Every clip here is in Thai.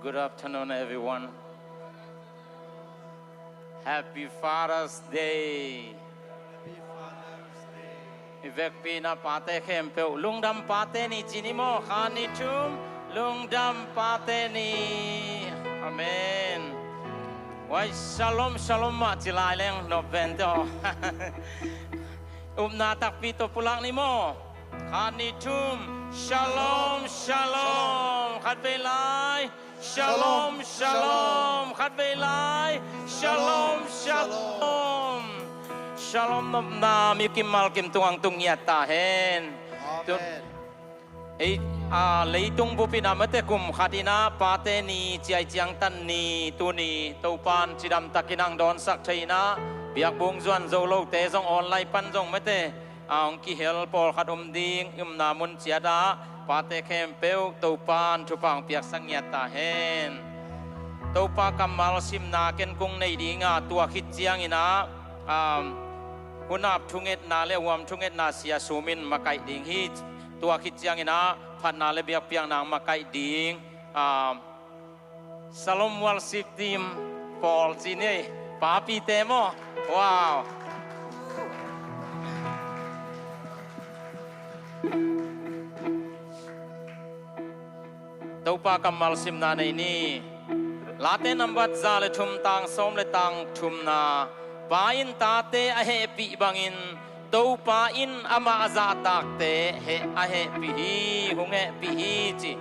Good afternoon, everyone. Happy Father's Day. Ivek pina pate kempeu lungdam pate ni jinimo khani chum lungdam pate ni. Amen. Wai shalom shalom ma chilai leng no bento. Na takpito pulang ni mo. Khani chum shalom shalom khat velai. Shalom shalom khat velai. Shalom shalom. Shalom nom na mi kim mal kim tuang tung ya ta hen. Amen. Lấy tung bu pina mate kum khatina pate ni chiai chiang tan ni tu ni to pan chidam takinang don sak chaina biak bung zuan zo lo te zong online pan zong mate ang ki hel pol khatum ding na mun chiada pate khem peu to pan thu pang piak sang ya ta hen. To pa kamal sim na ken kung nei dinga tua khit chiang ina hunap thunget na le wam thunget na sia sumin makai ding hi tua khit chiang ina phat na le biak piang nang makai ding Salom worship team Paul chine pa pi te mo wow to pa kamal sim na nei ni late number za le thum tang som le tang thum na pain ta te a he pi bangin to pa in ama za tak te he a he pi hi hung he pi hi chi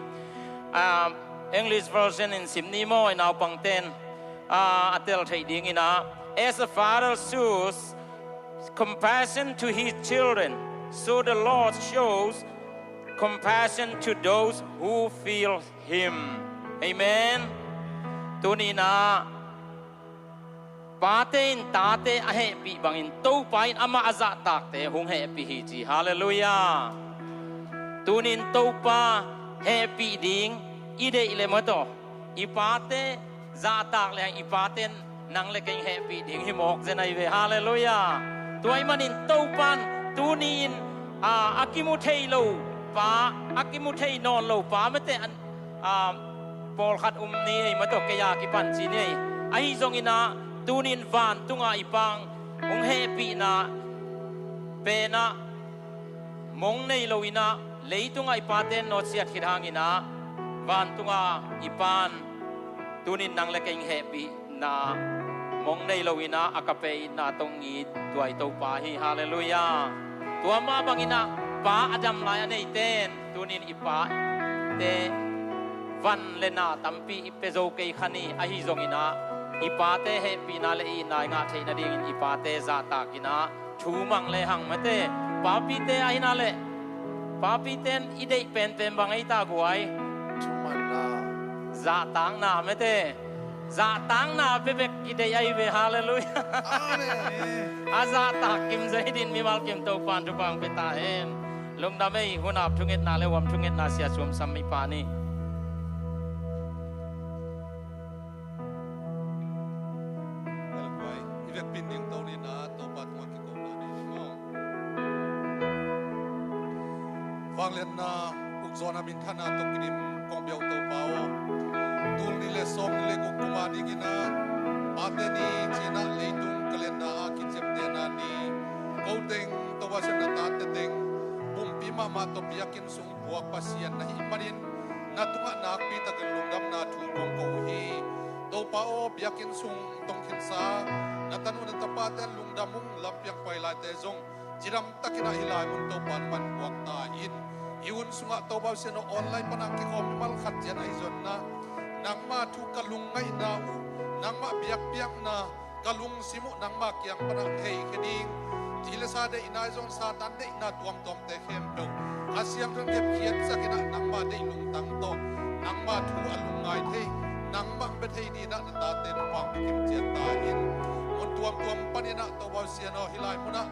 English version in simni mo inaw pang ten atel thai ding ina as a father shows compassion to his children so the Lord shows compassion to those who feel him amen tunina patein tate ahe pi bangin to pain ama aza takte hung he pi hi chi hallelujah tunin to pa happy ding ide ile mato ipate za tak le ipaten nang le king happy ding hi mok zenai ve hallelujah tuai manin to pan tunin akimu thei lo pa akimu thei non lo pa mate an pol khat ni mato ke ya ki pan chi ni ai zong ina tunin van tunga ipang ung happy na pena mong nei loina leitunga ipaten no sia khirangina van tunga ipan tunin nang le keng happy na mong nei loina akape na tongi tuai to pa hi hallelujah tua ma bangina pa adam lai anei ten tunin ipa te van lena tampi ipezo ke khani ahi zongina ipate he pinale i nai nga theina ding in ipate za ta kina thu mang le hang mate papi te aina le papi ten idei pen pen bangai ta guai Chumana za tang na mate za tang na bebek idei ai ve hallelujah Amen aza ta kim zaidin mi mal kim to pan tu pang pe ta hen lung da mei hunap thunget na le wam thunget na sia sum sam mi pa ni Pinning tau ni na to pat ma ki ko na ni mo Wang len na uk zona min thana to kinim kong biao to pao tul ni le som ni le ko kuma ni gina ate ni china le tung kalen na ki chem de na ni ko teng to wa sen na ta te teng bum pi ma to biakin sung buak pasian na hi marin na tunga na pi ta galungam na thu kong ko hi to pao biakin sung tong khin sa natanu na tapatan lungdamung lampiak pailay tezong jiram takina hilay mun to pan buak na in iun sunga to baw sino online panang kikom mal khatyan ay zon na nang ma thu kalungay na u nang ma biak na kalung simu nang ma kyang panang hey keding tila sa de inay zong satan de ina tuam te khem do asyam rang kep kiat sakina nang ma de lungtang to nang ma thu alungay the nang ma bethay di na natate no pang kim chiat ta in tuam panina to ba siano hilai muna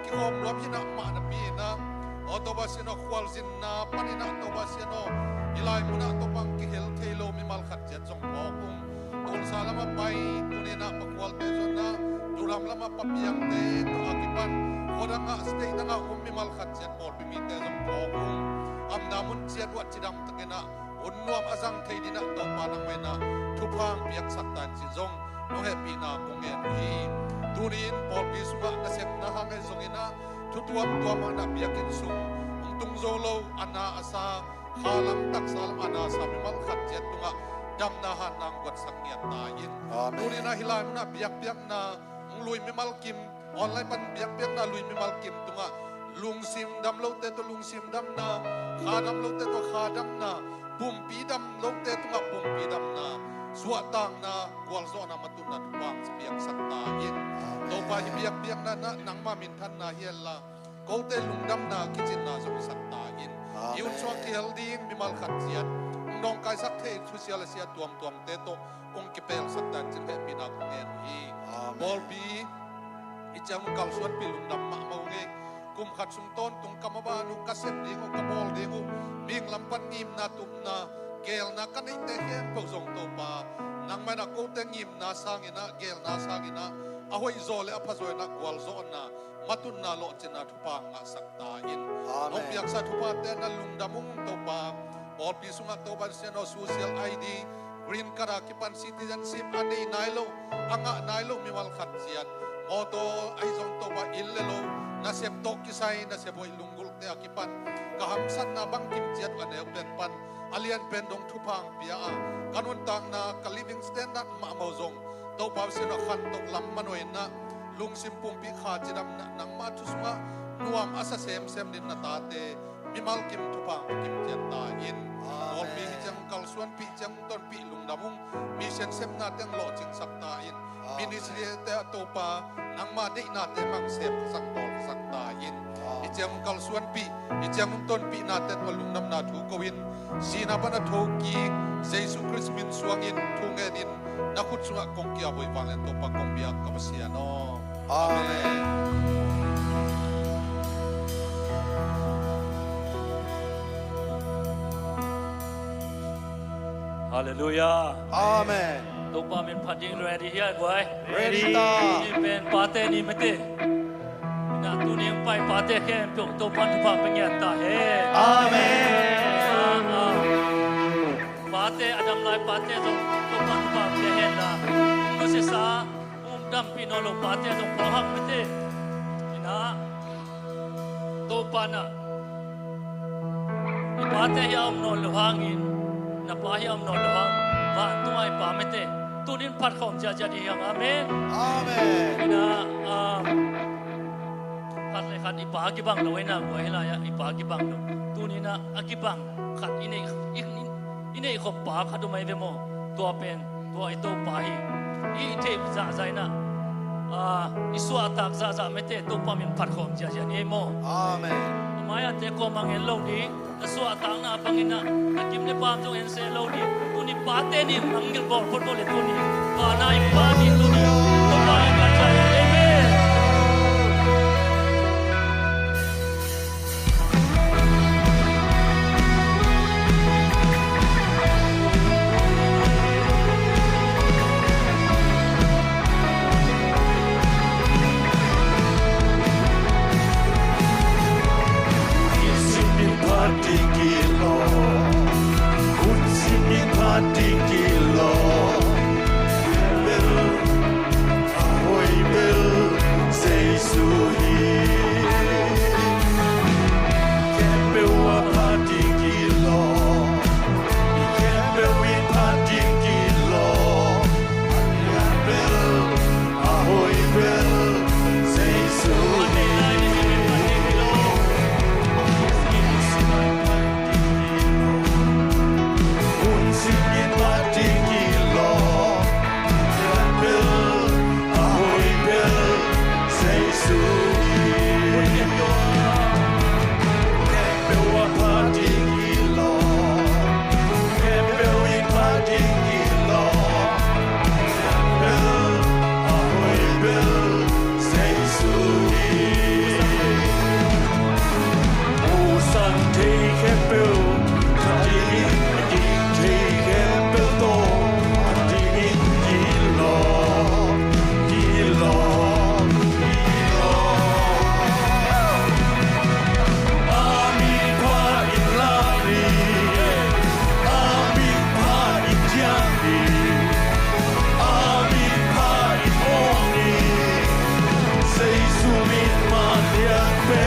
ki hom lop hina ma na pi na o to ba siano khwal sin na panina to ba siano hilai muna to pang ki hel thelo mi mal khat jet jong po kum tul salama pai tunina pakwal te zon na duram lama papiang te to akipan kodanga stay na nga mi mal khat jet por bi mi te jong po kum am namun chiat wat chidam takena อุนนวมอาจังเทดินะตัวปานังเวนะทุพางเปียกสักตันสิจงน้องแฮปปี้นาคงเงินฮีตูนินปอลปีสุงะนาเซปนาฮังเอจงอินะทุตัวตัวมันนับเปียกินสุงตุงโซโลอันนาอาซาฮาลัมตักซาลัมอันนาซามิมัลขัดเจ็ดตุงะดำนาหันนางวัดสังเงียนตายินตูนินะฮิลายมันนับเปียกนาลุยมิมัลกิมออนไลน์ปันเปียกนาลุยมิมัลกิมตุงะลุงซิมดำโลเตตัวลุงซิมดำนาขาดำโลเตตัวขาดำนาปุ่มปีดำโลเตตุงะปุ่มปีดำนาสวดตังนากวลโซนามาตุนัดบางเปียกสัตตายินโตไปเปียกนานังมามินทันนาเฮียละเขาเตลุงดำนากิจินนาสมิสัตตายินยุนชวกเทียลดิงมิมัลขัดเสียดน้องกายสักเทสุเสียลเสียตัวมเตโตองค์กิเปลสัตตาจินเฮปินาคงเงินฮีบอลบีอิจังกัลสวนปิลุงดำมาเมาเงกุมขัดสุงต้นตุงกำมบานุกัสเซปดิงกบอลดิงมิงลำปันนิมนาตุมนาเกลนักกันอิเตเฮมพวกส่งตัวปานังไม่นักกูเตงิมนาสังอินะเกลนาสังอินะอาหอยโซเลอพะโซนักกวลโซนามาตุนนาโลจินาทุปังสักตาอินนกเปียกสัตทุปาเตนัลุงดามุงตัวปาบอลปีสุงตัวปาเซนอโซเชียลไอดีกรีนคาราคิปันซิติซันซิปอันนี้นายโลอังะนายโลมีวัลขัดเสียดมอโตไอซงตัวปาอิลเลโลนาเซปโตกิไซนาเซบอยลุงกุลเตอคิปันกะฮัมสันนาบังกิมเจียดวันเอลเป็นปันอเลียนเป็นดงทุพังเปียกันวันต่างนาคลิวิงสแตนดัดมาเมาจงตัวปาวเสนขันตกลำมันวยนะลุงซิมปุ่มปีขาจิดำนังมาทุสมานวมอาศัยเซมดินนาตาเตมิมัลกิมทุพังกิมเจียตาอินบอลมีจังกัลส่วนปีจังต้นปีลุงดำมุงมีเซนเซมนาเตียงโลจิงสักตาอินมินิสเรียเตตัวปานังมาได้นาเตมังเซฟสักตอลสักตาอินอิจังกัลส่วนปีอิจังต้นปีนาเตวลุงดำนาถูกวินสีนาบันทุกีเยซูคริสต์มินสวงอินทุ่งเงินนักขุดสุงกงเกียบวยฟังเล่นตัวปากกงเบียกับเสียโนอาเมนฮาเลลูยา อาเมน ตัวปามินพัดยิง ready เฮียกวย ready ตา นี่เป็นปาเตนี่ไม่เตน่ะตัวนี้ไปปาเตแค่เพียงตัวพันธุภาพเป็นยังตาเฮ อาเมน ปาเตอดัมไลปาเตจงตัวพันธุภาพเป็นยังนะมุสิสาดัมปีโนโลปาเตจงพอหักไม่เตนี่นะตัวปานะปาเตยามโนโลหางินนับพายามโนโลหางว่าตัวไอ้ปาไม่เตตัวนี้พัดของจะดีอย่างอาเมน อาเมน นี่นะขัดเลยขัดอีปากิบังเราไว้นะไว้ให้ละอีปากิบังตัวนี้นะอากิบังขัดอินเนขบปาขัดตัวไม่เป็นโมตัวเป็นตัวไอตัวปาฮีอีเทปจ่าใจนะอิสวาตักจ่าไม่เตตัวปามินพัดของจะนี่โม อาเมน มายาเตโกมังเงินโลดีแต่สวาตังนะปังอินะแต่กิมเลปามจงเห็นเซโลดีตัวนี้ปาเตนี่มังเงินบอลฟุตบอลเลยตัวนี้ปานาอีปานี่ตัวนี้ตัวปาอิกันใจเอเมนPatigilo, Hãy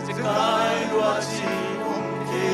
subscribe cho kênh Ghiền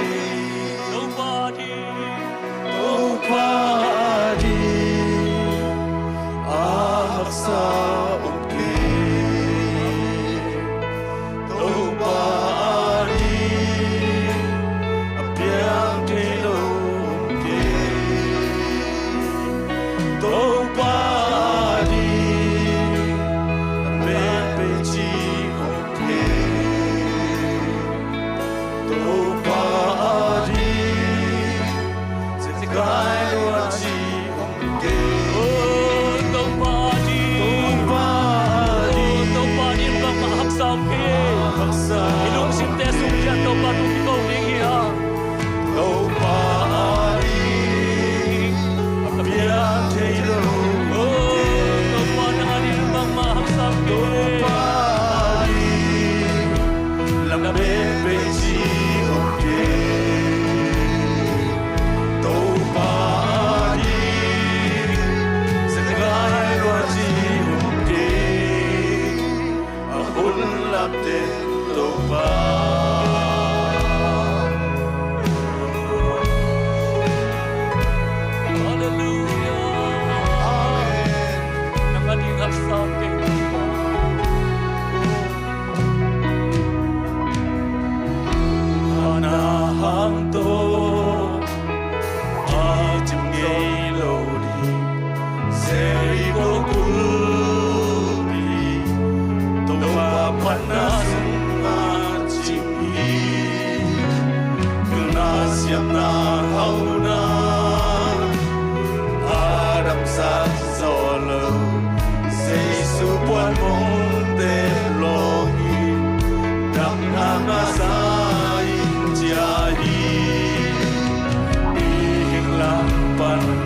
Mì Gõ để không bỏ lỡ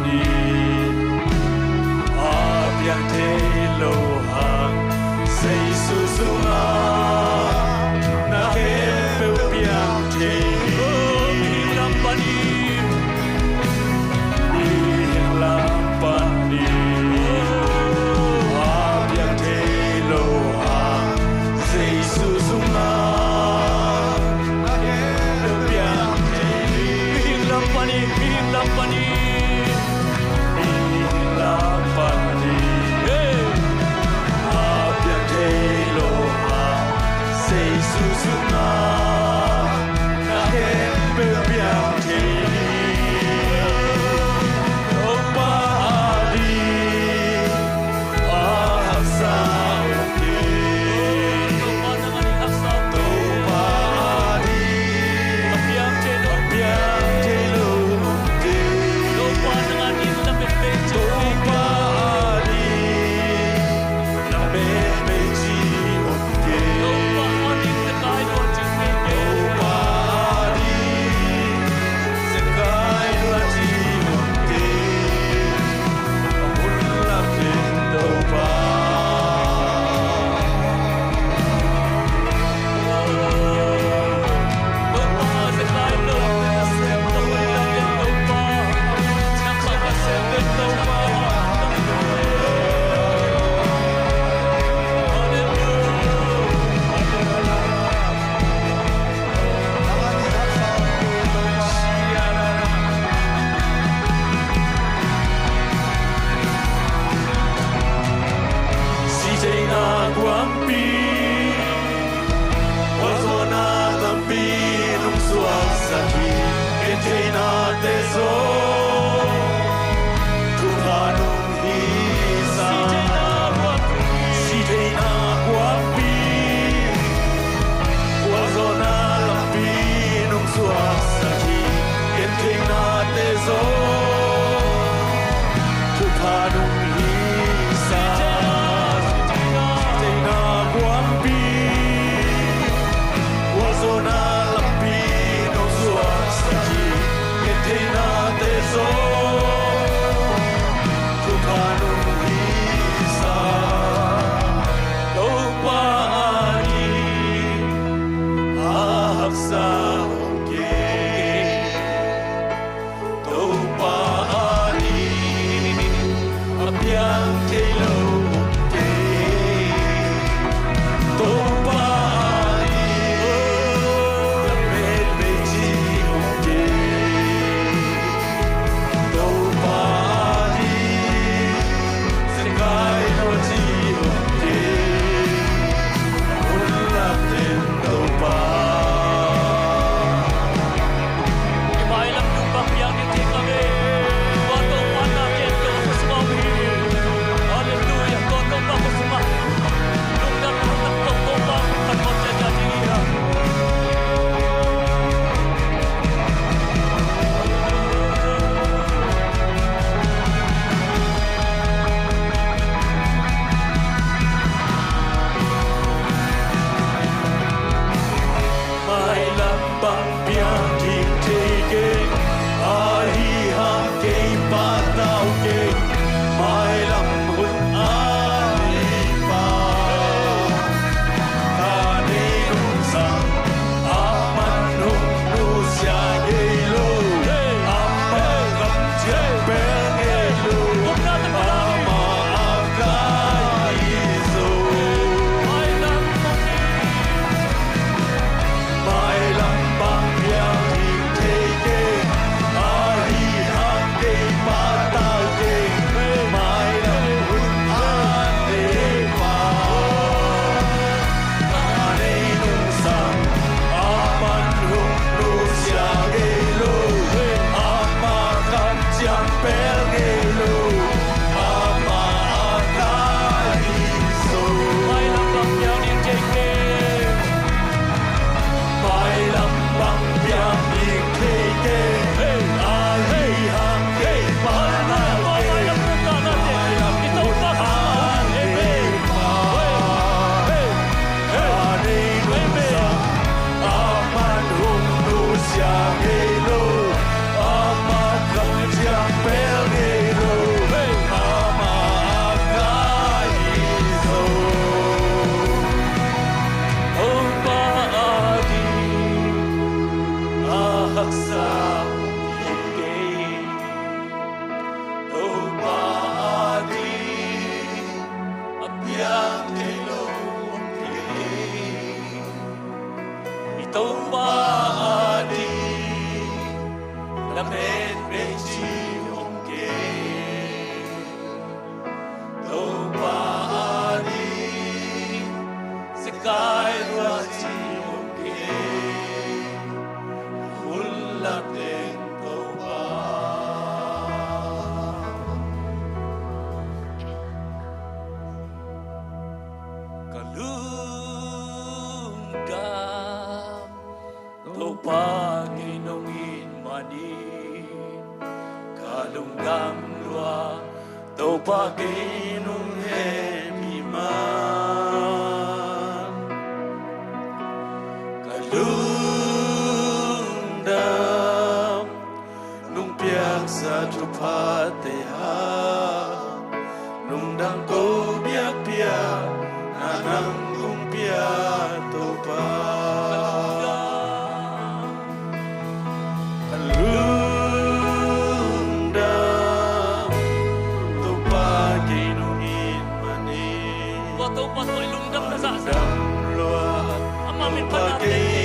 ni Abiang te lohang Say susuma Na kepe biang te Hilang pani Hilang pani Abiang te lohang Say susuma Na kepe biang te Hilang pani Hilang pani Hilang pani Abiang te lohang Say susuma Na kepe biang te Opa adi Ahasa oke Opa adi Abiang te lohang Opa adi Lambe ji oke Opa adi Sekai lagi oke Amulla kendo pa Sijena guampi Wazona lampi nung suasaki Kentena teso Tuhanung hisa Sijena guampi Wazona lampi nung suasaki Kentena teso Tuhanung hisa Wazona lampi no suasaki Ketina teso Tukanu hisa Lupa ani Ahaksa oke Lupa ani Abiang telo oke Lupa Belgi lung dam lua tàu pa ke nung he pi man ka lung dam nung piak sa tu pa te ha nung dam ko biak piak na nang kung piak to pa Tàu pa tôi lung đâm na sa sa. Ama min pa natin.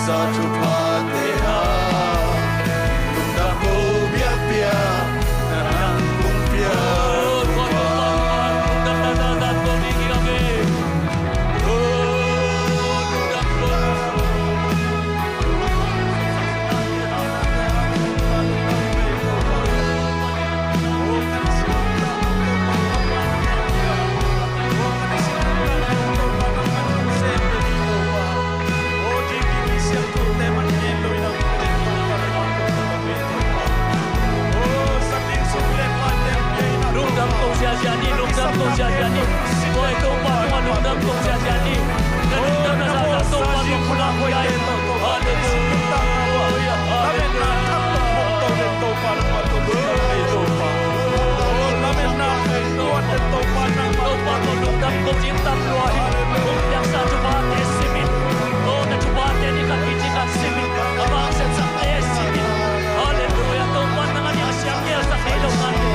satu pateha Lunda ko biak biak Nanang kong biak Jadi lungdam kau jadi, kau itu apa lungdam kau jadi, lungdam nasa tu apa pulang kau jadi, haleluya, lungdam kau cinta keluar, yang satu bahagia simin, kau nak cuba ni kaki jikan simin, abang sensasi simin, haleluya, Tuhan dengan yang siangnya sakilungan tu.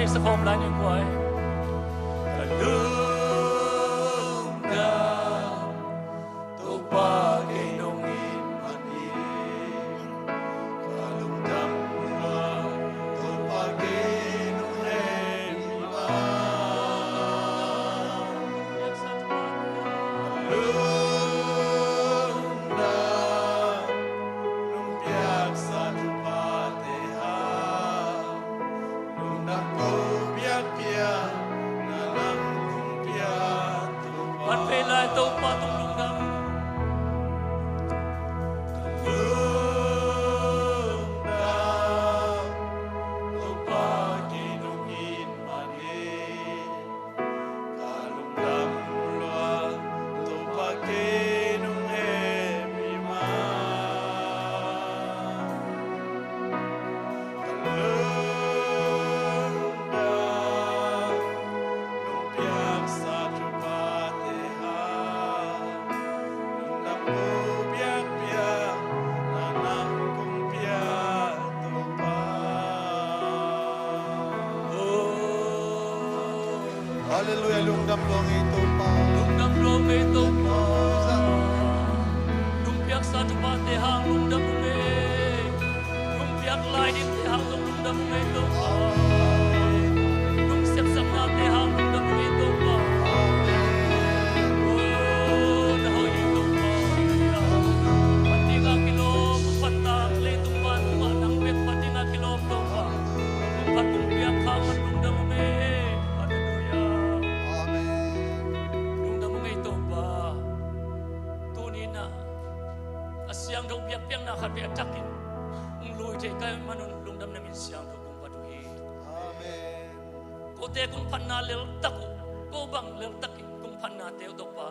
Sa home line yung buhay. Kalungga, tupag inungin mani. Kalungdam nga, tupag inungin Kalungga, lumpiag sa tupateha. At pela ito patulong ng Haleluya, lungdam dong ito pa. lungdam long ito pa. Lumpiak sa tupate hang lungdam me. Lumpiak lain hang lungdam me ito pa. Lumsiap sa nate hang lungdam me ito pa. Oh, nahoy ito pa. Pati nga kilom, patak, letong pa, nang bet pati nga kilom ito pa. Lumpiak hang lungdam me. Siang daw biak-biak na kapi atakin. Ang luwi tayo kayo manun lungdam namin siyang daw kung paduhi. Amen. Kote kung panalil tako, ko bang lil takin kung panateo daw pa.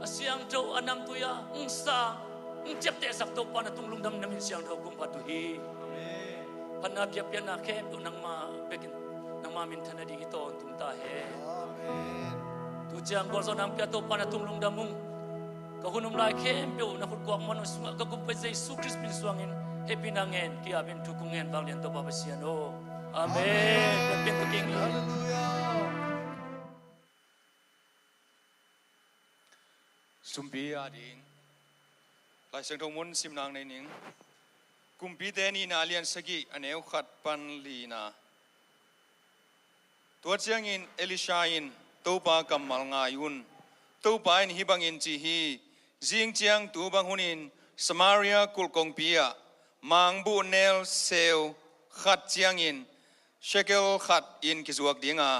Siyang daw anam tuya, ang sa, ang tiyap tesak daw pa na itong lungdam namin siyang daw kung paduhi. Amen. Panabiak-biak na kem doon ng mamintan na di ito ang tuntahe. Amen. Tujang bolso ng piyato pa na itong lungdam mong kahunum lai kempyo na kurkuak manus kagumpay sa Yesu Christ pinsuangin pinangen kaya bin tukungen balian to babasiano. Amen. Amen. Haleluya. Sumbi ading lai sang thong mun sim nang nei ning กุมพีเตนีนาเลียนสกิอันเอวขัดปันลีนาตัวเจียงอินเอลิชาอินตัวปากำมัลงายุนตัวปาอินฮิบังอินจีฮีจิงเจียงตัวบังหุนินสมาเรียกุลกงปียมังบุเนลเซลขัดเจียงอินเชเกลขัดอินกิจวักดิงา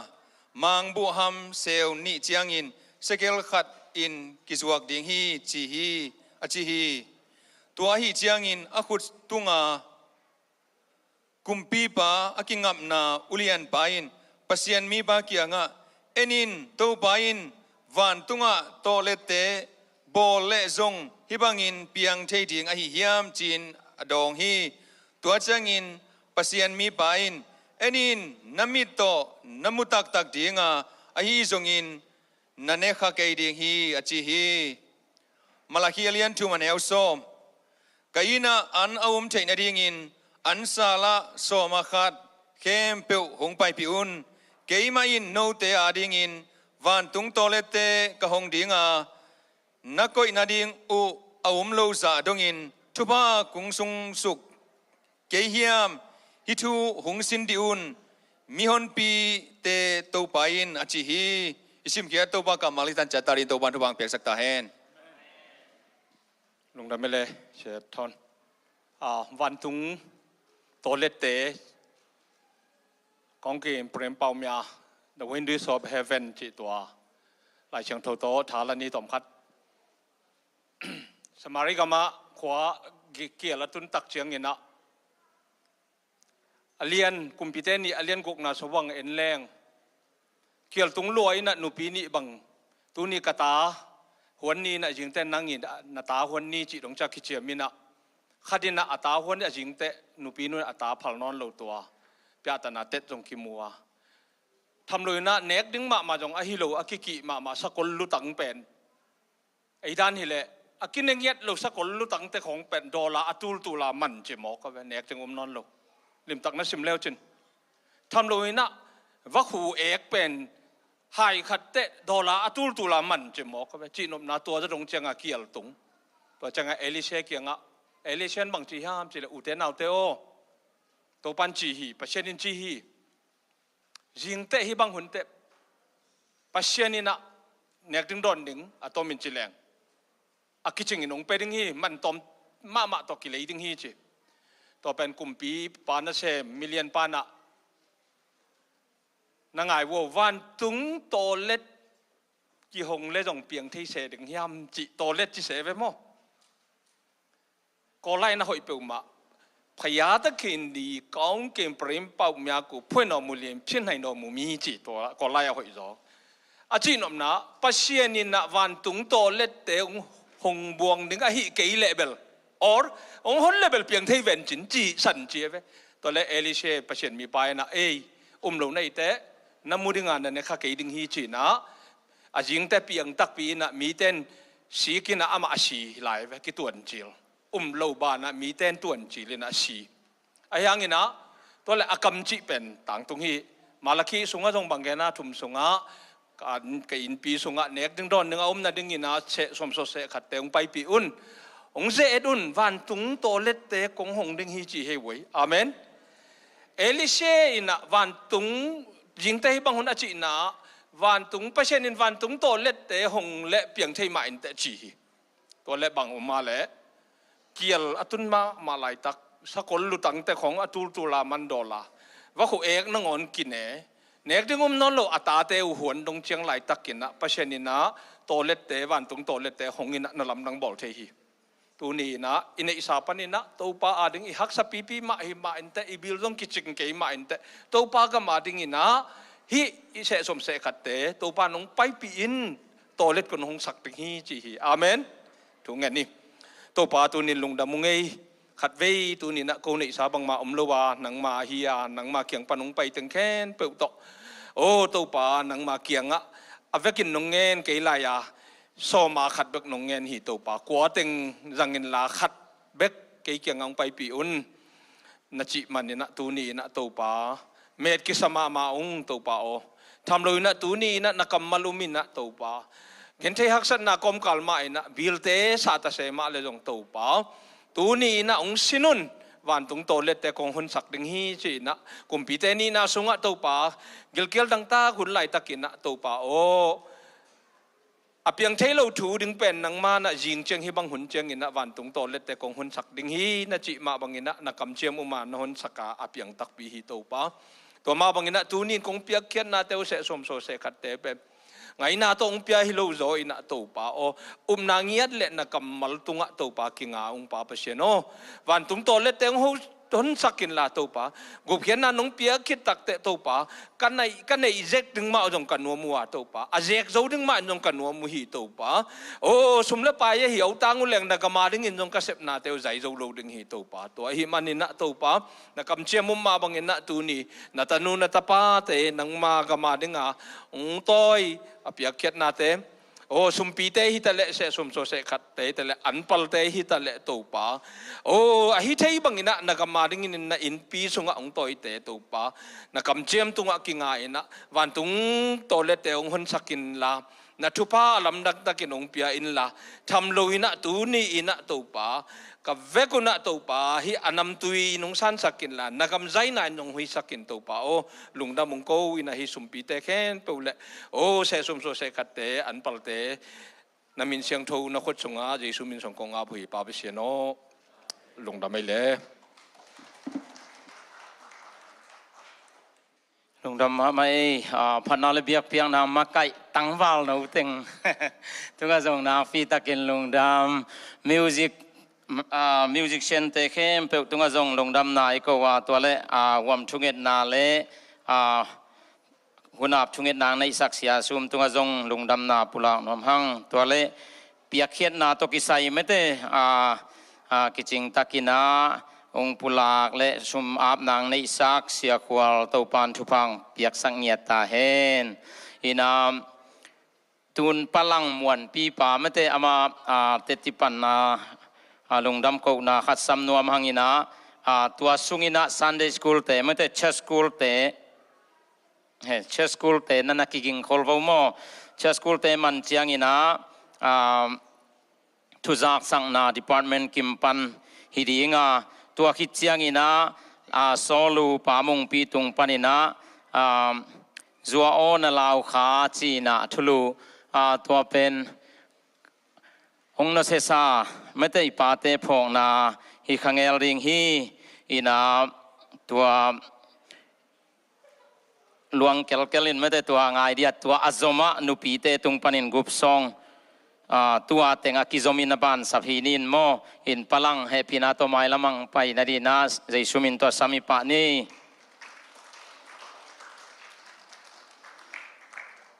มังบุฮัมเซลนิเจียงอินเชเกลขัดอินกิจวักดิงฮีจีฮีอจีฮีตัวฮีเจียงอินอคุดตุงากุมปีปาอกิงับนาอุลียนปาอินปัสยันมีบากียงะเอนินตัวปาอินวันตุงาโตเลเตบอลเลซงฮิบังอินเปียงเทดิงอหิยามจีนอดองฮีตัวเจียงอินปัสยันมีปาอินเอนินนามิโตนามุตักตักดิงาอหิซงอินนันเนขะเกยดิงฮีอจีฮีมาลาคีเลียนทูมันเอลโซมกายน่ะอันเอาเทนดิ่งอินอันซาลาโซมาขัดเข้มเปียวหงไปปิอุนเกยมาอินโนเตอาดิ่งอินวันตุงโตเลเตกะหงดิ่งอานักก็อินาดิ่งอุเอาโลซาดงอินทุบากุงซุงสุกเกยฮิมฮิทูหงสินดิอุนมิฮอนปีเตโตปาอินอจิฮีอิสิมเกียโตบากามาลิตันจัตตารินโตบันทุบังเปียกสักตาเฮนลงได้ไม่เลยเชิญทอนวันตุงโตเลเตของเกมเปรมเปาเมีย The Windows of Heaven จีตัวหลายเชิงโตโตฐานละนี้ตอมคัด สมาริกามะขวาเกี่ยละตุนตักเชียงเงินะอเลียนกุมพิเตนี่อเลียนกุกนาสว่างเอ็นแรงเกี่ยตุงลอยนะหนูปีนี้บังตุนี่กตาหัวนี้นะจิงเต้นนั่งยินนาตาหัวนี้จีตรงจากขิเชียมินะขัดินะอัตาหัวนี้จิงเต้หนูปีนู้นอัตาพัลนอนโลตัวเปียตนาเตจงกิมัวทำเลยนะเนกดึงมาจงอหิโลอากิกิมาสกุลลุตังเป็นไอ้ด้านนี่แหละอากินเงียดโลสกุลลุตังแต่ของเป็นดอลลาร์ตุลตุลามันเจมอกก็เป็นเนกจึงนอนโลลิมตักนั้นสิมเลวจินทำเลยนะวักหูเอกเป็นหายขัดเตะดอลลาร์ตุลตุลามันเจมอกก็เป็นจีนอมนาตัวจะตรงเจียงอาเกียลตุงตัวเจียงเอลิเชเกียงอ่ะเอลิเชนบางจีห้ามจีละอุเทนเอาเตโอตัวปันจีฮีปัจเจนินจีฮีจิงเตะฮีบังหุ่นเตะปัจเจนินะเนกดึงดอนดึงอะตอมินจีแรงอากิจิงอินงเปดึงฮีมันตอมมาตอกิเลดึงฮีจีตัวเป็นกลุ่มปีปานาเชมิเลียนปานะนางไงวัววันตุงโตเล็ดกี่หงเล็ดจงเปียงที่เสดึงยามจีโตเล็ดจีเสไปมั้งก็ไล่นะหอยเปิลมาพยาตะเคนดีกองเกมเปรมเป่าเมียกูเพื่อนเอามูเลียนเพื่อนให้นอมูมีจีตัวก็ไล่หอยจออาจีนอมนะปัจเจียนินะวันตุงโตเล็ดเตงหงบวงดึงอหิเกยเลเบลor ông hôn level piang thay ven chính trị sẵn chia về tôi lấy Elisha bắt chuyện mi bài na lâu này té năm mươi ngàn này khác cái đinh hi chỉ na riêng té piang tắc pi na mi tên sĩ kia na ama sĩ lại về cái tuần chiều lâu ba na mi tên tuần chiều lên na sĩ yang ina tôi lấy akam chỉ pen tang tung hi malaki sunga dong bangge na thum sunga cái in pi sunga nek ding don ding na ding ina se som so se khat te ong pai pi un ông dễ đun van tung to lết tế công hồng đinh hi chỉ hay với amen Elisha ina van tung jing tế bằng hôn chỉ na van tung pasien in van tung to lết tế hồng lệ piang thay mãi tế chỉ to lệ bằng mà lệ kiel atun ma lại tak sakol lutang tếของ atul tula mandola và khu ek na ngon kine nek ding non lo ata te huan dong chiang lại tak kina pasien ina to lết tế van tung to lết tế hồng ina na lam nang bol the hi tu ni na ina isapan ni na to pa ading ihak sa pipi ma hi ma inte ibil dong kiching ke ma inte to pa ka ma ding ina hi ise som se khatte to pa nong pai pi in toilet ko nong sak ting hi chi hi amen tu ngen ni to pa tu ni lung da mu ngei khat vei tu ni na ko ni sa bang ma lowa nang ma hi ya nang ma kyang pa nong pai teng khen pe to o to pa nang ma kyang a avekin nong ngen ke la ya soมาขัดเบกนงเงินหิตัวป่ากว่าเต็งรังเงินลาขัดเบกเกี่ยงอังไปปีอุนนัจิมันนี่นะตูนี่นะตัวป่าเมดกิสมาองตัวป่าโอทำเลยนะตูนี่นะนักมาลุมินนะตัวป่าเห็นที่ฮักษณะกรมกาลมาอินะบิลเตสาตเสมาเลยจงตัวป่าตูนี่นะองสินุน วันตุงโตเล็ดแต่กองหุ่นสักดึงฮีจีนะกุมปีเตนี่นาสุงะตัวป่าเกลเกลดังตาหุ่นไหลตะกินนะตัวป่าโออเพียงเทเราถูดึงเป็นนังมานะยิงเจียงฮีบังหุ่นเจียงอินะวันตุงโตเล็ดแต่กองหุ่นสักดึงฮีนะจีมาบังอินะนักกำเจียมอุมานะหุ่นสักกาอเพียงตักปีฮีตัวป่าตัวมาบังอินะตูนี่คงเปียกเขียนนาเตวเสสมโซเสขัดเตเป็นไงนาตองเปียฮิโลโซอินะตัวป่าโอนางเงียดเล็ดนักกำมัลตุงะตัวป่ากิงาองป่าเปเชโนวันตุงโตเล็ดแต่งหูทนสักกินลาตัวป่ากุบเขียนนาน้องเปียคิดตักเตะตัวป่ากันในเจ็กดึงมาจงกันนัวมัวตัวป่าอาเจ็กโจดึงมาจงกันนัวมุฮีตัวป่าโอ้สมเลปายเหี่ยวตังอุเลงนักมาดึงอินจงกระเสพนาเตวใจโจโลดึงฮีตัวป่าตัวหิมันนินะตัวป่านักกำเชียมุมมาบังอินะตัวนี้นัตนูนัตป้าเตนังมากมาดึงอ่ะต้อยอภิยเขียนนาเตโอ้สุมปีเตหิตะเลเสสุมโซเสขัดเตตะเลอันปัลเตหิตะเลตัวป่าโอ้อหิเทยบังอินะนักมาดึงอินนะอินปีสุงะองต้อยเตตัวป่านักกำเชียมตุงะกิงาอินะวันตุงโตเลเตองหุนสักินลานัทุพาลำดักตะกินองเปียอินลาทำโลอินะตูนี่อินะตัวป่ากับเวกุนะตัวป่าฮิอันนำตุยนงสันสักินลานักกำใจนายนงหุยสักินตัวป่าโอ้ลุงดามุงโกอินะฮิสุมปีเตแค่นเปล่าโอ้เสสุมโซเสขัดเตอันปัลเตนามินเสียงทูนักขดสงอาเยซูมินสงกงอาบุยปาเปเชโนลุงดาไม่เล่ลุงดำมาไม่พันนาเลเบียกเพียงนามาไก่ตั้งวาลนูเต็งทุกคนส่งนาฟีตะกินลุงดำมิวสิกเชนเตเข้มเปิดทุกคนส่งลุงดำนายก็ว่าตัวเล่วัมชุงเอ็ดนาเล่หุ่นอับชุงเอ็ดนางในสักเสียซุมทุกคนส่งลุงดำนาปุลานวมหังตัวเล่เปียกเขียนนาตกิไซไม่เตกิจิงตะกินาองปุลากและชุมอาบนางในสักเสียควลตัวปานทุพังเปียกสังเงียตาเห็นอินามตุนพลังมวนปีป่าไม่เตอามาเตติปันนาลุงดำกูนาขัดสำนวนหังอินาตัวสุงินาซันเดย์สคูลเตไม่เตเชสคูลเตเชสคูลเตนั่นนักกิงคอลวโมเชสคูลเตมันเจียงอินาทุจักสังนาดีพาร์ตเมนต์กิมปันฮิดีงาตัวคิดเจียงอินาโซลูปามงปีตุงปันินาจัวโอนลาวขาจีนาทุลูตัวเป็นองนเสซาไม่ได้ปาเตพงนาฮิคังเอลริงฮีอินาตัวลวงเกลเกลินไม่ได้ตัวง่ายเดียตัวอัจมะนุปีเตตุงปันินกุบซองตัวเต็งอากิจมินบันสับหินินโมอินพลังเฮปินาโตไมละมังไปนาดีนาใจสุมินตัวสามีปะนี่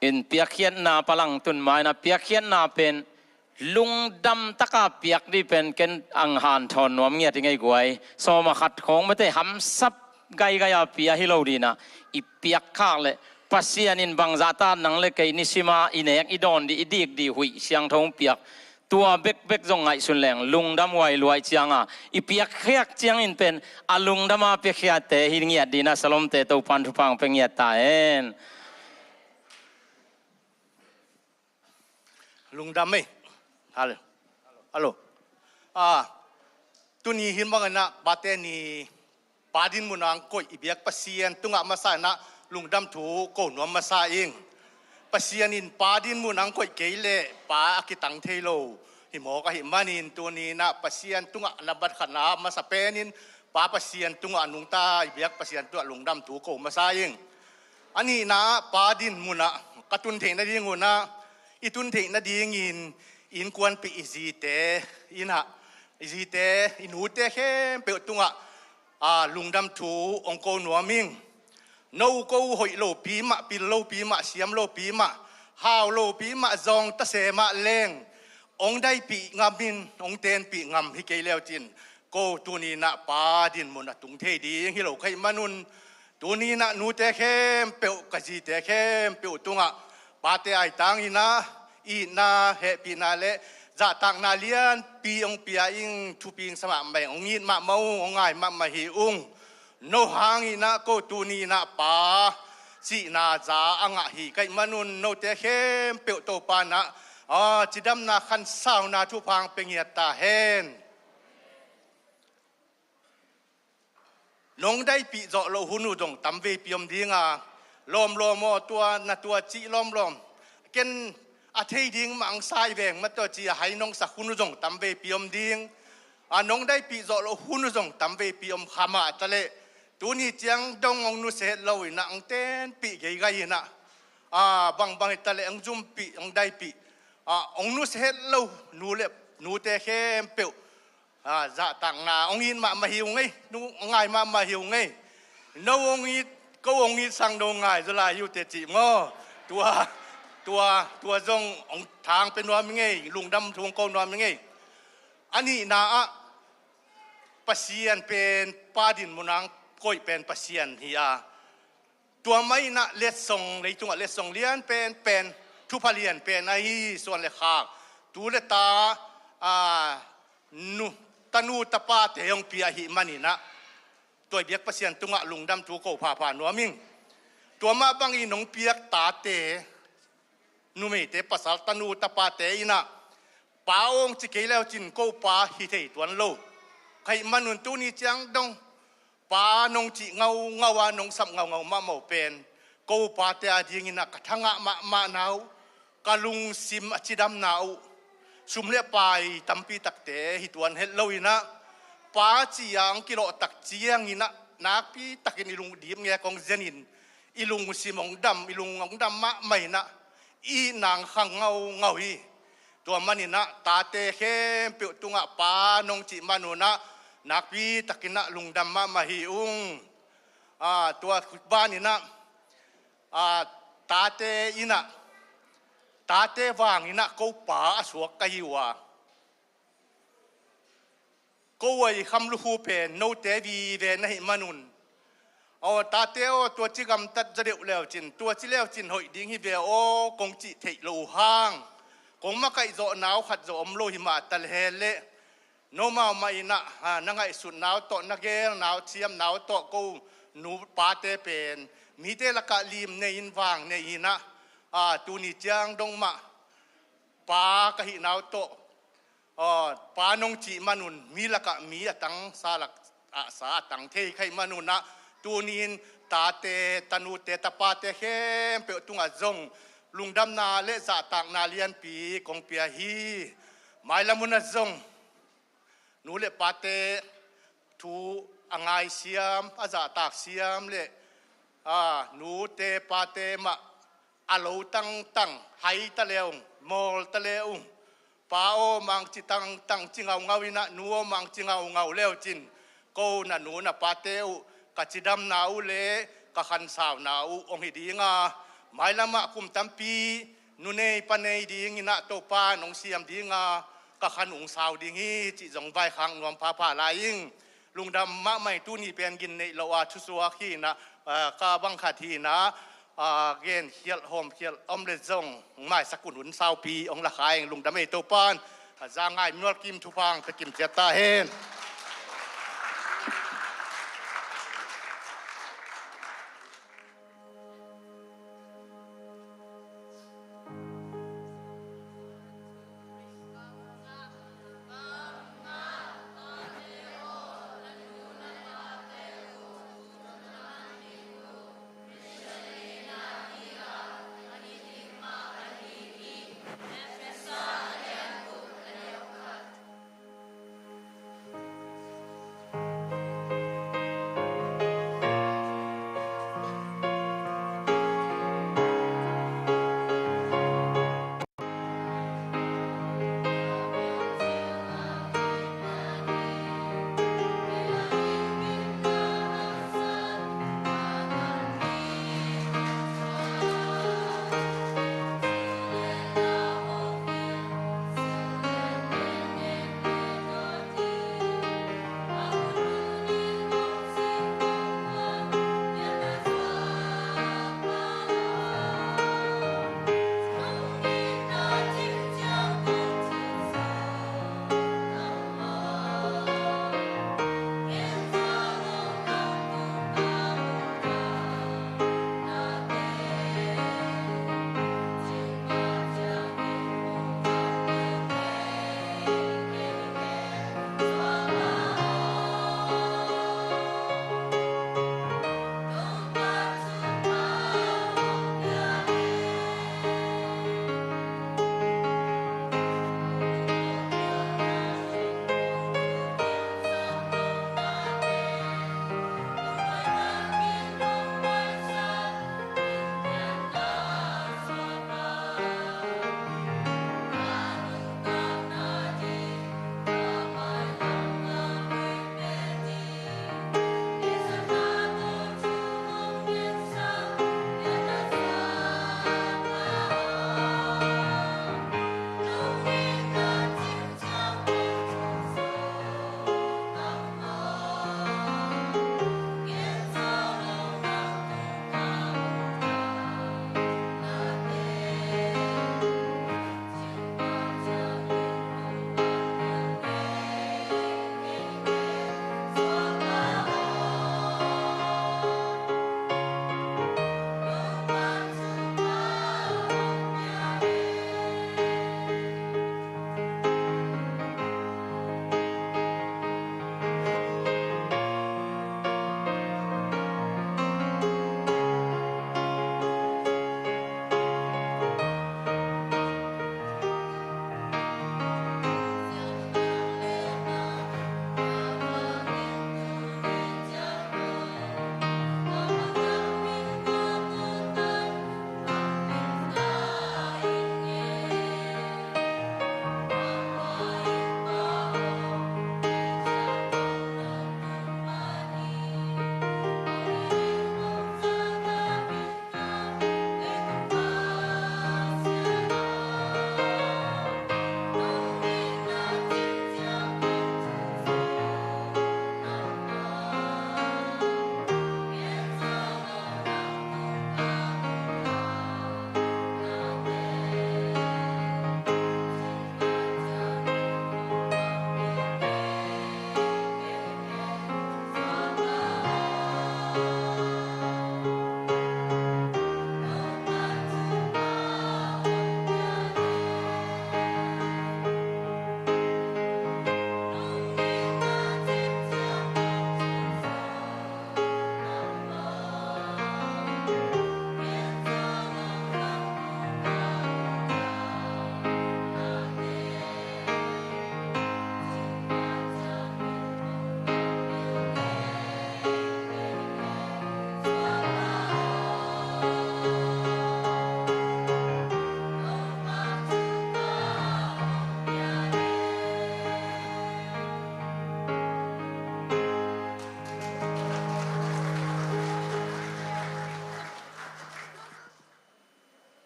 อินเปียกเขียนนาพลังตุนไม้นาเปียกเขียนนาเป็นลุงดำตะกาเปียกนี่เป็นเกนอังหานทอนนวมเงียดยังไงกวยโซมาขัดของไม่ได้หำซับไกไกอาเปียฮิโลดีนะอีเปียกข้าเลยปัสยานินบางจาตานังเลกนิสิมาอินเอกอิดอนดีอิดีกดีหุยเสียงทงเปียกตัวเบกเบกจงไงสุนแรงลุงดำไวรวยเจียงอีเปียกเขียกเจียงอินเป็นอาลุงดำมาเปียกเขียเตหิเงียดีนะสลมเตตัวปันทุพังเป็นเงียตาเอ็นลุงดำไหมฮัลโหลตุนี้หินบังนะบาเตนีปาดินมุนังก็อีเบียกปัสยานตุงะมาสานะลุงดำถูกโกนวมมาซาเองปัสยานินปาดินมุนังก็เกยเลปาอกิตังเทโลหิมอกะหิมานินตัวนี้นะปัสยานตุงะนับขนามาสเปนินปาปัสยานตุงะนุงตาอีเบียกปัสยานตัวลุงดำถูกโกมาซาเองอันนี้นะปาดินมุนะกตุนเทนดีงูนะอีตุนเทนดีงินอินกวนปีอิซีเตอินะอิซีเตอินูเตเข้มเปิดตุงะลุงดำถูองโกนัวมิงนูกูหอยโลปีมะปิโลปีมะเสียมโลปีมะฮาวโลปีมะจองตะเสมะเลงองได้ปีงามินองเตนปีงามฮิเกเลวจินโกตัวนี้นะปาดินมุนตุงเทดีฮิโลใครมานุนตัวนี้นะนูเตเข้มเปิดกะจีเตเข้มเปิดตุงะปาเตไอตังอินะอีนาเฮปีนาเลจะตักนาเลียนปีองปีอิงทุปีงสมัครใหม่องยินมาเมาองง่ายมาหิอุงโนหางอินะโกตูนีนะปาสีนาจาอ่างหิไกมนุนโนเตเข้มเปียวโตปานะจิดำนาขันสาวนาทุพังเป็นเงียตาเฮน น้องได้ปีจอเราหุนุดงตำเวปียมดีงาล้อมล้อมตัวนาตัวจีล้อมล้อมเกนอาเทยดิ้งมังสายแวงมาตัวจีให้น้องสักหุนุดงตำเวปียมดิ้งน้องได้ปีจอเราหุนุดงตำเวปียมขามาตะเลตัวนี้เจียงดงองนุเสเราอินะอังเต้นปีใหญ่ใหญ่นะบางตะเลอังจุ่มปีอังได้ปีองนุเสเรานูเล็บนูเตะเข้มเปียวจะต่างนาองอินมาหิวไงนูง่ายมาหิวไงน้องอินก็องอินสั่งดงง่ายจะลายอยู่เตจิงอตัวจงองทางเป็นว่าไงลุงดำทวงกองว่าไงอันนี้นาปัสเซียนเป็นปาดินมุนังก้อยเป็นปัสเซียนเฮียตัวไม่น่ะเล็ดส่งในจังหวัดเล็ดส่งเลี้ยนเป็นทุพเลียนเป็นไอ้ส่วนเล็กขากตัวเล็ตานูตนูตะปาเตยงปียหิมันนี่นะตัวเบียกปัสเซียนตุงะลุงดำตัวโกผ่านัวมิงตัวมาบังอีนงเปียกตาเตนูไม่เตปัสสาวตนูตะปาเตอีนะป้าองจิเกลวจินโกป้าฮิเทตัวโลใครมันนุนตัวนี้จังดงป้านงจิเงาวานงสับเงามาเมาเป็นโกป้าเตอดีงินะกะทังะมาหนาวกะลุงซิมอจิดำหนาวสุมเลียไปตัมปีตักเตฮิตวันเฮลโลอินะป้าจียังกิโลตักจียังอินะนักปีตักอิลุงดีมเงยกองเจนินอิลุงซิมองดำอิลุงองดำมะไม่นะอีนางขังเงาฮีตัวมันนี่นะตาเตเข้มเปียวตุงะป้านงจิมานุนะนักปีตักินะลุงดำมาหิอุงตัวบ้านนี่นะตาเตอินะตาเตวางนี่นะกูป่าสวกกะยิวะกูไอ้คำลูกเป็นโนเตวีเวนให้มานุนตาเตโอตัวจิกำตัดจะเดียวแล้วจินตัวจิแล้วจินหอยดิ้งฮิเวโอกงจิเทโลห้างกงมาไก่โจหนาวขัดโจอมโลหิมะตะเลเละโนมาไม่นะนังไงสุดหนาวโตนักเกลหนาวเทียมหนาวโตกูหนูปาเตเป็นมีเตละกะลิมในอินวางในอินะตูนี่จังดงมาปากะหิหนาวโตปานงจิมานุนมีละกะมีตังสาลักสาตังเทไขมานุนนะตูนินตาเตตนูเตตปาเตเข้มเปียวตุงจงลุงดำนาเลสะตากนาเลียนปีกงเปียฮีหมายละมุนจงนูเลปาเตทูอังไอเสียมอาจาตากเสียมเลนูเตปาเตมะอาลูตั้งไฮตะเลวมอลตะเลวป้าโอมังจิตั้งจิงเอาเงาวินะนูโอมังจิงเอาเงาเลวจินโกน่ะนูน่ะปาเตวกะจิดำนาวเลกะขันสาวนาวองหิดีงาหมายละมะคุมตัมปีนุเนปะเนดีงินะโตปานองเสียมดีงากะขันองสาวดีงีจิจงใบขังนวมพาลายิงลุงดำมะไม่ตูนี่เป็นกินในละวาทุสวาขีนะกาบังคาทีนะเกณฑ์เขียลโฮมเขียลอมเลจงไม่สกุลหุนสาวปีองละขายลุงดำไม่โตปานจางไงมีวกิมทุพังตะกิมเจตาเฮน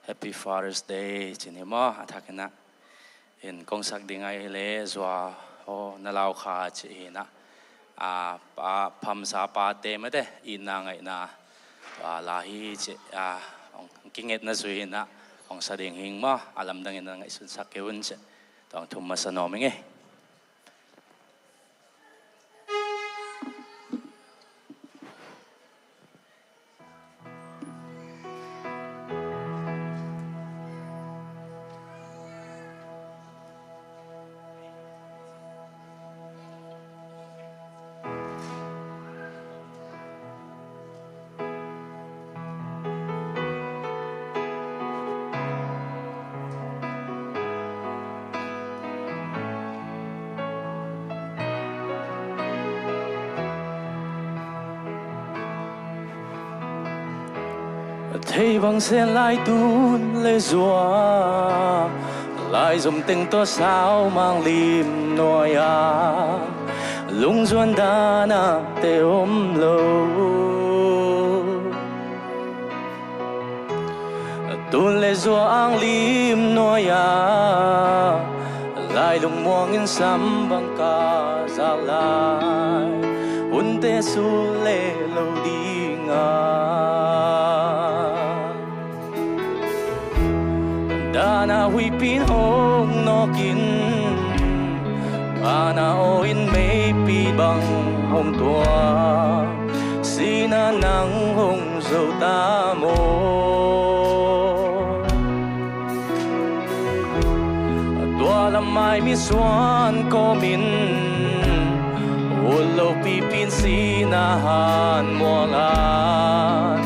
Happy Father's Day chỉ niệm mo thắc na in công sắc đi ngay lễ zoa ho na lao kha chỉ na pa pham sa pa te mà thế in na ngay na là hi chỉ kinh nghiệm na suy na ông sa đình hình mo alam dang in ngay sun sắc kewun chỉ tong thum ma sa no mình nghe thấy bằng xe lại tuôn lê rùa lại dùng tình to sao mang lim nồi lung duan đa na te ôm lâu tuôn lê rùa ang lim nồi lại lung muang in sam bằng ca ra lại un te su lê lâu đi nga Dana hui pin hong no kin Dana o in may pi bang hong tua Sina nang hong dâu ta mo Tua lam mai mi xuan ko min Ulo pi pin sina han mo lan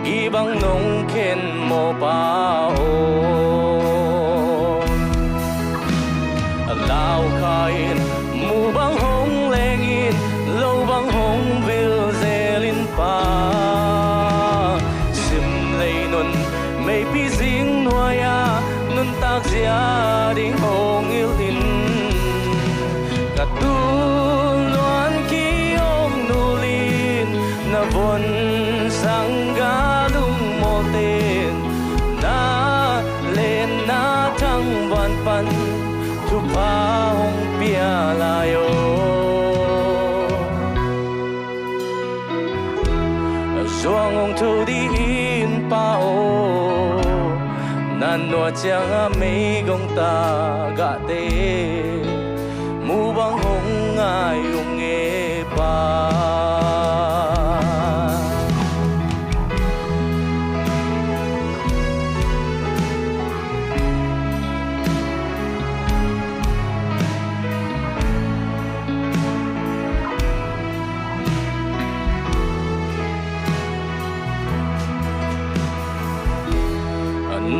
Ibang nong ken mo pa o Lao kain mu bang hong lengin lâu bang hong vil zelin pa sim lei nun may pi sing noya nun tak zia ding hong il din katun luan ki ong nulin na von sang galung mo tin na lên na thăng van pan tu pa hong pia layo Doang hong thu di in pa o nan no chang a mei gong ta ga te mu bang hong ai ung e pa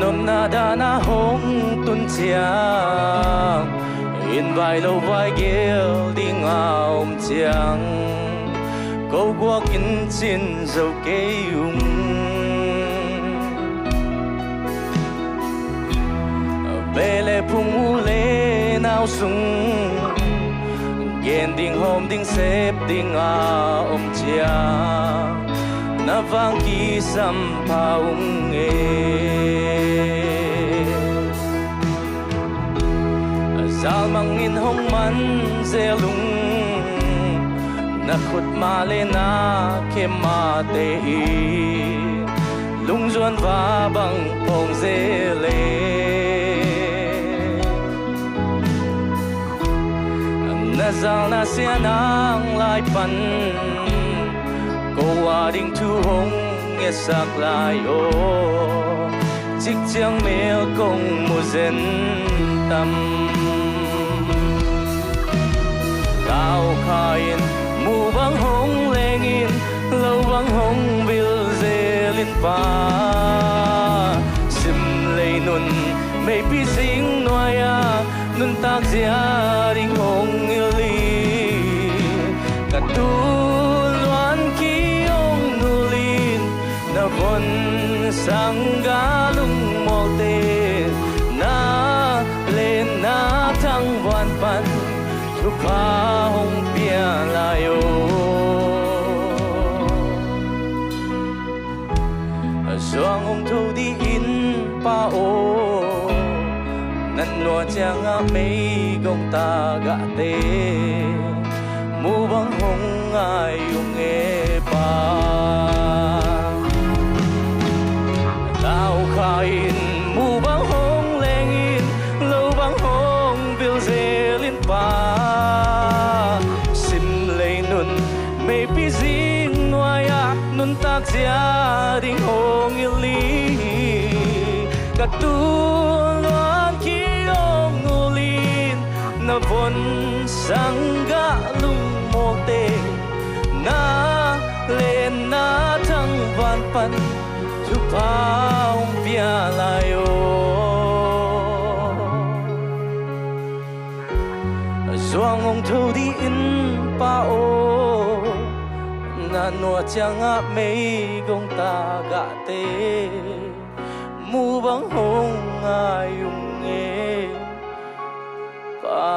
Nôm na đa na hong tun chiang in vai lâu vai ghel đi ngao chiang câu qua kín chín dầu cây ung bê lê phung u lê nao sung ghen ding hôm ding xếp ding chiang na vang ki sam pa ung Zal mangin hong man zelung na khut ma le na ke ma te lung zuan va bang pong zele na zal na sia nang lai pan ko wa ding tu hong nge sak lai o chik chiang mel kong mu zen tam Lao kain mu bang hong lengin lâu bang hong vil zelin pa sim lei nun may pi sing noya nun tak zia ding hong ili katu luan ki ong nulin na von sang galung molte na lên na thăng van pan tu pa hong pia layo Doang hong thu di in pa o nan lo chang a mei gong ta ga te mu bang hong ai yung e pa tao khain mu bang hong leng in lo bang hong bil zelin pa sim lei nun mei pi zing noya nun tak sia ding hong ili ka tu loan ki ong ulin na von sangga lung mo te na lên na thăng van pan thu pao pia layo doang ong thu di in pa o na no chang a mei gong ta ga te mu bang hong ai yung e pa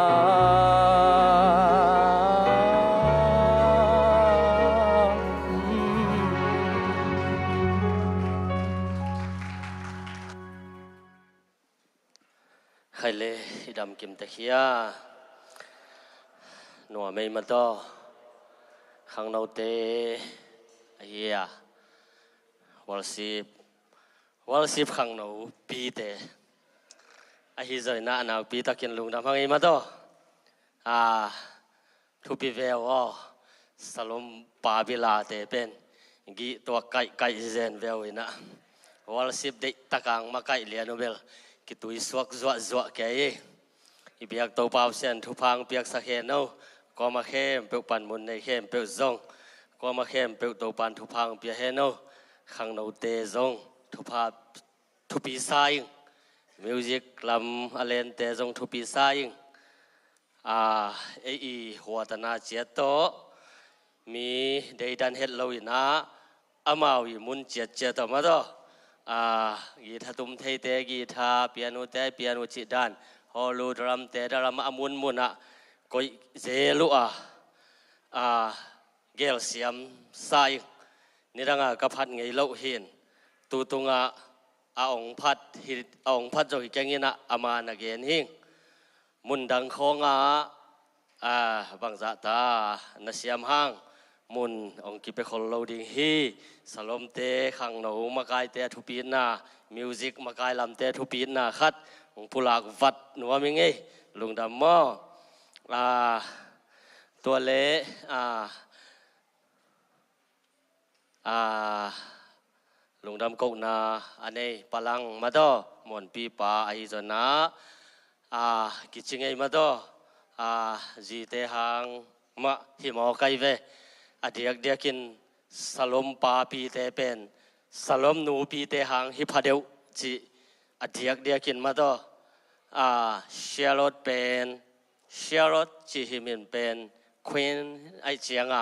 khai lê đam kim te khia nua mei ma to khang nau te ya worship khang nau pi te a hi zoi na nau pi ta kin lung dam hang ei ma to thu pi ve o salom pa bi la te pen gi to kai zen ve ina worship de takang ma kai lian bel ki tui suak zwa ke ye i biak to pau sen thu phang piak sa khe no ko ma khem pe pan mun nei khem pe zong ko ma khem pe to pan thu phang pia he no khang no te zong thu pha thu pi sai music lam alen te zong thu pi sai i huatana chia to mi dei dan het lo ina amawi mun chia to ma doกีตาตุ้มเทเตกีตาเปียโนเตเปียโนจิดานฮอลลูดรัมเตดรัมอามุนมุนก็เจลุเกลเซียมไซนี่ดังกับพัดไงเล่าเห็นตูตุงองพัดจอยแกงยินะอามานาเกนหิงมุนดังของบางจัตานาเซียมห้างมุนองกิเปคอลโลดิงฮีสลมเตขังหนูมากายเตทุปีนามิวสิกมากายลำเตทุปีนาคัดองพุลากวัดหนัวมิงเอลุงดำมอตัวเละลุงดำกกนาอันนี้พลังมาดอมอนปีปาไอจนะกิจงไงมาดอจีเตหังมาหิมอไกเวอดียกเดียกินสลมปาปีเตเป็นสลมหนูปีเตหังฮิพาเดวจีอดียกเดียกินมาต่อเชียรถเป็นเชียรถจีฮิมินเป็นควีนไอเจียง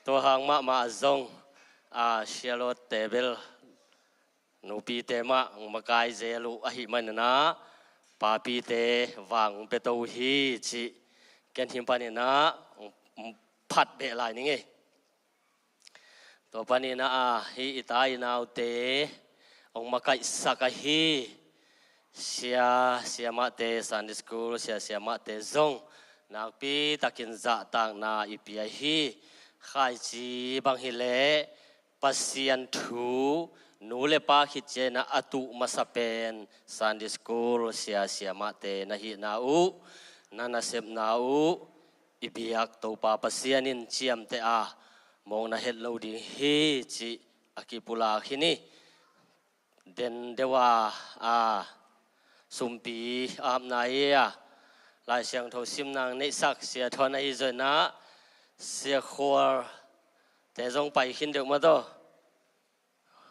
ตัวหางมาซงเชียรถเตเบลหนูปีเตมากายเจลูอหิมันนะปาปีเตวังเปโตฮีจีแกนทิมปานีนะพัดเบลายนี่ไงตัวปานีนะฮีอิตายนาวเตองมาไกสักฮีเสียมาเตซันดิสคูลเสียมาเตซงนักปีตะกินจะต่างนาอิปีฮีขายจีบางฮิเลปัสยันทูนูเลปาคิดเจนะอตุมาสเปนซันดิสคูลเสียมาเตนะฮีนาอูนานาเซมนาอูอิบิยักตัวปาปัสยานินเชียมเตมองนาเฮลโลดิฮีจีอากิปุลาคินีเดนเดว่าสุมปีอาบนายลายเสียงโทซิมนางในสักเสียทอนไอเจนะเสียขวาแต่จงไปขึ้นเดียวมาต่อ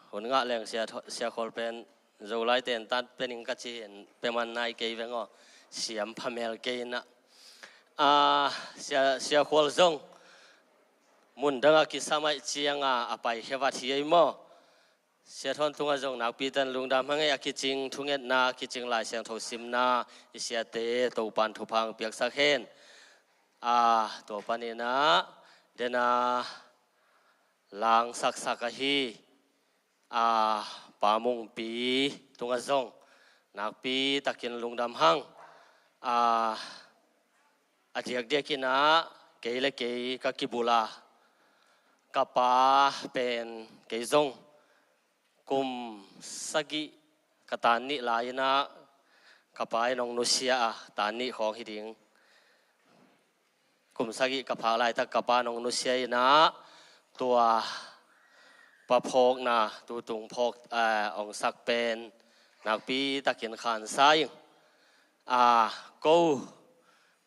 คนงะแรงเสียขวาเป็นโจไลเตนตัดเป็นอิงกัจจินเป็นมันนายเกย์เวงอ๋อเสียมพเมลเกย์นะเสียขวาจงมุนดังกิสมัยเชียงไปเฮวัดที่ไอโมเสียทอนทุ่งจงนักปีตันลุงดำฮังไงกิจิงทุ่งเอ็ดนากิจิงลายเสียงโทซิมนาเสียเตตัวปันทุพังเปียกสักเห็นตัวปันนี้นะเดนาลางสักฮี ปามุงปีตุงซงนักปีตะกินลุงดำหังอาทิตย์เดียกินะเกยเลเกยกะกิบุลากะปาเป็นเกยซงกุมสกิกะตานิลายนะกะปายนองนุเซียตานิของฮิดิงกุมสกิกะพาลายตะกะปานองนุเซียนะตัวปะพกนะตูตุงพกองสักเป็นนักปีตะกินขานไซกู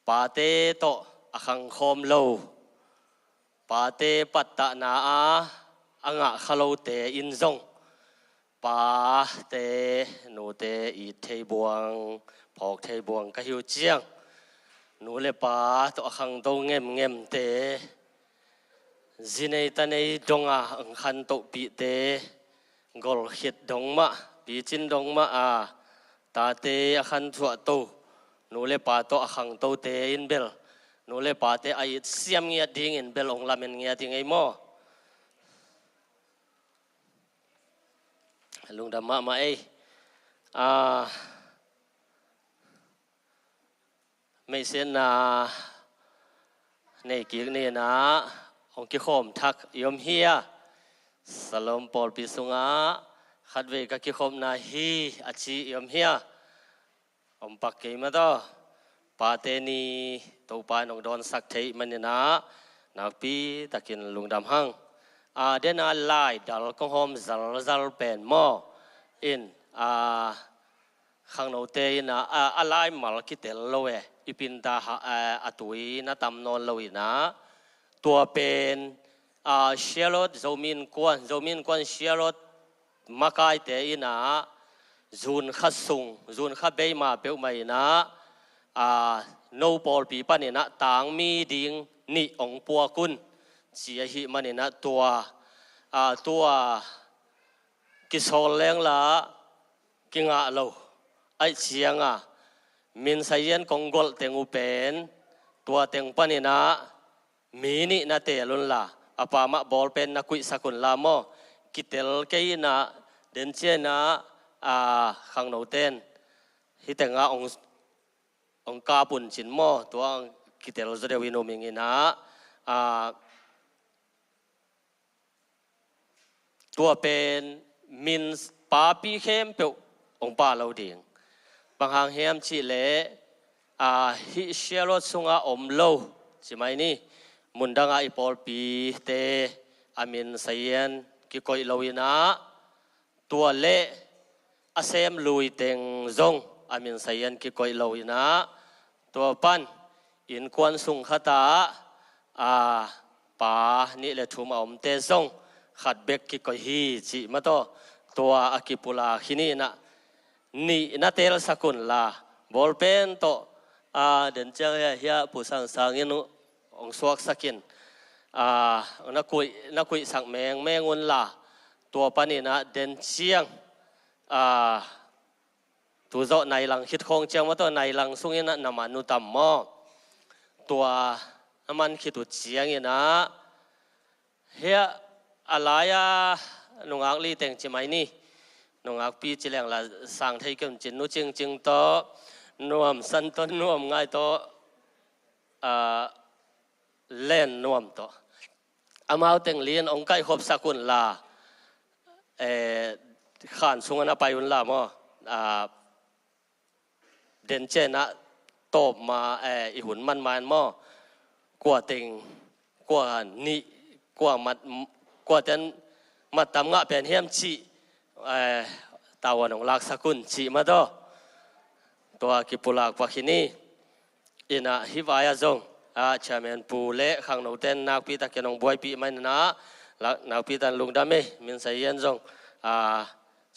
ปาเตโตอคังคอมโลปาเตปัตตะนาอังะขโลเตอินซงปาเตนูเตอีเทบวงพอกเทบวงกะหิวเจียงนูเลปาโตอคังโตเงมเงมเตจินเนตันเอดงอังคันโตปีเตกอลฮิดดงมะปีจินดงมะตาเตอคันถั่วโตนูเลปาโตอคังโตเตอินเบลนูเลปาเตไอเสียมเงียดิ้งอินเบลองลามินเงียดิ้งไอโมลุงดำมาเอไม่เส้นในกิกนี่นะองคิโคมทักยมเฮียสลมปอลปิสุงขัดเวกกิโคมนาฮีอาชียมเฮียอมปักเกยมาต่อปาเตนีตัวปานองดอนสักเทมันนะนักปีตะกินลุงดำหังเดนอาไลดัลกงหอมซัลเป็นหม้ออินข้างโนเตนะอาไลมาลกิเตลโลเออีปินตาอตุยนะตำนนโลยนะตัวเป็นเชียรดโจมินกวนเชียรดมาไกเตอินะจูนขัดซุงจูนขัดเบยมาเปลไม่นะโนบอลปีปันเนี่ยนะต่างมีดิ่งนี่องปัวกุนเสียหิมันเนี่ยนะตัวกิโซลแรงละกิงะโลไอเสียงมินไซเยนกงกอลเตงอุเป็นตัวเตงปันเนี่ยนะมีนี่นาเตลุนละapa mak ball pen na kui sakun lamo kitel kei na den che na khang no ten hitenga ong ka pun chin mo tua kitel zre wino mingina tua pen min pa pi khem pe ong pa lo ding bang hang hem chi le hi shelo sunga om lo chi mai niมุนดังไอปอลปีเตอามินไซเยนกิโกยลวินะตัวเละอาเซมลุยเต็งซงอามินไซเยนกิโกยลวินะตัวปันอินควนสุงขตาป่านี่แหละทุ่มอมเตซงขัดเบกกิโกยฮีจิมาโตตัวอากิปุลาขินีนะนี่นาเตลสกุลลาบอลเป็นโตเดินเจ้าเฮียผู้สังสางยินุองสวกสักินนักคุยสักแมงุนละตัวปานี่นะเด่นเชียงตัวเจ้าในหลังคิดคงเจียงว่าตัวในหลังสุงนี่นะน้ำมันนุตัมมอตัวน้ำมันคิดตัวเจียงนี่นะเฮียอะไรนุ่งอักลีแต่งจิไหมนี่นุ่งอักปีจิแรงละสั่งไทยกันจินนุจริงโตนวมสันต้นนวมง่ายโตเล่นนวมต่ออามาเต็งเลียนองค์ไก่ขบสกุลลาขานสุงนะไปอุนลามอเดนเจนะตบมาอีหุ่นมันมอกว่าเต็งกว่านี่กว่ามัดกว่าเต็นมัดตำงะเป็นเฮียมชีตาวันองลักสกุลชีมาต่อตัวกิปุลากวักขินีอินะฮิวายาจงชาเมนปูเละขังโนเตนนักพิตาเกนองบวยปีไม่นะนักพิตาลุงดำเมมินไซเยนจง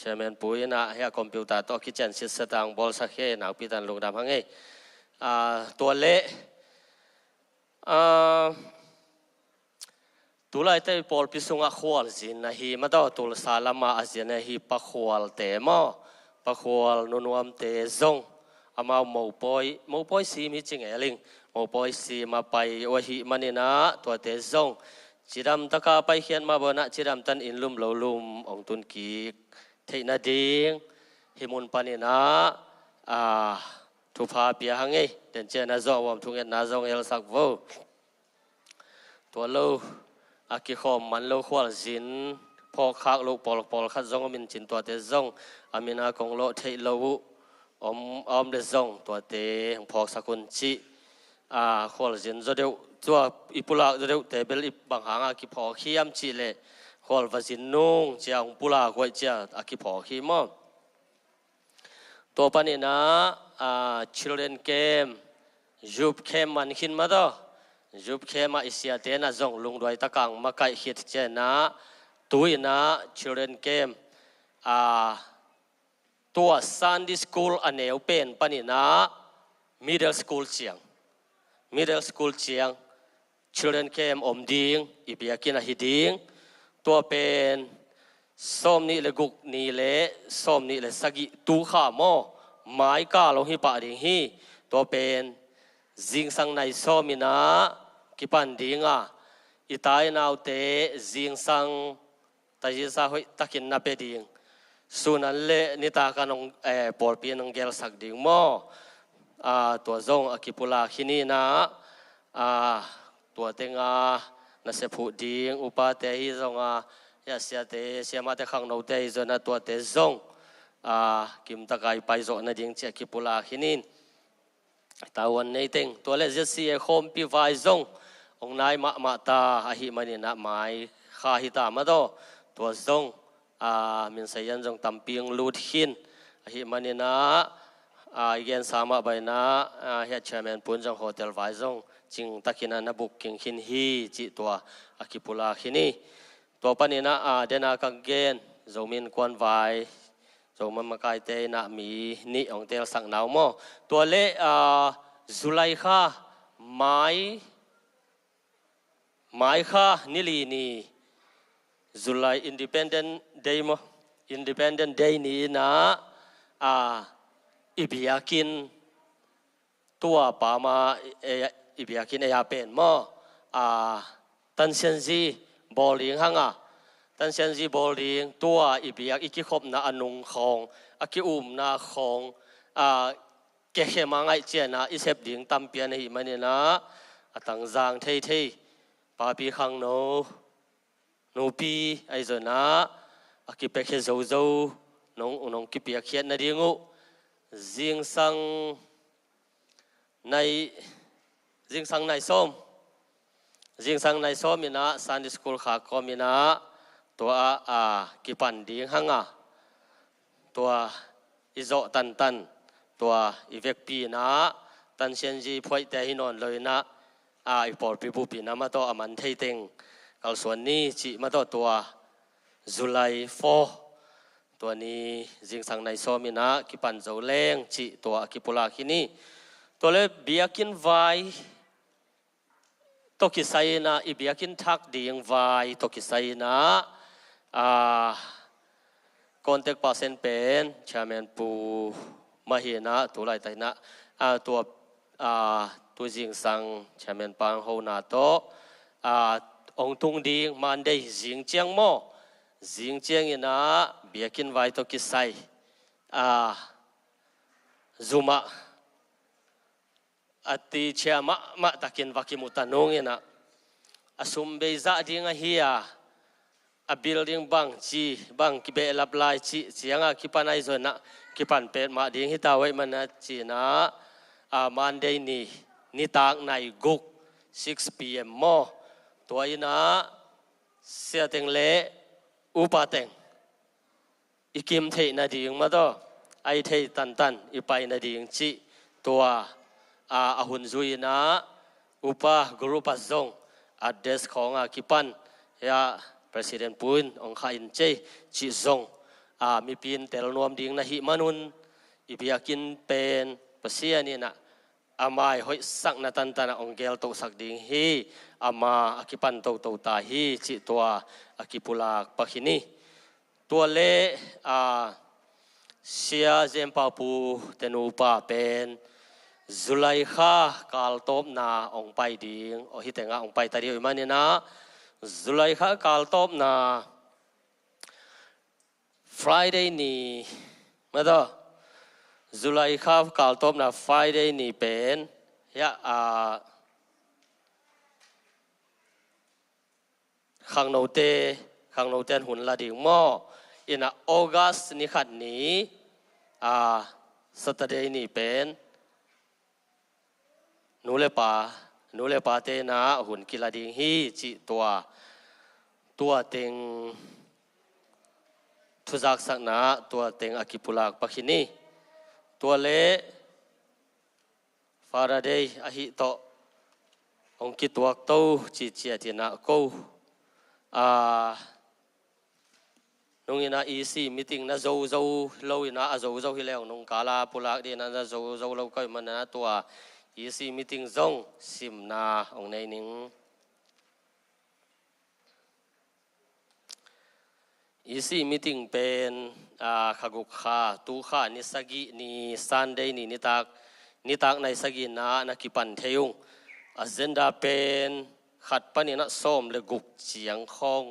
ชาเมนปูนะเฮียคอมพิวเตอร์ตัวคิดเจนสิสตังบอลสักเฮนักพิตาลุงดำฮังเอตัวเละตัวไล่เตยบอลพิสุงะขวลจินนะฮีมาต่อตัวซาลามาอาเซียนนะฮีปักขวลเตมอปักขวลนุนวมเตจงอามาหมู่ปอยซีมีจริงเอลิงโอปอยซีมาไปวะหิมันนี่นะตัวเตซง จิดำตะกาไปเขียนมาบนะจิดำตันอินลุมเหลาลุมองตุนกีกเทนาดิงหิมุนปานินะทุพาเปียหังไงเดินเจนาจงวมทุงเอ็นนาจงเอลสักโวตัวโลอากิคอมมันโลขวลจินพอคักโลปอลขัดจงมินจินตัวเตจงอามินากงโลเทโลอมเดจงตัวเตพอสักุนจิขวลจินจะเดียวตัวอิปุลาจะเดียวเตเบลอิบังหางอากิพอขี้ยำจิเลขวลวจินนุ่งเจียงปุลากวยเจียอากิพอขี้มอตัวปนินะchildren came ยุบเข้มมันขินมาต่อยุบเข้มมาอิสยาเตนะจงลุงด้วยตะกังมาไก่หิดเจนะตุยนะ children came ตัว Sunday school อันเนวเป็นปนินะ middle school เชียง middle school เชียง children came อมดิงอิบยากินหิดิงตัวเป็นส้มนี่เลยกุกนี่เลยส้มนี่เลยสกิตูข้าโมไม้ก้าลงหิปะดิ่งฮีตัวเป็นจิงสังในส้มมินะกิปันดิ่งอิตายนาวเตจิงสังตาจิสาหุยตะกินนับเปดิ่งสุนันเล่นิตากันงปอลปีนงเกลสักดิ่งโมตัวจงอกิปุลาขินีนะตัวเตงนัสพุดิ่งอุปาเตหิจงยาเสียเตเสียมาเตขังโนเตอิจนะตัวเตจงกิมตะไกไปโจนะดิ่งเจกิปุลาขินินตาวันนี้เต็งตัวเล็กจะเสียโคมปีไฟจงองนายมาตาอาหิมันนี่นะไม้ข้าหิตามาโตตัวจงมินเสียนจงตั้มปิงลูดหินอาหิมันนี่นะเย็นสามะใบนะเฮดเชมนปุ่นจงโฮเทลไฟจงจิงตะกินันนะบุกกิงหินฮีจิตัวอากิปุลาขินีตัวปนินะเดนากังเกนโจมินควันไวโจมันมาไกเตนะมีนี่องเตลสังนาวโมตัวเละจุไลค่ะไม้ค่ะนิลีนีจุไลอินดิเพนเดนเดย์โมอินดิเพนเดนเดย์นี้นะอิบิยากินตัวปามาอิบิยากินเอยาเป็นโมตันเซนซีบอลลิงฮังตันเซนซีบอลลิงตัวอิบิยากอิกิคบนาอนุงของอากิอุมนาของเกเข้มาไงเจนะอิเซบดิงตัมเปียนหิมันนี่นะตังจางเทปาปีขังโนปีไอจนะอากิเปเคโซน้องกิปียเขียนนาดิงูจิงสังในส้มจิงสังในส้มมินะซันดิสคูลขาคอมินะตัวกิปันดิงหังตัวอิโซตันตัวอีเวกปีนะตันเชนจีพวยแต่หินอนเลยนะอีปอร์ปีบุปีนะมาตัวมันเทติงกัลส่วนนี้จิมาตัวจุไลโฟตัวนี้จิงสังในส้มมินะกิปันโจเลงจิตัวกิปุลาคินีตัวเลเบียกินไวตกิไซนะอิบยากินทักดิ่งไวตกิไซนะคอนเทกต์พาเซนเป็นชาเมนปูมาเหีนะตัวไรแต่นะตัวจิงสังชาเมนปังโฮนาโตองตุงดิ่งมันได้จิงเจียงโมจิงเจียงอินะเบียกินไวตกิไซซุมะati chia ma takin vakimu tanong ina asum beiza dinga hiya a building bang kibe lablai chianga kipanai zona kipan pet ma ding hitawai mana china monday ni tak nai guk 6 pm mo toina seteng le upateng ikim thei na ding ma do ai thei tan ipai na ding chi tua ahun zui na upa guru pasong addressของkipan ya president pun ong khain che chi zong mi pin tel nom ding na hi manun ibiakin pen pasia ni na amai hoi sak na tan ong gel to sak ding hi ama akipan to ta hi chi tua akipulak pakhini tua le sia jem pa pu tenu pa pen Zulai kha kal top na ong pai ding o hitenga ong pai tari man na จุลัยข้ากาลตบนา Friday นี่มาต่อจุลัยข้ากาลตบนา Friday นี่เป็นขังโนเตหุ่นละดิ่งหม้ออินะออกัสนี่ขัดนี้Saturday นี่เป็นนูเลปาเตนะหุ่นกิลาดิ่งฮีจิตัวเต็งทุจักสักนะตัวเต็งอากิปุลากปักขินีตัวเละฟาราเดย์อหิโตองคิตัวโตจิเจียตินะกูนงอินาอีซีมีติ้งนะโจโลอินะโจฮิเลวนงกาลาปุลากดีนะโจโลก็มันนะตัวอีซีมีติ้งจงซิมนาองในนิงอีซีมีติ้งเป็นขกุกขาตูขานิสกินิซันเดย์นิตักในสกินะนักกิปันเทยุงอเจนดาเป็นขัดปนินะส้มเลกุกเจียงคอง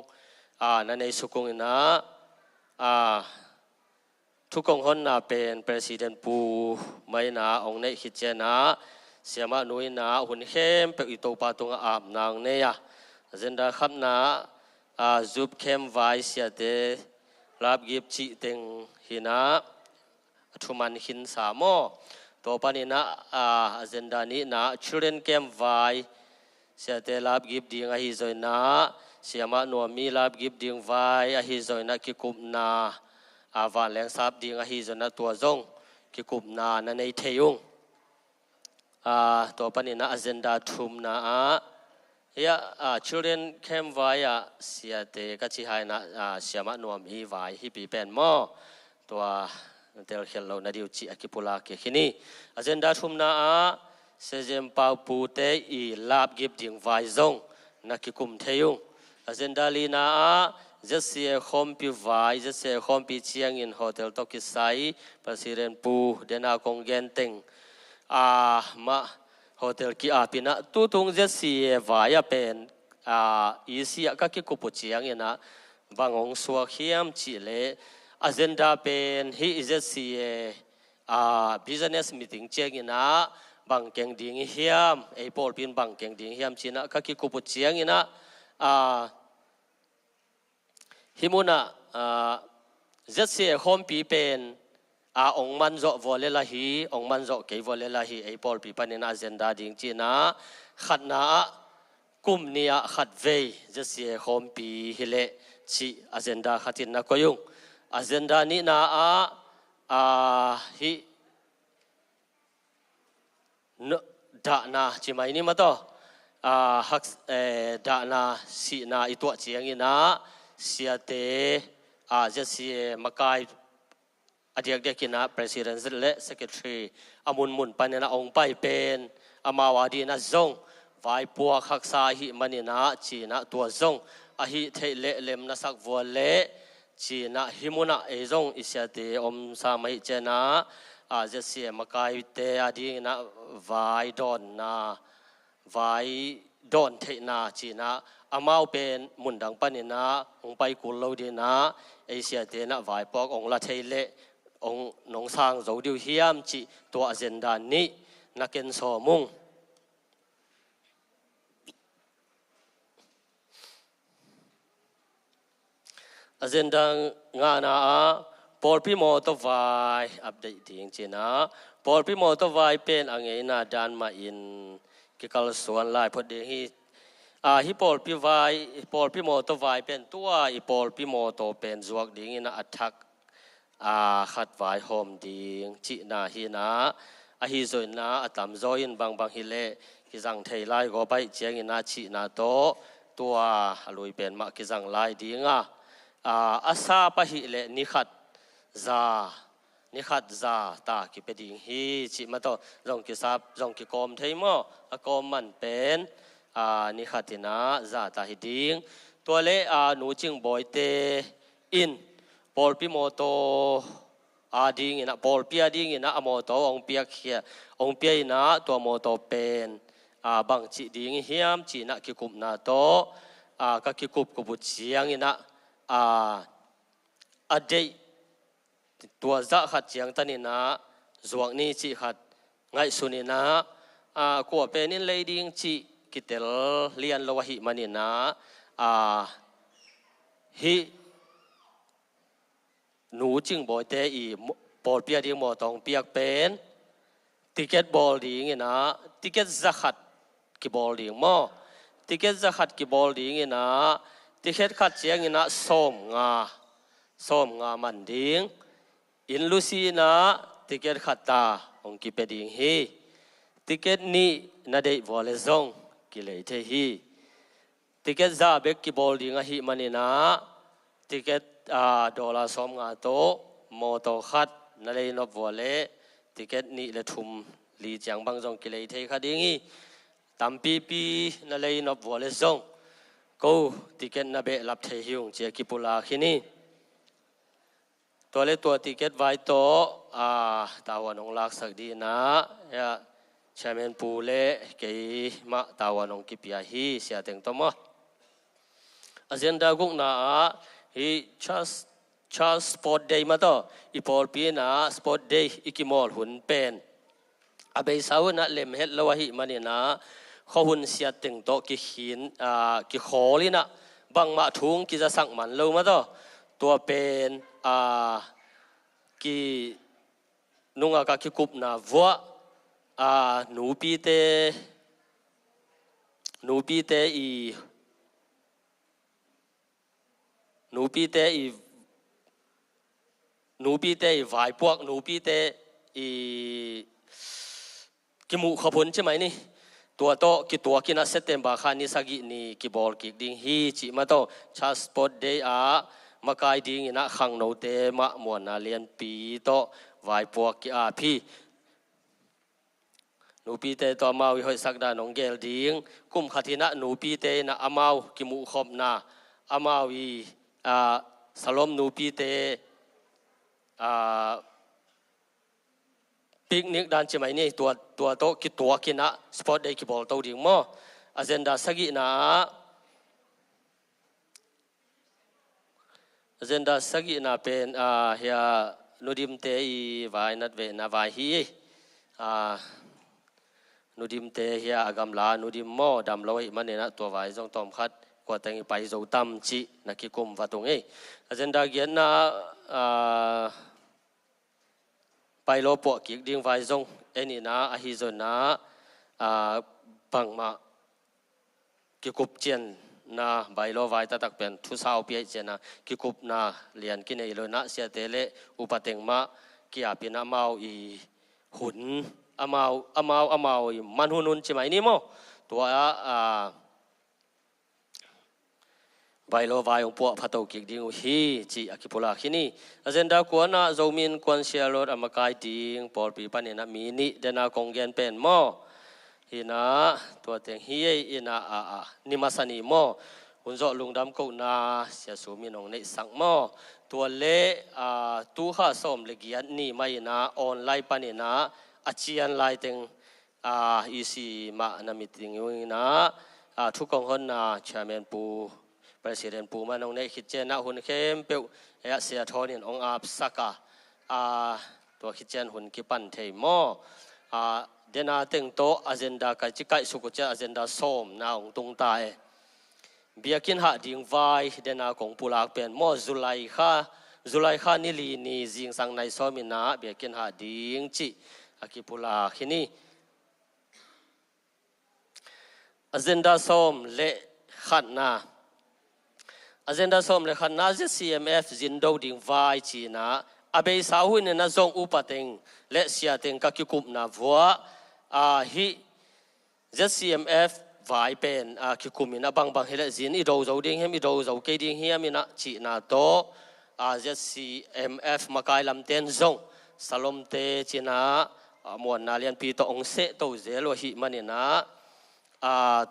นั่นในสุกุงนะทุกคนคนน่ะเป็นประธานปูไม่นะองในคิดเจนะเสียมาหนุ่ยนะหุ่นเข้มไปอิโตปาตุงอาบนางเนี่ยเจนดาขับนะจุบเข้มไว้เสียเดรับกิบจิติงหินะทุมันหินสามอตัวปนินะเจนดานี้นะ children เข้มไว้เสียเดรับกิบดีงาฮิโซนะเสียมาหนัวมีรับกิบดีงไว้อาฮิโซนะกิคุมนาวันแรงซับดีงาฮิโซนะตัวจงกิคุมนานั่นในเทยุงตัวปนินะ agenda ทุมนะchildren เข้มไว้เสียเดกัจฉิหายนะเสียมาหนัวมีไว้ฮิปีเป็นหม้อตัวเตลเขลเรานาดิวจิอากิปุลาเกขินี agenda ทุมนะเซเจมปาปูเตอีลาบกิบดิงไว้จงนักกิคุมเทยุง agenda ลีนะจะเสียคอมพิวไว้จะเสียคอมพิเชียงอินโฮเทลโตกิไซประสิเรนปูเดนากงเกนติงมาโฮเทลกีอาปินะตุตุงจะเสียไว้เป็นอีเสียก็กิคุปเชียงอินะบางองสวกเขียมจิเล agenda เป็นฮีจะเสียbusiness meeting เชียงอินะบางเก่งดิ่งเฮียมไอพอลพินบางเก่งดิ่งเฮียมจีนะก็กิคุปเชียงอินะฮิมุนะจะเสียคอมปีเป็นองมันโจวอลเลลาฮีองมันโจเกวอลเลลาฮีไอพอลปีปันนะเจนดาดิ่งจีนะขัดนะกุมเนียขัดเวจะเสียคอมปีฮิเลชีอเจนดาขัดินนะก็ยุงอเจนดานี้นะฮิดานาจิมาอินี่มาต่อฮักดานาสีนาอิตัวเจียงอินะเสียเตจะเสียมาไกอดีตเด็กกินะ President และ Secretary มุนปันนะองไปเป็นมาวาดีนะจงไว้ปัวขักษาหิมันนะจีนะตัวจงหิเทเลเลมนะสักวัวเลจีนะหิมุนะเอจงอิเสียเตสามัยเจนะจะเสียมาไกเตอดีนะไว้ดอนนะไว้ดอนเทนะจีนะมาวเป็นมุนดังปันนะองไปกุลโลดีนะเอเชียเตนะไว้ปอกองละเทเลองนงสร้างโจดิวเฮียมจิตัวอเจนดานี้นักเก็นสอมุงอเจนดางานาพอลพิโมตวายอัปเดตทิ้งจีนะพอลพิโมตวายเป็นอังเอนาดานมาอินกิคัลส่วนลายพอดีฮิปอลพิวายปอลพิโมตวายเป็นตัวฮิปอลพิโมโตเป็นจวกดิ่งนะอัตทักขัดไว้โฮมดิ่งจีนาฮีนะฮิโซนนะอัตมโซอินบางฮิเลกิจังเทไลก็ไปเจียงอินะจีนาโตตัวลุยเป็นมากิจังไลดิ่งอาซาปะฮิเลนิขัดซาตากิเปดิ่งฮีจีมาโตจงกิซับจงกิกอมเทมอกอมมันเป็นนิขัดนะซาตาฮิดิ่งตัวเลหนูจิงบอยเตอินพอลพิโมโตดิ่งนะพอลพิอาดิ่งนะอโมโตองเปียเขียองเปียนะตัวโมโตเป็นบางจีดิ่งเฮียมจีนะกิคุมนาโต ก็คิกุบกบุตรเสียงอินะอดีตัวจะขัดเสียงตันนะจวกนี้จีขัดไงสุนินะกัวเป็นนินเลยดิ้งจีกิเตลเลียนลวหิมันินะฮิหนูจึงบ่อยเตอีปอดเปียดิ้งหมอตองเปียกเป็นติเกตบอลดิ้งนะติเกตจะขัดกิบอลดิ้งหมอติเกตจะขัดกิบอลดิ้งนะติเกตขัดเสียงนะส้มงามันดิ้งอินลูซีนะติเกตขัดตาองกิเปดิ้งฮีติเกตนี้นาเดวอลเลซงกิเลเทฮีติเกตซาเบกกิบอลดิ้งฮีมันนะติเกตดอลลาร์ส้มงาโตโมโตขัดนาเลนอบวอลเลติเกตนี้เลทุมลีจังบังจงกิเลเทขัดดิ้งฮีตัมปีนาเลนอบวอลเลซงกูติเกตนาเบลับเทฮิวงเจกิปุลาขินีตัวเล็กตัวติเกตไว้โตตาวันองลักสักดีนะชาเมนปูเล่เกยมาตาวันองกิปิยาฮีเสียเต็งตัวมั้งอาเซนดากุกนะฮีชาสปอร์ตเดย์มาต่ออีพอลปีนะสปอร์ตเดย์อีกิมอลหุ่นเป็นอาเบสาวนะเลมเฮดละวะฮีมันนะเขาหุ่นเสียเต็งโตกิหินกิขอลีนะบางมาทุงกิจะสั่งมันเลวมาต่อตัวเป็นกีนุ่งอากาศกุบนาวัวหนูปีเตอีวายพวกหนูปีเตอีกิมูขบุนใช่ไหมนี่ตัวโตกิตัวกินเซตเต็มบาคานิสกินีกิบอลกิดิ้งฮีจิมาโตชาสปอร์ตเดย์มากายดิ้งนะขังโนเตมะมวนนาเลียนปีโตวายพวกกิพี่หนูปีเตตัวมาวิหอยสักดานองเกลดิ้งกุมขัดินะหนูปีเตนะอามาวกิมุขบนะอามาวีสลมหนูปีเตปิกนิกดันใช่ไหมนี่ตัวโตกิตัวกินะสปอร์ตเดย์กิบอลโตดิ้งมั้งอาเจนดาสกินะเจนดาสกินาเป็นเฮียนูดิมเตอีวายนัดเวนาวายฮีนูดิมเตเฮียอากำลานูดิมโมดำลอยมันเนี่ยนะตัววายจงตอมคัดกว่าแต่งไปโจตัมจีนักกิคุมวัดตรงนี้เจนดาเกียนนะไปโลปกิกดิ้งวายจงเอ็นี่นะอหิจนะบังมากิคุบเจียนนะใบโลไว้ตะตักเป็นทุสาวเปียเจนะกิคุบนะเลียนกินเอโลนะเสียเตเลอุปเตงมะกิอาปินะมาอีหุ่นอามามันหุ่นใช่ไหมนี่มั้งตัวใบโลไว้องปวพัตโตกิกดิ้งฮีจีอากิปุลาขินีอาเจนดากวนนะโจมินกวนเชียร์รถอามากายดิ้งปอลปีปันเนี่ยนะมีนี่เดนากงเกนเป็นมั้งฮินะตัวเต็งฮีอินะนิมาสนีโมหุ่นโจลุงดำกูนาเสียสูมินองในสังโมตัวเล่ตู้ข้าส้มเล็กยันนี่ไม่นะออนไลน์ปนินะอาเจียนไลน์เต็งอีซีมานามิติงอยู่นะทุกกองคนนะแชร์แมนปูประธานปูมันองในคิดเจนะหุ่นเข้มเปียวเสียทอนินองอาบสักตัวคิดเจนหุ่นกิปันเทโมเดนาเต็งโตอาเจนดาไกจิไกสุกุเจอาเจนดาส้มนาองตุงตายเบียกินหาดิ่งไวเดนากงปุลากเป็นโมจุไลค่ะนิลีนีจิงสังในซ้อมินาเบียกินหาดิ่งจิอากิปุลาขินีอาเจนดาส้มเละขันนาอาเจนดาส้มเละขันนาจะ CMF จินโดดิ่งไวจีนาอาเบสาหุนนะจงอุปเตงและเสียเตงกักกุบนาวัวฮิเจ CMF ไว้เป็นกิกุมินะบางเฮเลจินอีโดโจดิ้งเฮมิโดโจเกดิ้งเฮียมินะจีนาโตเจ CMF มาไกลลำเต็นจงสลมเตจีนามวนนาเลียนปีโตองเซโตเจโลหิมันนะ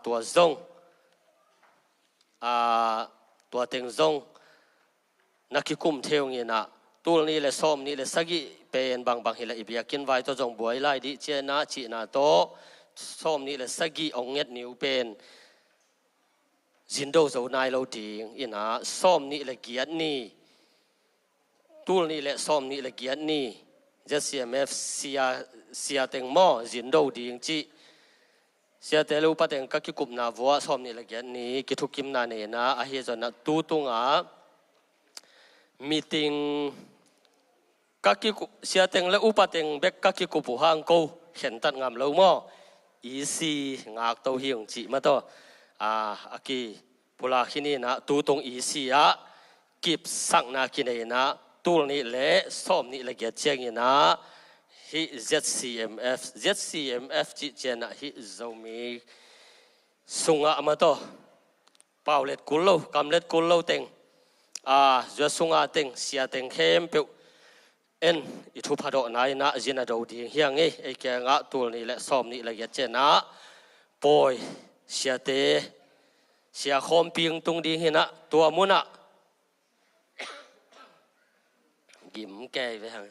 ตัวจงตัวเต็งจงนักกิกุมเทียงเงินะตัวนี้เลยส้มนี่เลยสกิเป็นบางเฮลอิบยากินไว้ตัวจงบวยไล่ดิเจนะจีนาโตส้มนี่เลยสกิองเงดนิวเป็น จินโดโซนายเราดิงอินะซ้อมนี่ละเกียรนี่ตูลนี่ละซ้อมนี่ละเกียรนี่จะ CMF เสียเต็งหม้อจินโดดิงจีเสียแต่ลูกปัตเต็งก็คิกุบนาวัวซ้อมนี่ละเกียรนี่คิทุกิมนาเนี่ยนะอาเฮจนะตูตุงมีติงก็คิกุเสียเต็งและอุปเต็งเบกก็คิกุบุหางกูเห็นตัดงามเราหม้ออีซีงากเต้าหิงจีมาต่ออากีปุลาคินีนะตูตรงอีซีอะกิบสักนาคินีนะตูนี่เละซ้อมนี่ละเกียรเชียงนะฮิ ZCMF จีเจนะฮิโซมีสุงะมาต่อเป่าเล็ดกุลโลกำเล็ดกุลโลเต็งจะสุงะเต็งเสียเต็งเข้มเปียวอิทุพาดนายนะจินาดูดีเฮียงไอ้แกงะตูนี่และซ้อมนี่ละเกียรเจนะปอยเสียเตเสียคอมปิงตรงดีหินะตัวมุนะยิ้มแก่ไปฮะ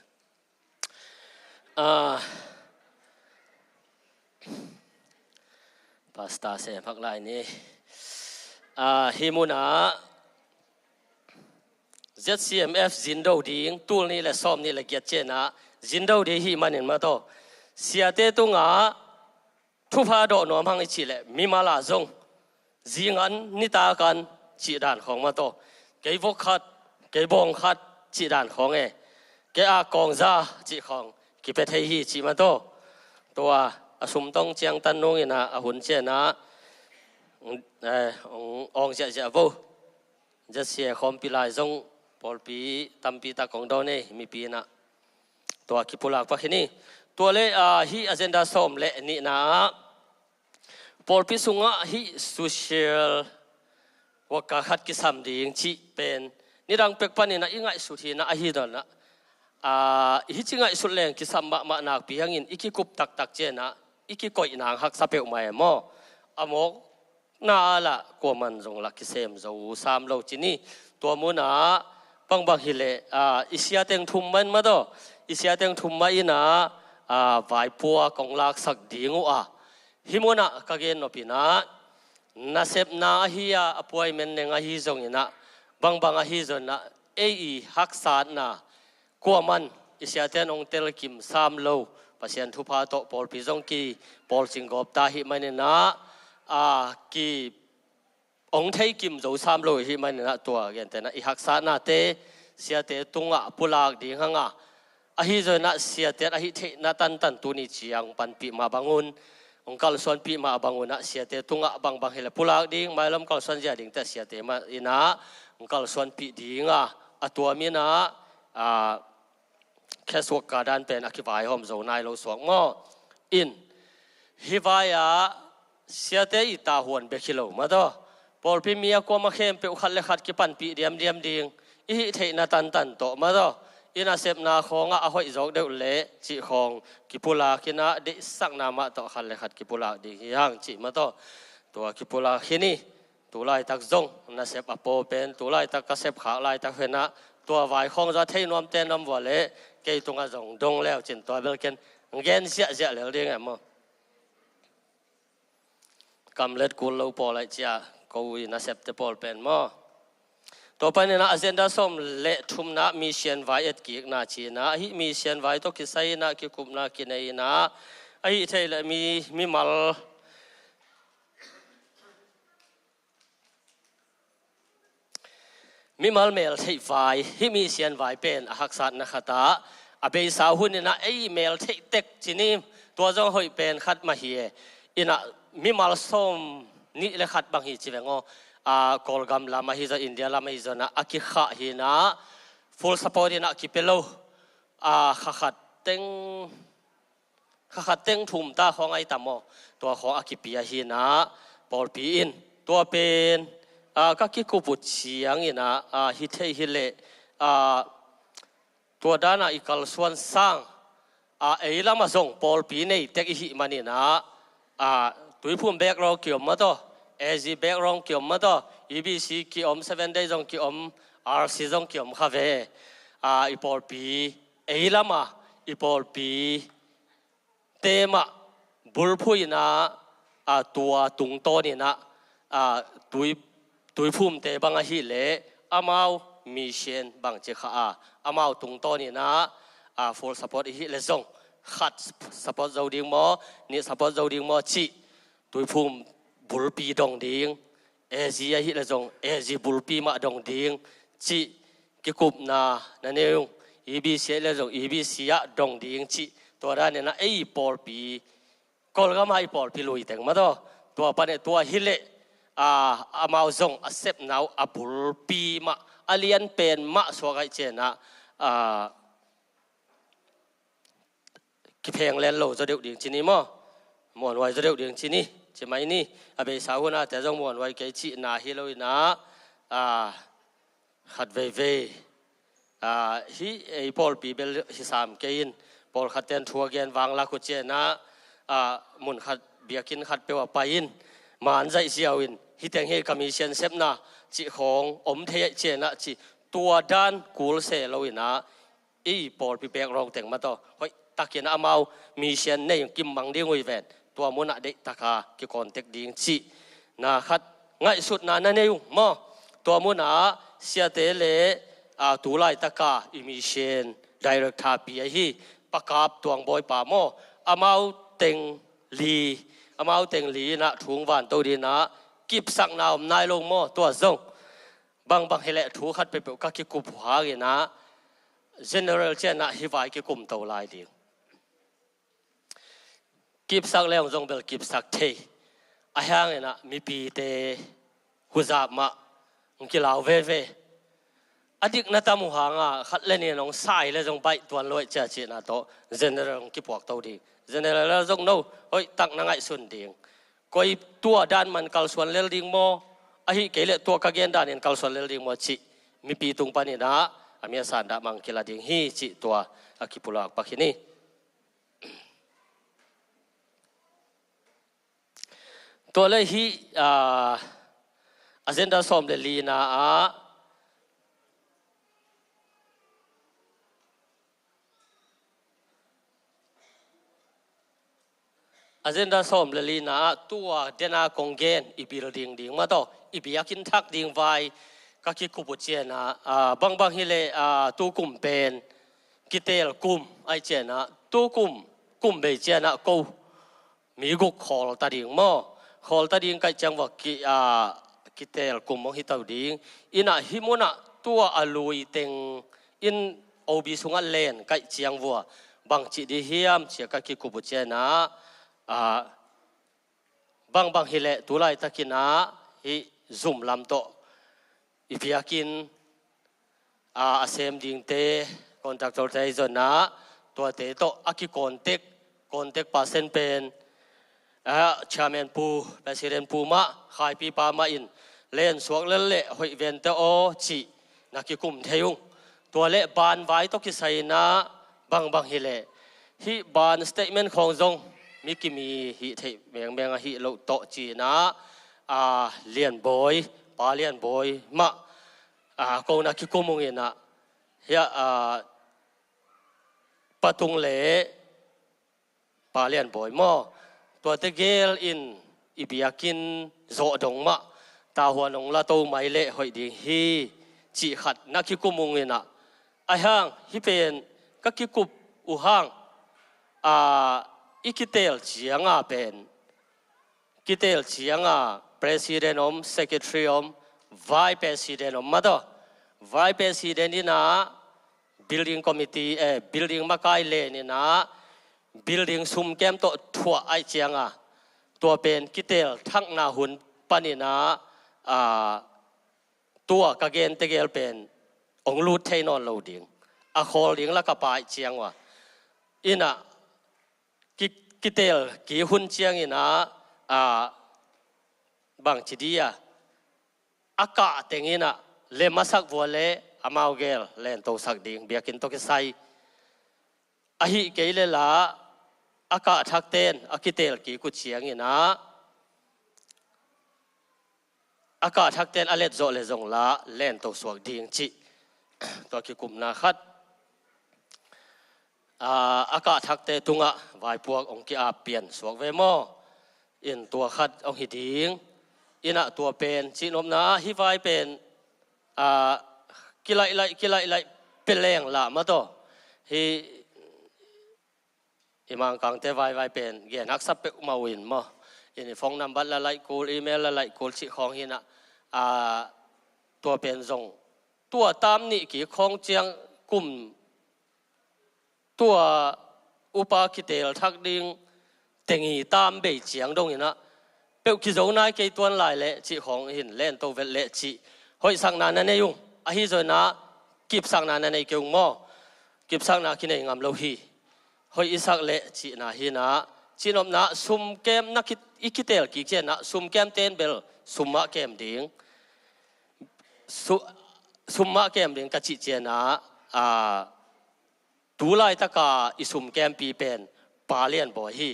พาสต้าเสียพักลายนี้ฮิมุนะ ZCMF จินโดดีตูนี่และซ้อมนี่ละเกียรเจนะจินโดดีฮิมันเห็นมาโตเสียเตตรงทุพาดอนอมังอิชิเลมีมาลาจงจิงันนิตากันจีดานของมาโตเกยบกขัดเกยบงขัดจีดานของเกยอากองซาจีของกิเปเทฮีจีมาโตตัวอสุมต้องเจียงตันนงอินะอหุนเจนะองเจเจโวจะเสียคอมพิลายจงปอลปีตัมปีตากองดอนมีปีนะตัวกิปุลากปะคินีตัวเลฮีอเจนดาส้มเลนี่นะปอลพิสุงะฮิสุเชียลวักขัดกิสัมดีงชีเป็นนี่ดังเป็กปันนี่นะอีง่ายสุดที่นะฮิดอนนะฮิจิง่ายสุดแรงกิสัมมานักปีหังอินอีกิกุบตักเจนะอีกิก่อยนางหักสเปกไม่หม้ออโมกน่าละกว่ามันจงลักกิเซมจะสามโลจินีตัวมุนะบางฮิเลอิสยาเต็งทุ่มมันมาโตอิสยาเต็งทุ่มมาอินะไว้ปัวกองลักสักดีงูฮิโมนะกะเกนนปินะนาเซปนาฮิยาอป่วยเมนเนงอฮิจงนะบางอฮิจงนะฮักษานะกว่ามันอิสยาเตนองเตลกิมสามโลปัศยันทุพาโตปอลพิจงกีปอลสิงกอบตาฮิมันนะกีองเทกิมโจสามโลฮิมันนะตัวเกนแต่นะฮักษานะเตเสียเตตุงะปุลากดีหังอฮิจงนะเสียเตอฮิเทนะตันตุนิจียังปันปีมาบังุนองค์การส่วนปีมาบางวันเสียเตตุงะบางเฮลปุลากดิ้งไม่ล้มการส่วนเจดิ้งแต่เสียเตมาอินะองค์การส่วนปีดิ้งตัวมีนะแค่สวกการดันเป็นอคิบายหอมโจนายเราสวกง้ออินฮิวายาเสียเตอิตาหวนเบคิโลมาต่อพอลพิมียกว่ามาเข้มเปอุขัดเลขัดกิปันปีเดียมดิ้งอิเทนัตันโตมาต่ออินาเซปนาของอาหอยจอกเดือดเละจีของกิปุลาคินะเดสักนามาต่อขันเลยขัดกิปุลาดีอย่างจีมาต่อตัวกิปุลาคินีตัวไล่ตักจงนาเซปอโปเป็นตัวไล่ตักกระเซปขาไล่ตักเห็นะตัววายของจะเทนวมเตนนำวัวเละเกยตรงกระจงดงแล้วจินตัวเบลเกนเกนเสียเหลือเรื่องไงมั้งกำเล็ดกุลเราปอไล่เจ้ากูนาเซปเตปอลเป็นมั้งต่อไปเนี่ยนะอาเจนดาส้มเละทุ่มนะมีเชียนไว้เอ็ดกิกนาชีนะฮิมีเชียนไว้ตัวกิไซนะกิคุมนะกินเอนะไอ้เทเลมีมัลเมลเทไฟฮิมีเชียนไว้เป็นหักษานะขัตาอเบยสาวหุ่นเนี่ยนะไอ้เมลเทเต็กจีนี่ตัวจงหอยเป็นขัดมาเฮียอินะมีมัลส้มนี่เลยขัดบางฮีจีเวงอกอลกัมลามาฮิจาอินเดียลามาฮิจานะอากิข้าฮินะ full support นะกิเปโลขัดเต็งทุ่มตาของไอตามอตัวของอากิปิยาฮินะปอลปีอินตัวเป็นก็กิกุบุตเชียงอินะฮิเทฮิเลตัวด้านอีกลส่วนสร้างเอลามาส่งปอลปีในเทคฮิมันนี่นะตัวพุ่มแบกเราเกี่ยวมาต่อAZ background เกี่ยวมาต่อ EBC เกี่ยว7 days เกี่ยวRC เกี่ยวข้าเวอีพอลปีเอลามาอีพอลปีเตมะบุลพุยนะตัวตุงโตนี่นะตัว ตุยพุ่มเตบังอาฮิเลอามาวมีเชนบังเจขาอามาวตุงโตนี่นะfull support hi le zong khat support zo ding mo ni support zo ding mo chi tui phum bul pi dong ding e ji hi le zong e ji bul pi ma dong ding chi ki kup na neung ebc le zong ebc ya dong ding chi to ra ne na ei por pi kol ga mai por pi lui teng ma do to pa ne to hi le amao zong accept now a bul pi ma alien pen ma so ga che na ki pheng len lo zo deu ding chi ni mo mon wai zo deu ding chi ni chi mai ni a be sa hu na te zong mon wai ke chi na hi lo na khat ve ve hi ei pol pi bel hi sam ke in pol khaten thua gen wang la khu che na mun khat biakin khat pe wa pa in man zai siao in hi teng he commission sep na chi khong om the che na chi tua dan kul se lo ina ei pol pi pek rong teng ma to hoi takin amau mission nei kim mang ding oi ven tua mona de taka ki contact ding chi na khat ngai sut na na nei mo tua mona sia te le tu lai taka mission director pi hi pakap tuang boy pa mo amau teng li na thung wan to di na kip sak na om nai long mo tua zong bang hele thu khat pe pe ka ki kup ha ge na general chen na hi vai ki kum to lai ding kip sak leong zong bel kip sak the a hang ena mi pi te huzap ma ngki law ve ve adik na tamu hanga khat le ni nong sai le zong bai tuan loi cha chi na to general ki pok to di general zong no hoi tak na ngai sun ding koi tua dan man kal suan lel ding mo a hi ke le tua ka gen dan en kal suan lel ding mo chi mi pi tung pa ni na amia san da mang kila ding hi chi tua akipulak pakhiniตัวเลยฮีagenda สอมเดลีนะagenda สอมเดลีนะตัวเดนากงเกนอีบิลดิ้งดิ้งมาต่ออีบิยากินทักดิ้งไว้ก็คิดคุบเจนะบางฮิเลตัวกลุ่มเป็นกิเตลกลุ่มไอเจนะตัวกลุ่มเบเจนะกูมีกุกขอลตาดิ้งมอขอลตาดิ้งไกจังว่ากิเตลกลุ่มมองฮิตาวดิ้งอินะฮิมุนะตัวอลุยเต็งอินโอบิสุงเลนไกจังว่าบางจิดีเฮียมเชียก็คิดคุบเจนะบางฮิเลตุไลตะกินะฮิซุ่มลำโตอีพิยากินอาเซมดิ้งเตคอนแทคตัวเตจนะตัวเตโตอากิคอนแทคปาเซนเป็นchairman pu president pu ma khai pi pa ma in len suak le hoi ven te o chi na ki kum theyung tua le ban vai to ki sai na bang hi le hi ban statement khong zong mi ki mi hi thei meng hi lo to chi na lian boy pa lian boy ma ko na ki kumung ina ya patung le pa lian boy moตัวเตเกลอินอิบิยากินโจดงมะตาหัวนงละโตไม่เละหอยดิฮีจีขัดนักคิกุมุงเงินะไอห้างฮิเป็นก็คิกุบอุห้างอิกิเตลเจียงเป็นกิเตลเจียงpresident secretary vice president มาต่อ vice president นี่นะ building committee building มาไกลเลยนี่นะbuilding ซุ่มแก้มโตถั่วไอเจียงตัวเป็นกิเตลทั้งนาหุนปานินาตัวกะเกนเตเกลเป็นองลูดเทนอนโลดิงคอลิงละกะปายเจียงว่ะอินะกิเตลกี่หุนเจียงอินะบางจิดีอากาศเต็งอินะเลมาสักวัวเลอามาวเกลเลนโตสักดิงเบียกินโตกิไซฮิเกลเลละอากาศทักเต้นอากิเตลกี่กุเชียงนี่นะอากาศทักเต้นอเลดโจเลจงละเล่นตัวสวกดิ่งจิตัวกี่กลุ่มนาคัดอากาศทักเตตุงะวายพวกองค์กีอาเปลี่ยนสวกเวมออินตัวคัดองหิดิ่ง อินะตัวเป็นจีนอมนะฮิไฟเป็นกิไลเป็นแรงละมาโตฮิอิมังกังเตไวเป็นเกียนักสับเปกมาวินมั้งอินฟงนัมบัตละไลกูลอีเมลละไลกูลชิของฮินะตัวเป็นทรงตัวตามนี่กี่ของเจียงกลุ่มตัวอุปกิเตลทักดิ้งเต็งอีตามเบยเจียงตรงนี้นะเปลกิโจนายเกยตัวหลายเละจีของหินเล่นตัวเวลเละจีหอยสังนานนั่นเองอาฮิโจนะกิบสังนานนั่นเองเกี่ยวงอกิบสังนาคินเองงามโลหีหอยอิสักเละจีนะฮินะจีนอมนะซุมเกมนักอิกิเตลกิเจนะซุมเกมเตนเบลซุมมะเกมดิ้งซุมมะเกมดิ้งกัจจิเจนะดูไลตะกาอิสุมแกมปีเป็นปาเลียนบ่อยฮี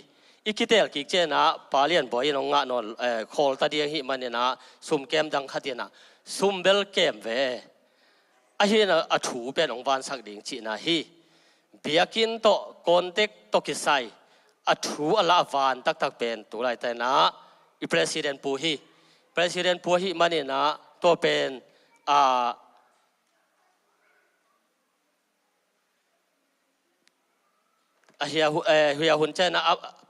อีกิเตลกิเจนะปาเลียนบ่อยน้องงะนอนคอลตาเดียงฮีมันเนี่ยนะสุมแกมดังขัดเนี่ยนะสุมเบลแกมเวไอ้เหี้ยนะอัถูเป็นองค์วันสักดิ่งจีนะฮีเบียกินโตคอนเทกโตกิไซอัถูอลาวันตักเป็นดูไลแต่นะอีประธานผู้ฮีมันเนี่ยนะตัวเป็นเฮียหุ่นเจนะ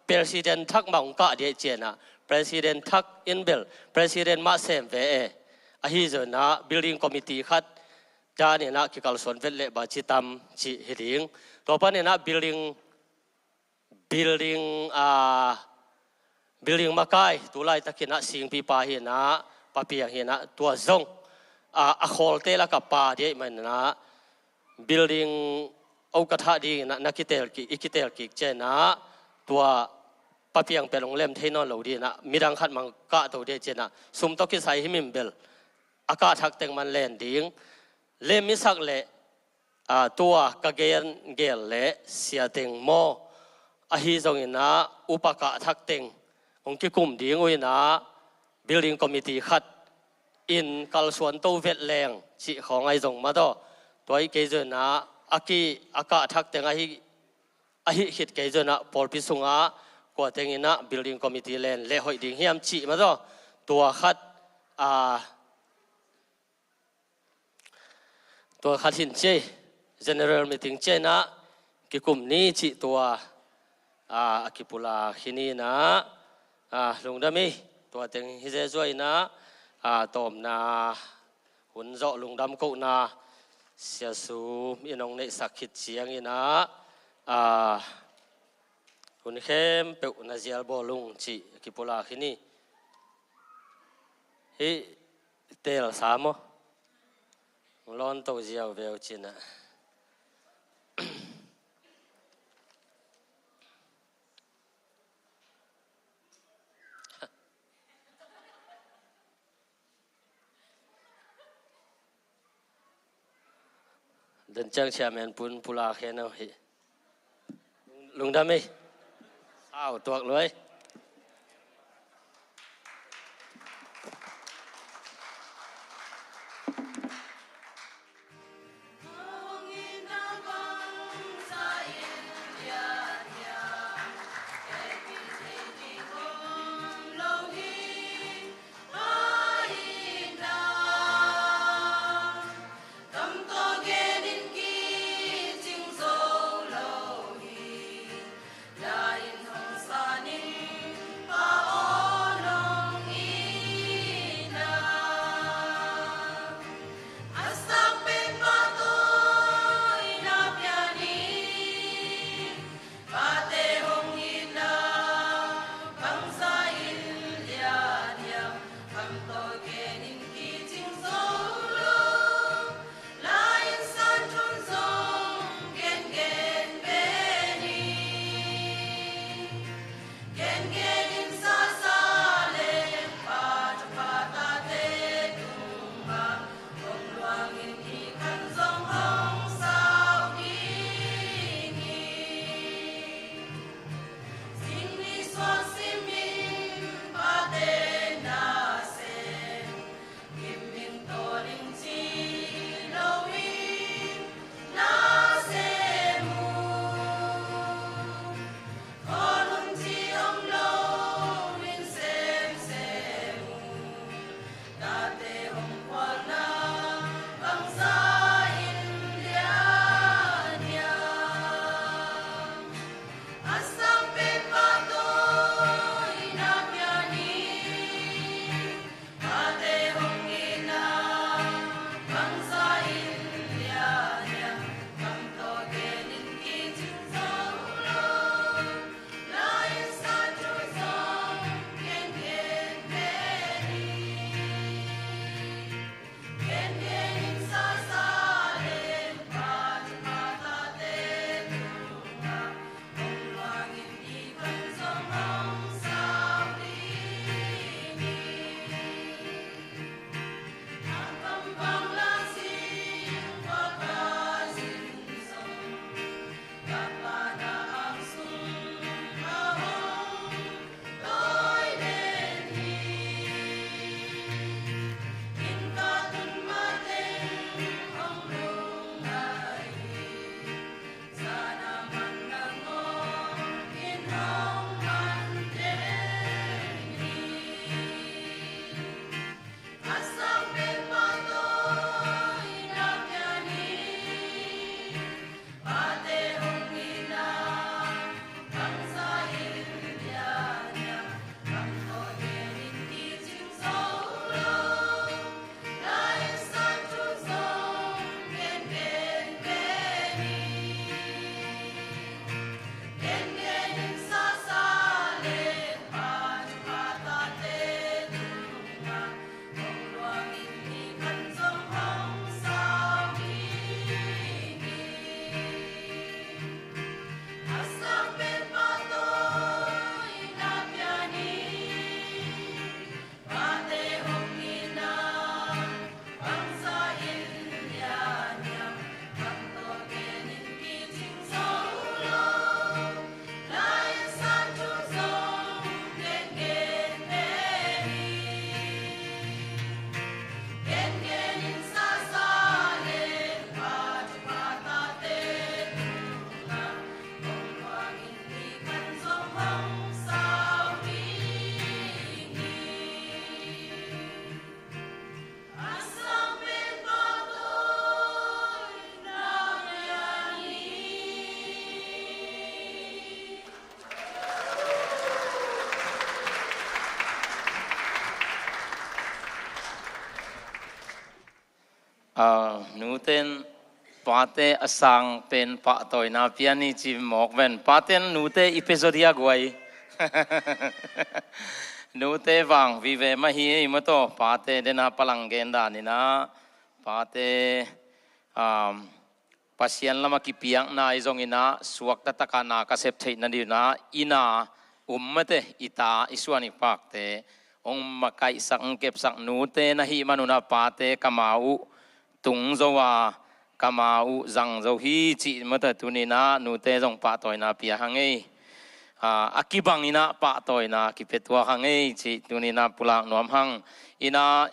ประธานทักมาองค์การเดียเจนะประธานทักอินเบลประธานมาเซมเวฮิโจนะ building committee ขัดจานเนี่ยนะกิการส่วนเวลเล่บาจิตามจิฮิดิงต่อไปเนี่ยนะ building มาไกตัวไล่ตะกินะสิงปีปาหินะปะเปียงหินะตัวซงโคลเตละกับปาเดียมันนะ buildingเอากระทะดีนะนักกิเตลกิเจนะตัวปะเปียงเป็นโรงเล่มเทนอนเหล่าดีนะมีดังขัดมังกะตัวเดียเจนะซุมตอกิไซฮิมิมเบลอากาศทักเต็งมันเล่นดิ้งเล่มิสักเละตัวกะเกนเกลเละเสียเต็งโมอหิจงอินะอุปกะทักเต็งองค์กิกุมดิ้งอุยนะ building committee ขัดอินกัลส่วนตัวเวทแรงจิของไอจงมาตัวไอเกจนะอากาศทักเต็งอหิหิดเกจนะพอลพิสุงกว่าเต็งอินะ building committee เล่นเละหอยดิ้งเฮียมจิมาตัวขัดตัวขัดหินเจ general meeting เจนะกิกุมนี้จิตัวกิปุลาขินีนะลุงดามีตัวเต็งฮิเจจวยนะตอมนาหุ่นเจาะลุงดำกูนะเสียสูมีน้องในสักขิดเสียงอีนะหุ่นเข้มเปวนาเจียลบอลุงจิกิปุลาขินีฮิเตลสามร้อนตัวเจียวเวลจินะเดินจังเชียร์แมนปุนปุลาเขนเอาหิลุงดำไหมอ้าวตัวเลย หนูเต้นปาเตอสังเป็นปะตอยนาเปียนี่จีหมอกเวนปาเต้นหนูเตอีพิโซเดียกไว้ หนูเตวังวิเวมาฮีมาโตปาเตเดนาพลังเกนดานี่นะปาเตpasien lama ki piang na izong ina suak tataka na kasep thei na di na ina ummate ita isuani pakte ong makai sak kep sak nu te na hi manuna pate kamau tung zowa kamau zang zo hi chi mata tunina nu te jong pa toy na pia hangai akibang ina pa toy na ki petua hangai chi tunina pulang nuam hang ina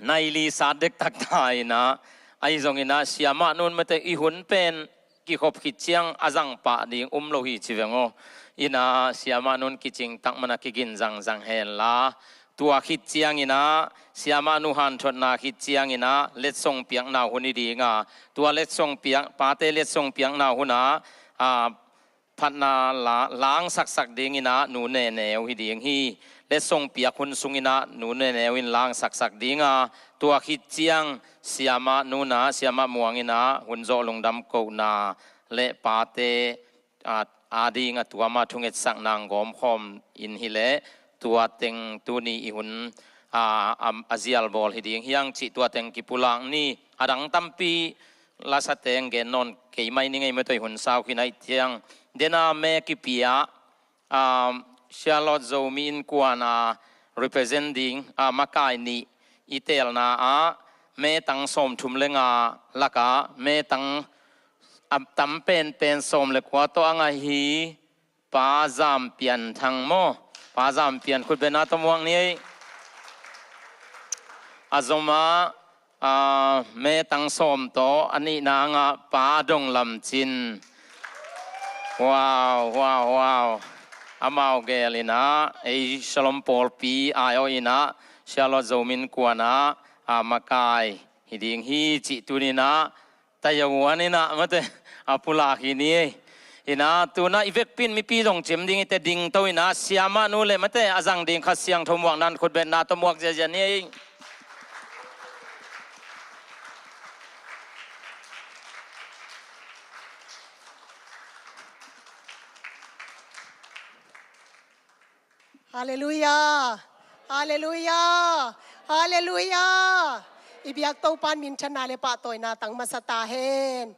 naili sadek tak thai na ai zong ina siama nun mate I hun pen ki khop khit chiang azang pa ding lo hi chiwengo ina siama nun ki ching tak mana ki gin zang hel la tua khit chiang ina siama nu han thot na khit chiang ina let song piang na huni dinga tua let song piang pa te let song piang na huna phat na la lang sak ding ina nu ne neu hi ding hi let song piak hun sungina nu ne neu in lang sak dinga tua khit chiang siama nuna siama muangina hunzo lungdam ko na le pate adi nga tuama thunget sak nang gom khom in hile tua teng tuni I hun azial bol hiding hiang chi tua teng kipulang ni adang tampi lasateng ge non ke mai ni ngai metoi hun sau khinai tiang dena me ki pia Charlotte Zomin kuana representing makai ni itel na me tang som thum lenga laka me tang tam pen som le kwa to anga hi pa zam pian thang mo pa zam pian khut bena tomwang ni azoma me tang som to ani na nga pa dong lam chin wow amao gelina ei shalom pol pi ayo ina Charlotte Zomin kuana makai hiding hi chi tunina tayawanina mate apula hini ina tuna ivek pin mi pi dong chem ding te ding to ina siama nu le mate azang ding khasiang thomwang nan khut ben na tomwak je ni Hallelujah Hallelujah Hallelujah Ibiak tau pan min chana le pa toy na tang masata hen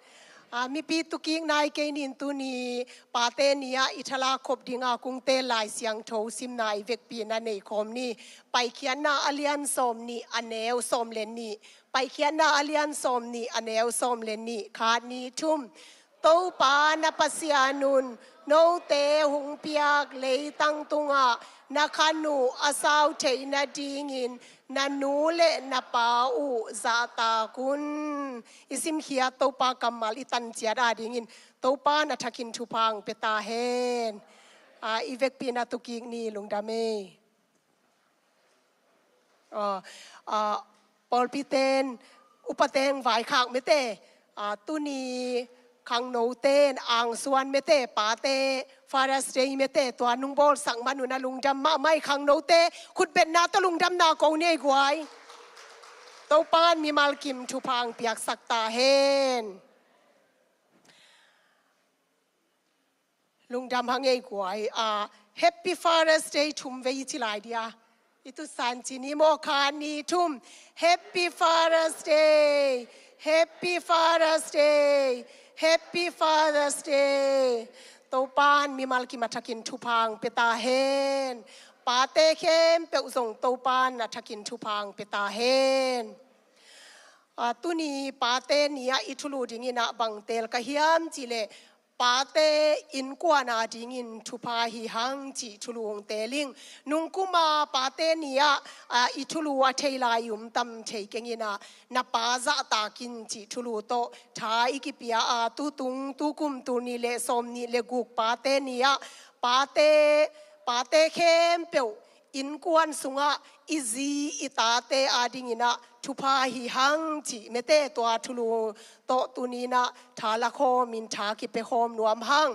mi pi tuking nai ke nin tu ni pa te nia ithala khop dinga kung te lai siang tho sim nai vek pi na nei khom ni pai khian na alian som ni aneu som len ni pai khian na alian som ni aneu som len ni kha ni thum tau pa na pasianun no te hung piak le tang tunga na khanu asau thei na dingin na nu le na pa u zata kun isim khia to pa kamal itan chia da dingin to pa na thakin thupang peta hen ivek pina tuking ni lungdame pol piten upateng vai khang mete tuni khang no ten ang suan mete pa te Father's Day mete to nung bol sang manu na lungdam ma mai khang no te khut bet na to lungdam na ko nei gwai to pan mi mal kim thu phang piak sakta hen lungdam hang ei gwai Happy Father's Day thum ve chi lai dia itu san chi ni mo khan ni thum Happy Father's Day Happy Father's Day Happy Father's Day to pan mi mal ki mathakin thupang peta hen pa te khem pe uzong to pan na thakin thupang peta hen tuni pa te nia ithulu dingina bangtel ka hiam chile pa te in kwana dingin thupa hi hang chi thulung teling nung kuma pa te nia ithulu a theila yum tam thei kengina na pa za ta kin chi thulu to thai ki pia tu tung tu kum tu ni le som ni le guk pa te nia pa te khem pe in kwan sunga izi itate adingina thupa hi hang chi mete to thulu to tunina thala kho min tha ki pe khom nuam hang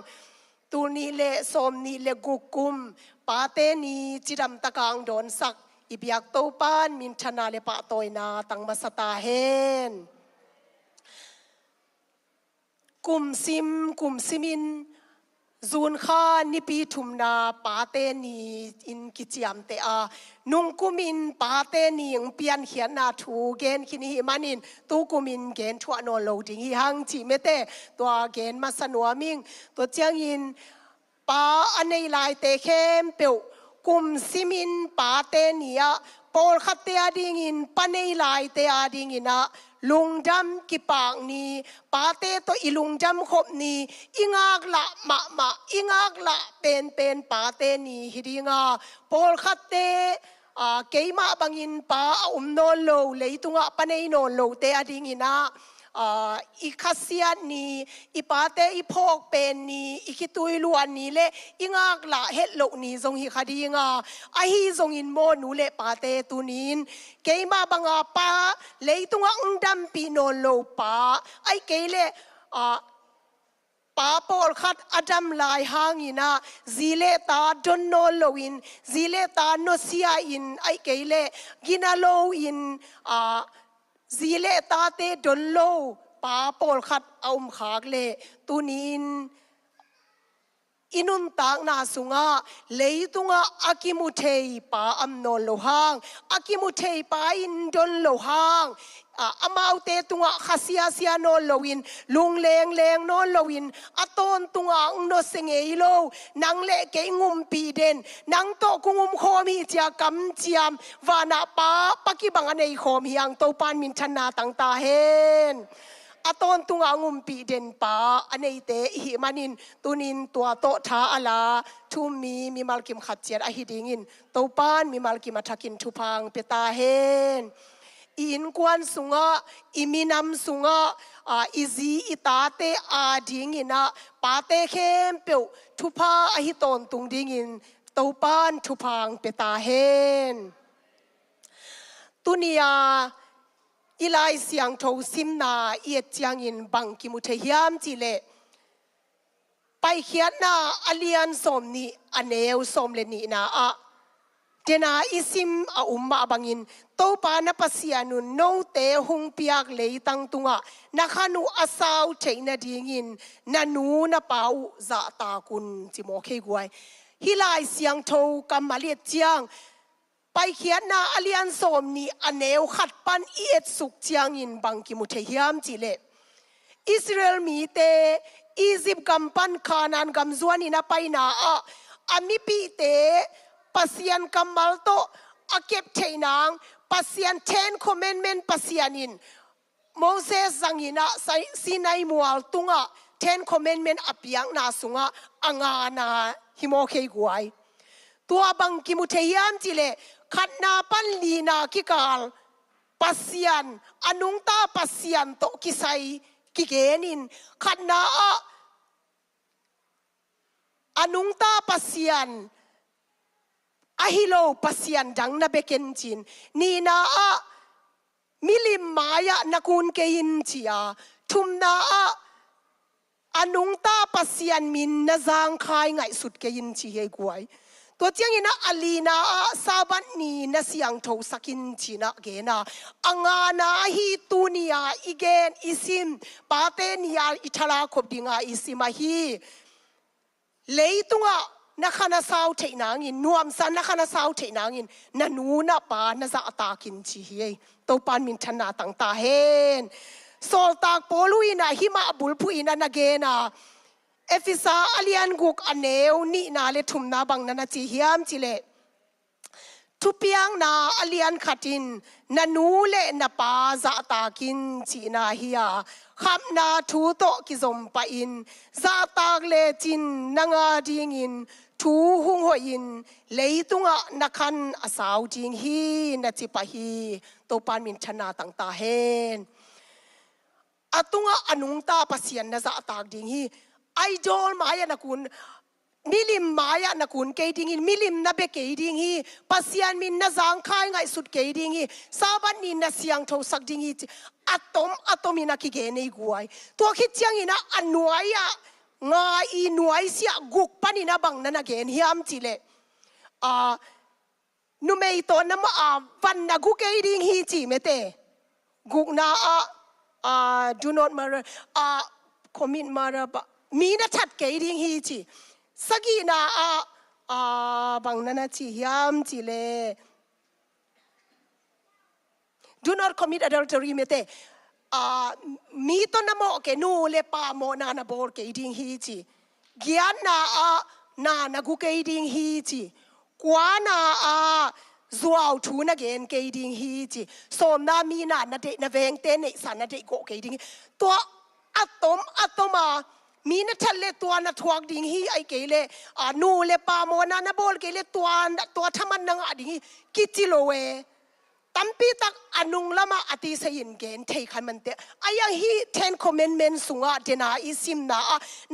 tuni le som ni le gukum pa te ni chiram takang don sak อิบยักโตปานมินชนาเลปะตอยนาตังมาสตาเฮนกุมซิมินจูนข้านิปีทุมนาปาเตนีอินกิจยามเตอานุงกุมินปาเตนีงเปียนเขียนนาทูเกนคินหิมันินตูกุมินเกนทวโนโลดิงฮิฮังจีเมเตตัวเกนมาสนัวมิงตัวเจียงอินปาอันในลายเตเข้มเปียวกุมซิมินปาเตนียปอลขัดเตอดิงอินปันในลายเตอดิงอินะลุงดำกิปางนีปาเตโตอีลุงดำขบนีอิงากละมาอิงากละเป็นปาเตนีฮิดิงาปอลขัดเตเกยมาบังอินปาโนโลเลยตุงะปันในโนโลเตอดิงอินะอีคัสยานีอีปาเตอีพอกเป็นนีอีคิตุยลวนนีเลอิงากละเฮลโลนีทรงฮิคดีงาไอฮีทรงอินโมนูเลปาเตตุนินเกยมาบังอาปาเลยตุงะอุงดัมปีโนโลปาไอเกยเลปาปอลขัดอดัมลายหางินะซีเลตาดอนโนโลอินซีเลตาโนเซียอินไอเกยเลกินาโลอินซีเลตาเตดอนโลปาปอลขัดเอาขากเลตุนินอินุนตากนาสุงะเลยตุงะอากิมุเทยปาอัมโนโลหังอากิมุเทยปาอินดอนโลหังอามาเอาเตตุงะขัสยาเซียโนโลวินลุงเลงโนโลวินอตอนตุงะอุโนเซงเอโลนังเลเกงุมปีเดนนังโตกุงุมโคมีจากกำเจียมวานาปาปักิบังอเนยโคมยังโตปานมินชนาตังตาเฮนอตอนตุงางุมปีเดนปาอันนี้เตหิมันินตุนินตัวโตท้าอลาทุมีมัลกิมขัดเจียดอหิดิงินโตปานมีมัลกิมทักินทุพังเปตาเฮนอินกวนสุงะอิมินัมสุงะอิซีอิตาเตอาดิงินะปาเตเข้มเปียวทุพาอหิตอนตุงดิงินโตปานทุพังเปตาเฮนตุนียาอีไลเสียงโทซิมนาเอียดจางอินบังกิมุเทียมจิเลไปเขียนนาอเลียนสมนีอเนวสมเลนีนาเดนาอิซิมมาบังอินโตปานาปัสยานุนโนเตหุงเปียกเลยตังตุงะนักนูอาสาวเชนดีงินนันูนาปาวจะตากุนจิโมเคกวยฮิไลเสียงโทกัมมาเลียจางไปเขียนนาอเลียนสมนีอเนวขัดปันเอียดสุกจางอินบังกิมุเทียมจิเลอิสราเอลมีเตอียิปต์กัมปันคานันกัมจวนินาไปนาอามิปีเตปัสยันกัมมัลโตอาเก็บเทนังปัสยัน10 commandmentปัสยันินโมเสสสังอินะซีนายมัวลตุงะ10 commandment อภิยังนาสุงะอังานาฮิโมเคกวยตัวบังกิมุเทียมจิเลขัดนาปันลีนากิกาลปัสยันอนุงตาปัสยันโตกิไซกิเกนินขัดนาอนุงตาปัสยันอหิโลปัสยันดังนาเบเกนจินนีนามิลิมมายะนักุนเกยินจียทุมนาอนุงตาปัสยันมินนาจางคายไงสุดเกยินจีเฮกวยตัวเจียงอินะอลีนาซาบันนีนาเสียงโทสักินจีนะเกนาอังานาฮีตูนียอีเกนอิซิมปาเตนียอิทลาคบดิงาอิซิมาฮีเลยตุงะนักนาสาวเทนางอินนวมสันนักนาสาวเทนางอินนันูนาปานาจะตากินจีเฮตัวปานมินชนะตังตาเฮนโซลตากโปลุยนาหิมาบุลพุยนานาเกนาเอฟิซาอเลียนกุกอเนวนี่นาเลทุมนาบังนานาจีฮิามจิเลทุเปียงนาอเลียนขัดินนานูเลนาปาจะตากินจีนาฮิยาคำนาทูโตกิซมปะอินจะตากเลจินนางาดิงอินทูหุงหอินเลยตุงะนักขันอาสาวจิงฮีนาจิปะฮีตัวปานมินชนะตังตาเฮนอตุงะอนุงตาปัสยันนาจะตากดิงฮีไอดอลมายานักุนมิลิมมายานักุนเกดิงินมิลิมนาเบเกดิงฮีปัสยันมินนาจางคายไงสุดเกดิงฮีซาบันนินนาเสียงโทสักดิงฮีอะตอมินาคิเกเนกวยตัวคิดเจียงอินะอันนวยะงาอีนวยเสียกุกปานินาบังนานาเกนฮิมจิเล nu mei to na ma van na gu ke ding hi chi mete guk na do not murder commit murder mi na chat ke ding hi chi sagi na bang na na chi yam chi le do not commit adultery mete mi to na mo ke nu le pa mo na na bor ke ding hi chi gian na gu ke ding hi chi kwa na zuaw thu na gen ke ding hi chi som na mi na de na veng te nei san na de go ke ding to atoma mi na thalle to na thuak ding hi ai ke le nu le pa mo na na bol ke le to thaman na nga ding ki chi lo we tampi tak anung lama ati sayin gen thei khan man te ayang hi 10 commandments sunga dena isim na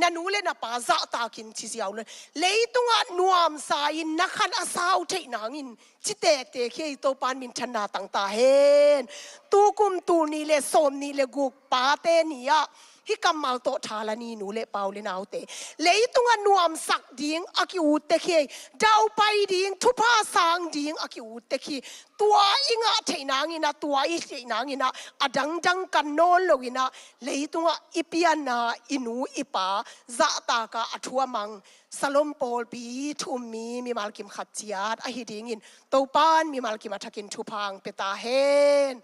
nanule na pa za ta kin chi siaw le leitunga nuam sa in na khan asaw thei nangin chi tek te khei to pan min thana tang ta hen tu kum tu ni le som ni le guk pa te ni ya hi kamal to thala ni nu le paw le naw te leitunga nuam sak ding aki u te khei dau pai ding thu pa sang ding aki u te khi tua inga theinangina tua I theinangina adang dang kan no logina leitunga ipiana inu ipa za ta ka athua mang salom pol pi thumi mi malkim khachiat a hi ding in to pan mi malkim athakin thu phang peta hen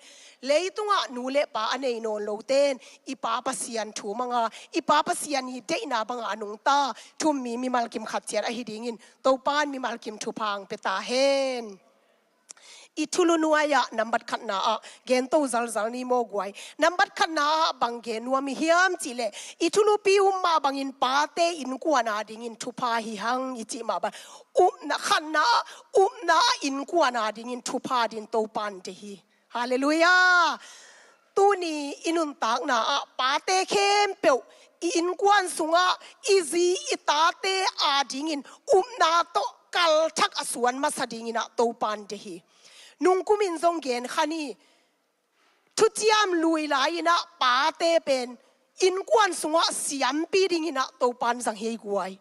leitunga nule pa anei non lo ten ipa pasian thu manga ipa pasian hi deina banga anung ta thumi mi malkim khachiat a hi ding in to pan mi malkim thu phang peta hen itulu nuaya nambat khatna gen to zal ni mo guai nambat khatna bang gen nuam hiam chile itulu pi umma bangin pate in kuana ding in thupa hi hang ichi ma ba na khanna na in kuana ding in thupa din to pan te hi hallelujah tu ni inun tak na pate khem pe in kwan sunga izi itate ding in na to kal thak aswan ma sading ina to pan te hi nung kumin zong gen khani thuchiam lui lai na pa te pen in kwan sunga siam pi ding ina to pan sang hei guai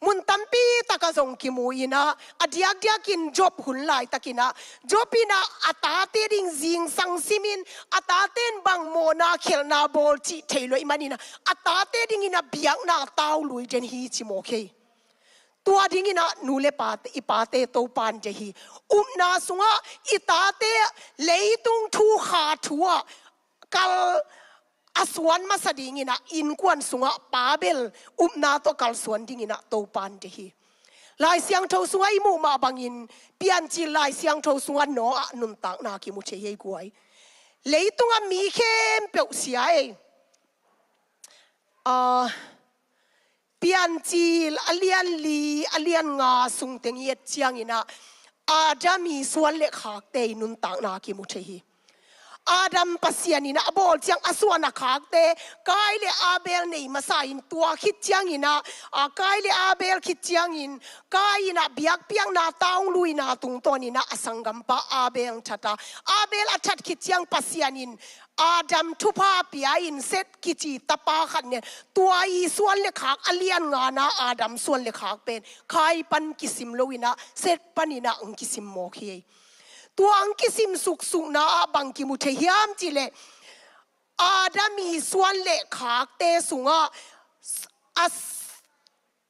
mun tampi taka zong ki mu ina adiak in job hun lai takina jobina atate ding jing sang simin ataten bang mo na khel na bol chi thailoi manina atate ding ina biak na taw lui jen hi chi mo khei tua ding ina nule pat ipate to pan je hi na sunga itate leitung thu kha thua kal aswan masading ina in kwan sunga pabel na to kal swan ding ina to pan je hi lai siang tho sunga imu ma bangin pian chi lai siang tho sunga no nun tak na ki mu che ye guai leitung a mi khem pe sia pian chil alian nga sung teng yet chiang ina adami suan le khak te nun tak na ki mu the hi adam pasian ina bol chiang aswana khak te kai le abel nei masa in tua khit chiang ina kai le abel khit chiang in kai ina biak piang na taung lui na tung ton ina asangam pa abel thata abel athat khit chiang pasian in adam thupa pia in set kichi tapa khan ne tua I suan le khak alian nga na adam suan le khak pen khai pan kisim loina set panina ang kisim mo khi tua ang kisim suk na bang ki mu the hiam chile adami suan le khak te sunga as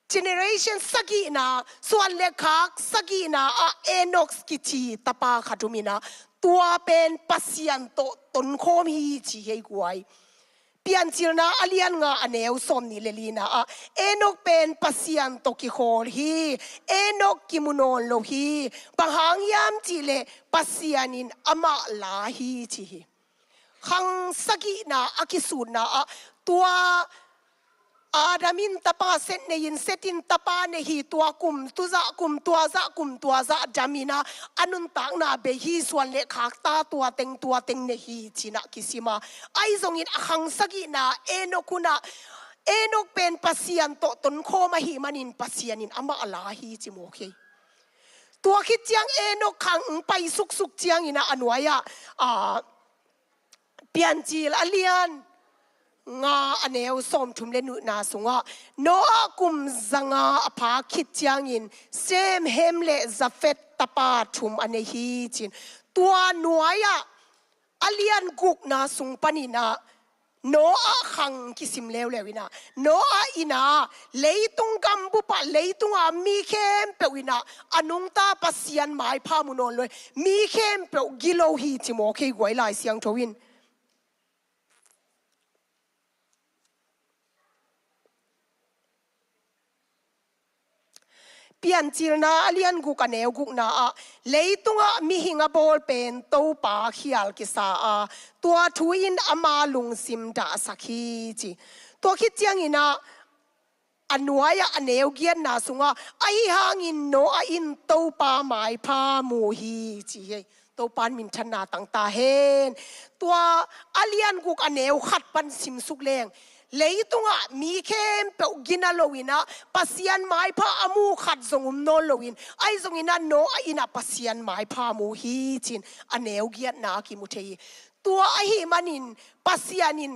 generation sagi na suan le khak sagi na enox kichi tapa khatumina tua pen pasian to ton khom hi chi hei guai pian chilna alian nga aneu som ni lelina enok pen pasian to ki khol hi enok ki munon lo hi bahang yam chile pasianin ama la hi chi khang sagi na akisun na tua adamin tapa set ne in setin tapa ne hi tua kum tua za jamina anun tak na be hi swan le khak ta tua teng ne hi china kisima ai zong in akhang sagi na enokuna enok pen pasian to ton khoma hi manin pasianin ama ala hi chi mo khe tua khit chiang enok khang pai suk chiang ina anwaya pian chil alian nga aneu som thum le nu na sunga no kum zanga apha khit chiang in sem hem le zafet ตปาชุมอันฮีจินตัวหน่วยอเลียนกุกนาสุงปนินาโนอาขังกิสิมเลวเลวินาโนอาอินาเลยตุงกัมบุปะเลยตุงอามีเข้มเปวินาอนุงตาปัสยันหมายพามุนนเลยมีเข้มเปวกิโลฮีจิโมเคกวยลายเสียงทวินเปลี่ยนจีรนาเลียนกุกันเอวกุกนาเลยตุงมีหิงบอลเป็นตัวปาขียลกิสาตัวทุยินอามาลุงซิมดาสักฮีจีตัวคิดยังอินะอันวายอันเอวเกียนนาสุงไอหางอินโนอินตัวปาหมายพามูฮีจีตัวปานมินชนาต่างตาเฮนตัวอเลียนกุกันเอวขัดปันซิมสุกเลงเลยตุงมีเข้มเปวกินาโลวินะปัสยันหมายพาอามูขัดทรงนนโลวินไอทรงอินะโนอินะปัสยันหมายพามูฮีจินอันเอวเกียนนาคิมุเทยตัวไอหิมันินปัสยันิน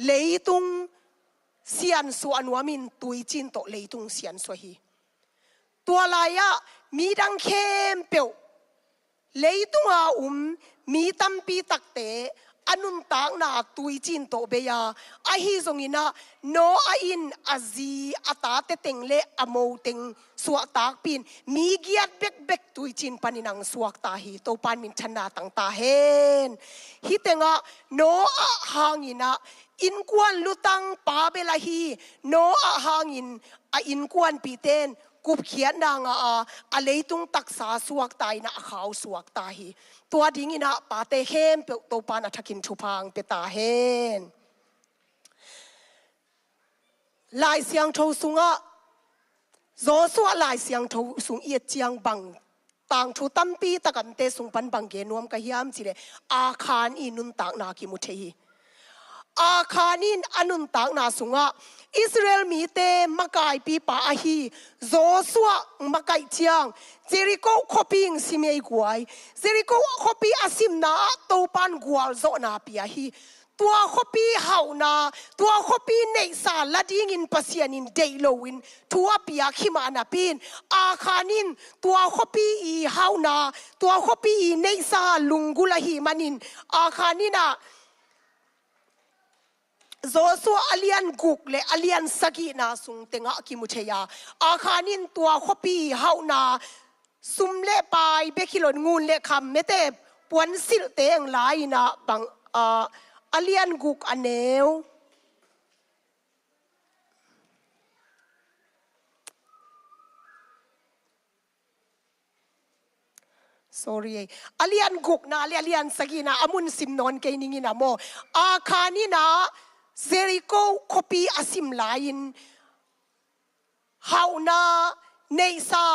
เลยตุงเสียนส่วนว่ามินตุยจินโตเลยตุงเสียนสวฮีตัวลายมีดังเข้มเปวเลยตุงมีตั้มปีตักเตอนุนตากนาตุยจินโตเบียไอฮิซงอินะโนอินอาซีอาตาเตเต็งเลอโมเต็งสวกตากปินมีเกียรติเบกตุยจินปานินังสวกตาฮีโตปานมินชนะต่างตาเฮนฮิเตงะโนอะหางอินะอินกวนลุตังปาเบลาฮีโนอะหางอินอินกวนปีเตนกุบเขียนนางเลยตุงตักษาสวกตายนะขาวสวกตาฮีตัวดิ้งอินะปาเตเฮมเปโตปานะทักินชุพังเปตาเฮนลายเสียงโทสุงโซสัวลายเสียงโทสุงเอียดเจียงบังต่างทุตัมปีตะกันเตสุงปันบังเกนวมกะฮิามจิเลอาคารอินุนตากนาคิมุเทฮีอาคานินอนุนตากนาสุงอิสราเอลมีเตมกายปีปาอาฮีโซสัวมกายเจียงเจริโกคบิงซิเมยกวยเจริโกคบิอาซิมนาโตปันกวาลโซนาปีอาฮีตัวคบีเฮานาตัวคบีเนสาลดิ้งอินปัสยานินเดโลวินทัวปีอาคิมานาปินอาคานินตัวคบีอีเฮานาตัวคบีอีเนสาลุงกุลาฮีมันินอาคานินาโซซัวอเลียนกุกเลอเลียนสกีนาสุงเตงะกิมุเชยาอาคานินตัวคบีเฮานาซุมเลปายเบคิโลนงูเลคำเมเตปวนสิลเตงลายนาบังอเลียนกุกอันเนวsorry อเลียนกุกนาอเลียนสกีนาอมุนซิมนอนเกนิงินาโมอาคานินาเซริโกคบีอาซิมลายินเฮานาเนซา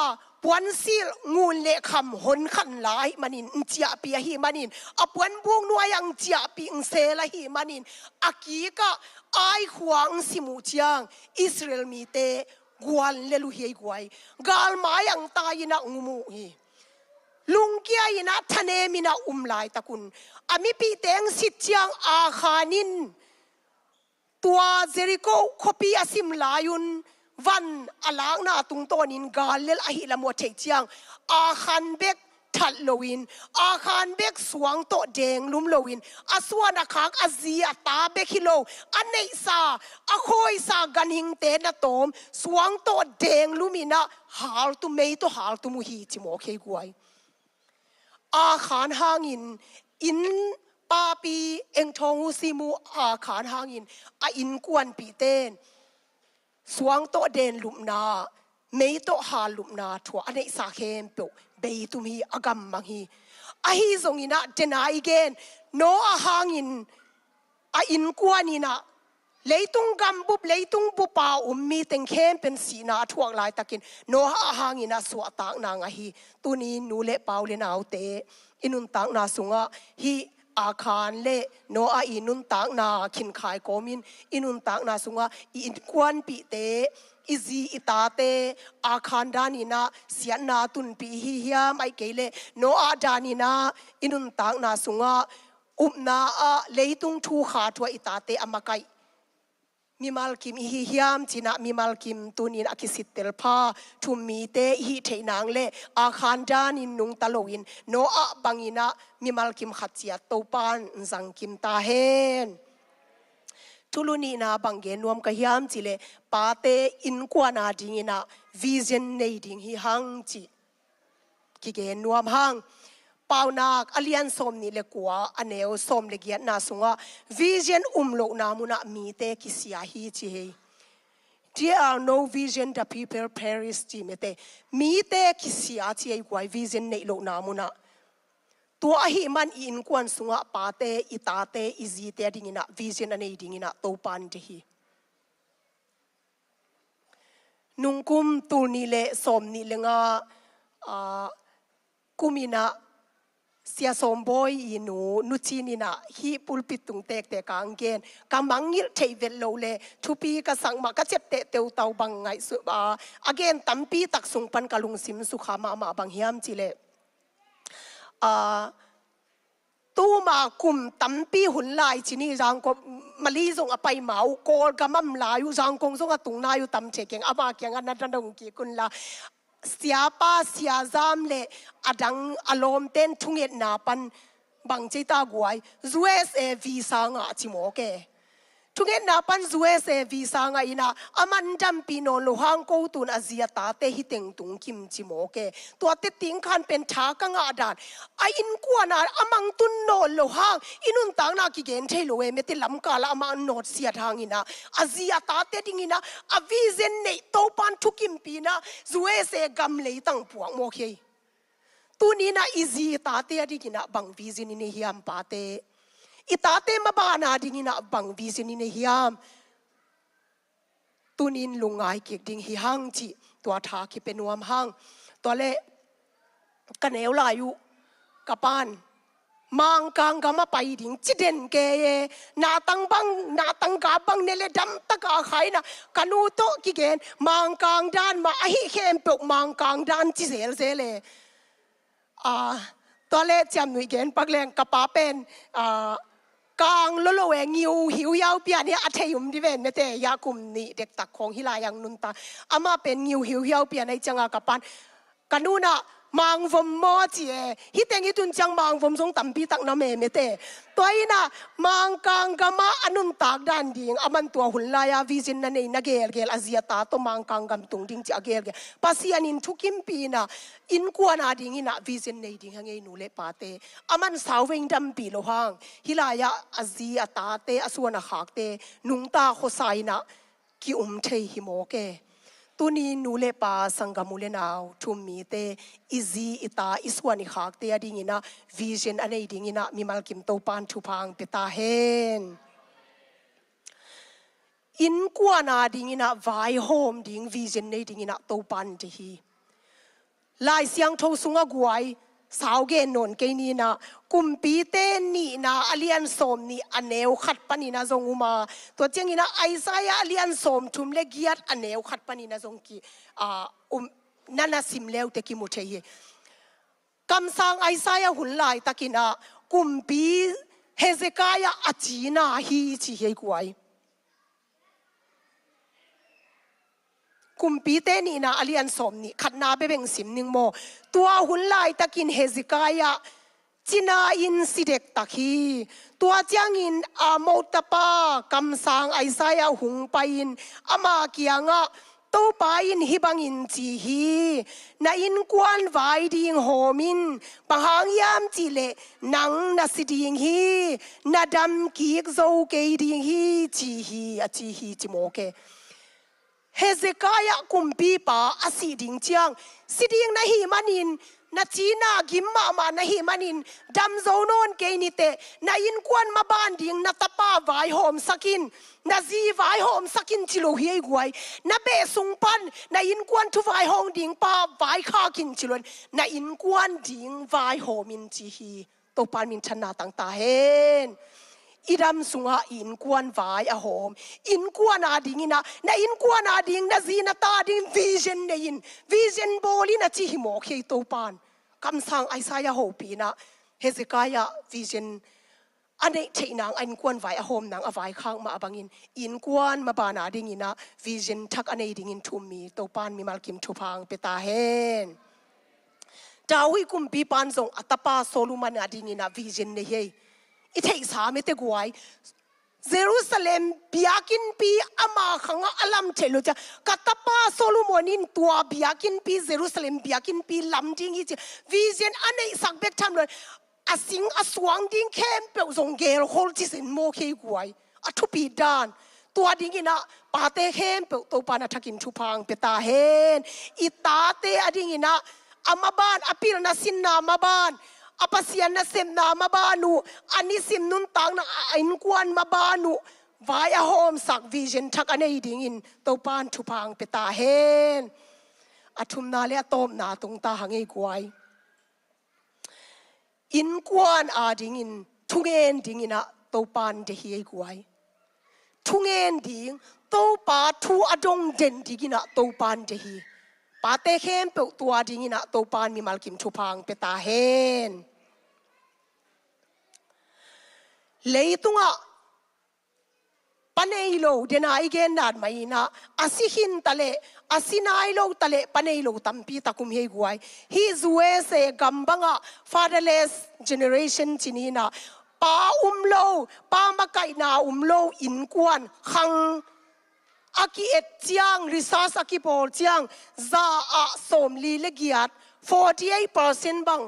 ปวนซิลงูเละคำหนขันหลายมันินเจียปีฮีมันินอปวนบวงนัวยังเจียปีเซลฮีมันินอากีกะไอขวางสิมูเจียงอิสราเอลมีเตกวนเลลุเฮียกวยกาลมายังตายนะงูมูฮีลุงเกียยนะทะเนมินะลายตะกุนอามิปีเตงสิเจียงอาคานินตัวเจริโกคบีอาซิมลายุนวันอลางนาตุงตอนินกาเลลอหิละมัวเทเจียงอาคันเบกทัดโลวินอาคันเบกสวงโตแดงลุมโลวินอาสวนักขักอาเซียตาเบกิโลอันเนซาอาคอยซากันหิงเตนตอมสวงโตแดงลุมินะหาลตุเมยโตหาลตุมุฮีจิโมเคกวยอาคานหางอินปาปีเอ็งทองหูซิมูอาคานหางอินกวนปีเตนสวงโตเดนลุมนาเมยโตหาลุมนาทัวอันนี้สาเข้มเปียวเบยตุมีอากำมังฮีอาฮีทรงอินะเจนาอีเกนโนอาหางอินกวนอินะเลยตุงกำบุบเลยตุงบุปามีเต็งเข้มเป็นสีนาทวงลายตะกินโนอาหางอินะสวตากนางฮีตุนีนูเลเปาเลนาวเตอินุนตากนาสุงะฮีอาคารเล่โนอาอินุนตากนาขินขายโกมินอินุนตากนาสุงะอินกวนปีเตอิซีอิตาเตอาคารดานินาเสียนาตุนปีฮิยามไอเกเลโนอาดานินาอินุนตากนาสุงะนาเลยตุงทูขาทัวอิตาเตอมาไก มีมัลกิมฮิฮิามจีนะมีมัลกิมตุนินอากิสิตเตลพาทุมมีเตฮิเทนางเลอาคานดานินนุงตะโลอินโนอาบังอินะมีมัลกิมขัดเจียโตปานสังกิมตาเฮนทุลุนีนาบังเกนวมกะฮิามจีเลปาเตอินกวานาดิงินะวิเซนเนดิงฮิฮังจีกิเกนวมฮังปาวนักอเลียนสมนี่เลกัวอันเนวสมเลกียนาสุงะวิเซนโลกนามุนะมีเตกิเสียฮีจีเฮ There are no vision the people perish จีเมเตมีเตกิเสียจีเฮกว่าวิเซนในโลกนามุนะตัวหิมันอินกวนสุงะปาเตอิตาเตอิจีเตดิงินะวิเซนอันเนดิงินะโตปันเดฮีนุงคุมตูนี่เลสมนี่เลงะกุมินะเสียสมบอยอินูนุชีนินะฮีปุลปิตุงเตกเตกังเกนกำมังยิลเทเวลโลเลทุปีกสังมากระเจ็บเตเตวเตาบังไงสุagain ตัมปีตักสุงปันกะลุงซิมสุขามาบังฮิมจิเลตู้มาคุมตัมปีหุ่นลายชินีจางก็มาลีส่งไปเมาโกลกำมั่มลาอยู่จางกงส่งตุงนาอยู่ตัมเชกงอามาเกียงอันนั้นดงกีกุนลาsiapa siazam le adang alom ten thunget na pan bang chita guai zues e visa nga chimoke thunget na pan zues e visa nga ina aman dam pino lohang ko tun azia ta te hiteng tung kim chimoke to te ting khan pen tha ka nga dan a in kwa na amang tun no lohang inun tang na ki gen thelo e meti lam ka la ama not sia thang ina azia ta te ding ina a vision nei to pan thukim pina zues e gam le tang puang mo khei tu ni na easy ta te ding ina bang vision ni hiam pa te itate mabana ding ina bang vision ni hiam tunin lungai ki ding hi hang chi to tha ki penuam hang to le kaneu la yu kapan mang kang gama pai ding chiden ke na tang ga bang ne le dam ta ka khai na kanu to ki gen mang kang dan ma a hi khem pok mang kang dan chi zel zele to le cham nui gen pak leng ka pa penกางโลโลเวงิวหิวยาวเปียเนี่ยอัธยุมดิเวนเมเตยากุมนี่เด็กตักของฮิลายังนุนตาอามาเป็นงิวหิวยาวเปียในจังอากับปันกันนูน่ะมังฟมมอจีฮิตเองฮิตุนจังมังฟมทรงตัมปีตักน้ำเมเตตัวอีน่ะมังกังกามาอนุนตากดันดิ่งอามันตัวหุ่นลายาวิจินนั่นเองนักเกลอาเซียตาตัวมังกังกำตุงดิ่งจีอาเกลภาษีอันนี้ทุกิมปีน่ะอินกวนอาดิ่งอิน่ะวิจินในดิ่งฮังเอนูเลปาเตอามันสาวเวงดำปีโลหังฮิลายาอาเซียตาเตอส่วนหักเตนุงตาโคไซน่ะกิเทหิโมเกตุนีนูเลปาสังกามุเลนาวทุมมีเตอิซีอิตาอิสวานิขากเตอดิ่งอินะวิเชนอันนี้ดิ่งอินะมีมัลกิมโตปานทุพังเปตาเฮนอินกวานาดิ่งอินะไวโฮมดิ่งวิเชนในดิ่งอินะโตปันที่ฮีลายเสียงทงสุงกวยสาวเกนนนเกนีนะกุมปีเตนี่นะอเลียนสมนี่อันเนวขัดปนินะจงอุมาตัวเจงินะไอซายาอเลียนสมทุมเลกียดอันเนวขัดปนินะจงกีนันสิมเลวเตกิมุเทยคำสั่งไอซายาหุ่นลายตะกินะกุมปีเฮเซกายาอจีนาฮีชีเฮกวยกุมปีเตนี่นะอเลียนสมนี่ขัดนาเบเบงสิมนิงโมตัวหุ่นลายตะกินเฮซิกายะจินาอินสิเด็กตะคีตัวเจียงอินโมตปากำสังไอซายาหุงไปอินอามาเกียงะตัวไปอินฮิบังอินจีฮีนาอินกวนไวดิงโฮมินปังหางยามจีเลนังนาสิดิงฮีนาดำกีกโซเกดิงฮีจีฮีจีฮีจิโมเกเฮเซกายะกุมปีปาอสิดิงเจียงสิดิงนะฮิมันินนาจีนากิมมานะฮิมันินดำโซโนนเกนิเตนาอินกวนมาบานดิงนาตาปาไวโฮมสกินนาซีไวโฮมสกินจิโลเฮียกวยนาเบสุงปันนาอินกวนทุไวโฮมดิงปาไวคากินจิลวนนาอินกวนดิงไวโฮมินจีฮีโตปานมินชนะต่างตาเฮนอีดำสุงาอินกวนไว้อะโฮมอินกวนอาดิงนะนะอินกวนอาดิงนะจีนะตาดิงวิเชนเนยินวิเชนโบลีนะจีฮิโมเคโตปานคำสั่งไอซายาโฮปีนะเฮเซกายะวิเชน อันนี้เทนางอันกวนไว้อโฮมนางอวายข้างมาบังอินอินกวนมาบานาดิ่งอินะวิจนทักอันนี้ดิ่งอินทุ่มมีตัวปานมีมัลกิมทุพังเปตาเฮนดาวิกุมปีปานส่งอัตปาโซลูมันอดิ่งอินะวิจนเนี่ยอิเทสามิเตกวยเยรูซาเล็มบิอากินปีอามาขังอัลลัมเทลุจ้ะกัตปาโซลูมอนินตัวบิอากินปีเยรูซาเล็มบิอากินปีลำดิ่งอิจิวิจนอันนี้สักเบกทำเลยอาสิงอาสวงดิ้งเข้มเปล่าทรงเกลโฮลจิสินโมเคกวยอาทุปีดานตัวดิ้งนะปาเตเข้มเปล่าตัวปานาทักินทุพังเปตาเฮนอิตาเตอดิ้งนะอามาบานอภิรนาสินนามาบานอปัสยานาเซมนามาบานูอันนี้สิมนุนตังนะอินกวนมาบานูวายโฮมสักวิจนทักอันนี้ดิ้งอินตัวปานทุพังเปตาเฮนอาทุมนาเลอตอมนาตรงตาหังเอกวยอินกวนอาดิ่งอินทุงเงินดิ่งอินะตัวปานเดียกวยทุงเงินดิ่งตัวปาทูอดงเด่นดิ่งอินะตัวปานเดียปาเตเข้มเปิดตัวดิ่งอินะตัวปานมีมัลกิมทุพังเปตาเฮนเลยตุงะปันเอโลเดนายเกนนัดไม่นะอาศิหินทะเลอาศินายโลทะเลปันเอโลตัมปีตะคุมเฮกวยฮิซเวเซกัมบังะ fatherless generation จินีนะป้าโลป้ามาไกนาโลอินกวนขังอากิเอตเจียงริซาสอากิโปลเจียงซาอาสมลีเลกิยัด 48% บัง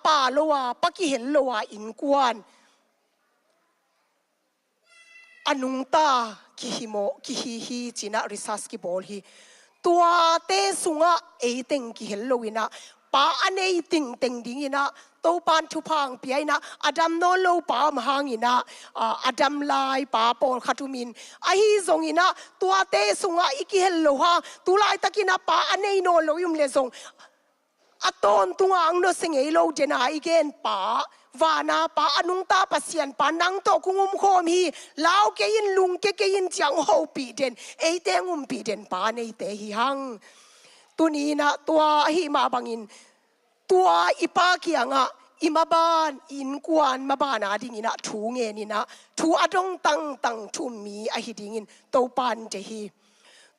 ป้าโลวาปักิเห็นโลวาอินกวนอนุงตาคิฮิโมคิฮิจินาริซัสกิบอลฮีตัวเตสุงะเอติงกิเฮลโลวินะป้าอันเอติงติงดิงินะตัวปานทุพังปีไอนะอดัมโนโลป้ามหางินะอดัมไลป้าปอลขัตุมินไอฮิซงอินะตัวเตสุงะอิกิเฮลโลฮะตุลายตะกินะป้าอันเอโนโลยุมเลซงอตอนตุงอังโนสิงเอโลเจนาอีเกนป้าวานาป้าอนุงตาปัสยันป้านังโตกุงุมโคมฮีลาวเกยินลุงเกยินจังโฮปีเดนเอเตงุมปีเดนป้าในเตหิหังตัวนี้นะตัวหิมาบังอินตัวอีปาเกียงอ่ะอิมาบานอินกวนมาบานาดิงินะทูเงนี่นะทูอดงตังทุมมีอหิดิงินโตปานเจฮี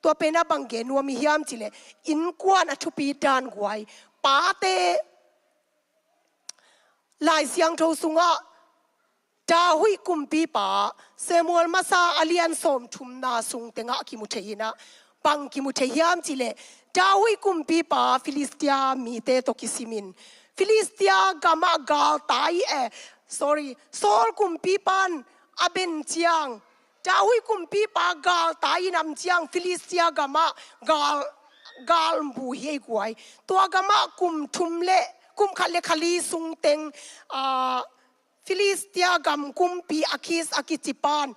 ตัวเป็นอาบังเกนัวมีฮิามจิเลอินกวนอทุปีดานกวยป้าเตลายเสียงโทสุงะดาหุยกุมปีป้าเซมูลมาซาอเลียนสมทุมนาสุงเตงะกิมุเทียนะบังกิมุเทียมจิเลดาหุยกุมปีป้าฟิลิสเตียมีเตโตกิซิมินฟิลิสเตียกามากาลตายsorry โซลกุมปีปันอเบนเจียงดาหุยกุมปีป้ากาลตายนำเจียงฟิลิสเตียกามากาลบูเฮกวยตัวกามากุมทุมเลกุมขัดเลขลีสุงเต็งฟิลิสเตียกัมกุมปีอาคิสอากิจิปาน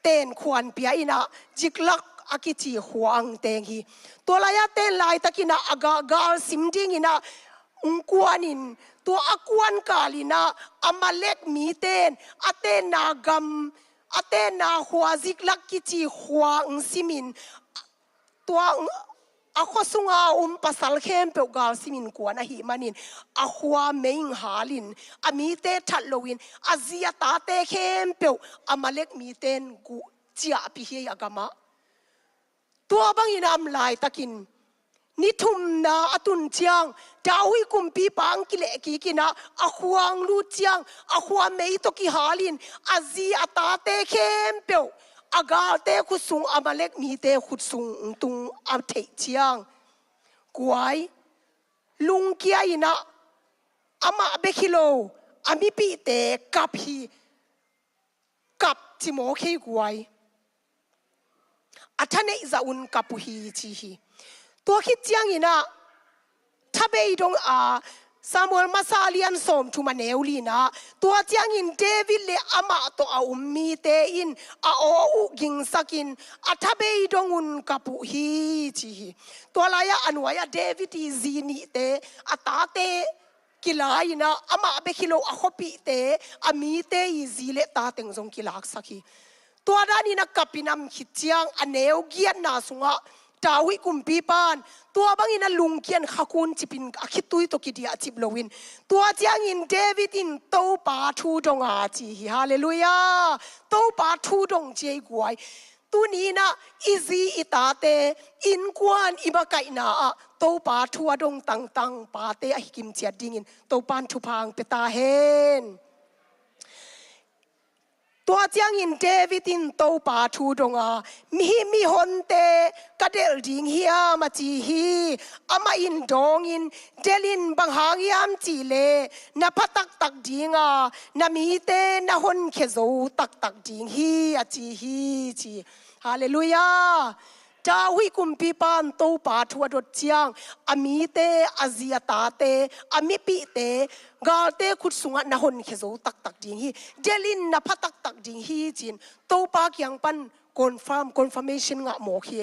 เต้นขวานปีอินะจิกลักอากิจิหวงเต็งฮีตัวลายเต้นลายตะกินะอากากาลซิมดิงินะอุงกวานินตัวอากวนกาลินะอามาเล็กมีเต้นอาเต้นนากัมอาเต้นนาหัวจิกลักกิจิหวงซิมินตัวอาข้อสุงาปัสสาวะเข้มเปล่ากาลสิมินกวนหิมันินอาหัวเมิงหาลินอามีเตทัดโลวินอาเซียตาเตเข้มเปล่าอามาเล็กมีเตนกูเจียพิเฮยากามะตัวบางอินามลายตะกินนิทุมนาอตุนเจียงดาวิกุมปีปังกิเลกีกินะอาหัวลูเจียงอาหัวเมยตกิฮาลินอาเซียตาเตเข้มเปล่าอากาเตคุสุงอามาเล็กมีเตคุสุงตุงอาเทเจียงกวยลุงเกียอินะอามาเบคิโลอามิปีเตกับฮีกับจิโมเคกวยอาท่านเอซาอุนกับฮีจีฮีตัวคิดเจียงอินะถ้าเบยดงซามูเอลมาซาเลียนสมทุมาเนวลีนะตัวเจียงอินเดวิดเลอามาตัวอาอุมมีเตอินอาโออุกิงสักินอาทาเบยดงอุนกับฮีจีตัวลายอันวายเดวิดซีนีเตอาตาเตกิลายนะอามาเบคิโลอาขบิเตอามีเตอีซีเลตาเต็งซงกิลากสักีตัวด้านนี้นักกับพินามขิดเจียงอันเนวเกียนนาสุงะ ดาวิกุมปีปานตัวบางอินลุงเกียนขกุนจิปินอคิตุยตกิดีอาจิบโลวินตัวเจียงอินเดวิดอินโตปาทูดงอาจีฮาเลลูยาโตปาทูดงเจกวยตัวนี้นะอิซีอิตาเตอินกวนอิบะไกนาโตปาทัวดงตังปาเตอหิกิมเจียดิงินโตปานทุพังเปตาเฮนตัวเจียงอินเดวิดินโตปาทูดงมีฮอนเตกะเดลดิงเฮียมาจีฮีอามาอินดงอินเดลินบังหางยามจีเลนาพัตักดิงนามีเตนาฮอนเคโซตักดิงฮีอาจีฮีจีฮาเลลูยาดาวิกุมปีปานโตปาทัวดดเจียงอามีเตอาเซียตาเตอามิปิเตกาเตขุดสุงะนาฮอนเคโซตักดิงฮีเดลินนาพัตักดิงฮีจินโตปากียงปันconfirmation งะโมคี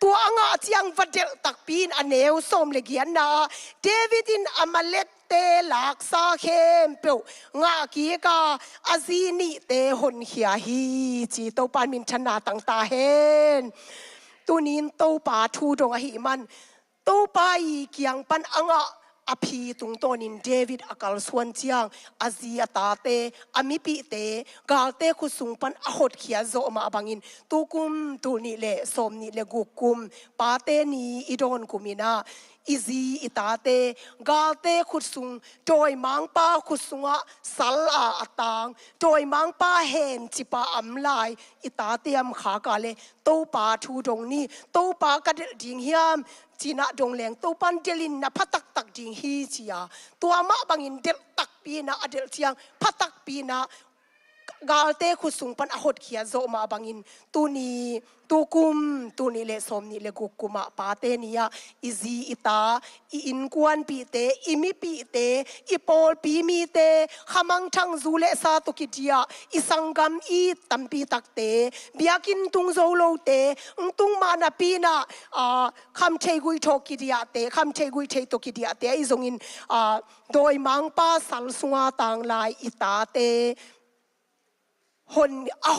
ตัวงะเจียงวัดเดลตักปีนอเนวสมเลกียนนาเดวิดินอามาเลกเตลักซาเข้มเปียวงะกีกาอาซีนีเตฮอนเฮียฮีจีโตปานมินชนะตังตาเฮนตัวนี้โตปาทูดงอหิมันโตปาอีเกียงปันอ่ะอภิตุงตัวนินเดวิดอากาลส่วนเจียงอาเซียตาเตอามิปิเตกาลเตคุสุงปันอหดเขียโซมาบังอินตุกุมตุนี่เลสมนี่เลกุกุมปาเตนีอิดอนกุมินาอิซีอิตาเตกาลเตคุสุงโดยมังปาคุสุงะสัลอาอตังโดยมังปาเฮนจิปาอัมไลอิตาเตียมขากาเลโตปาทูดงนี่โตปากระเดดิงเฮียมจีน่าดงแรงตัวปันเดลินนะพัตักดิงฮีจียตัวมะบังอินเดลตักปีนะอเดลเจียงพัตักปีนะกาลเตคุสุงปันอหดเขียโซมาบังอินตัวนี้ตัวกุมตัวนี้เลสมนี่เลกุกุมะปาเตนียอิซีอิตาอินกวนปีเตอิมิปีเตอิปอลปีมีเตขมังทังซูเลซาตุกิดียอิสังกัมอีตัมปีตักเตเบียกินตุงโซโลเตตุงมานาปีนาคำเทกุยโทกิดียเตคำเทกุยเทตุกิดียเตอิซงอินโดยมังปาสัลสุงาตังลายอิตาเตฮ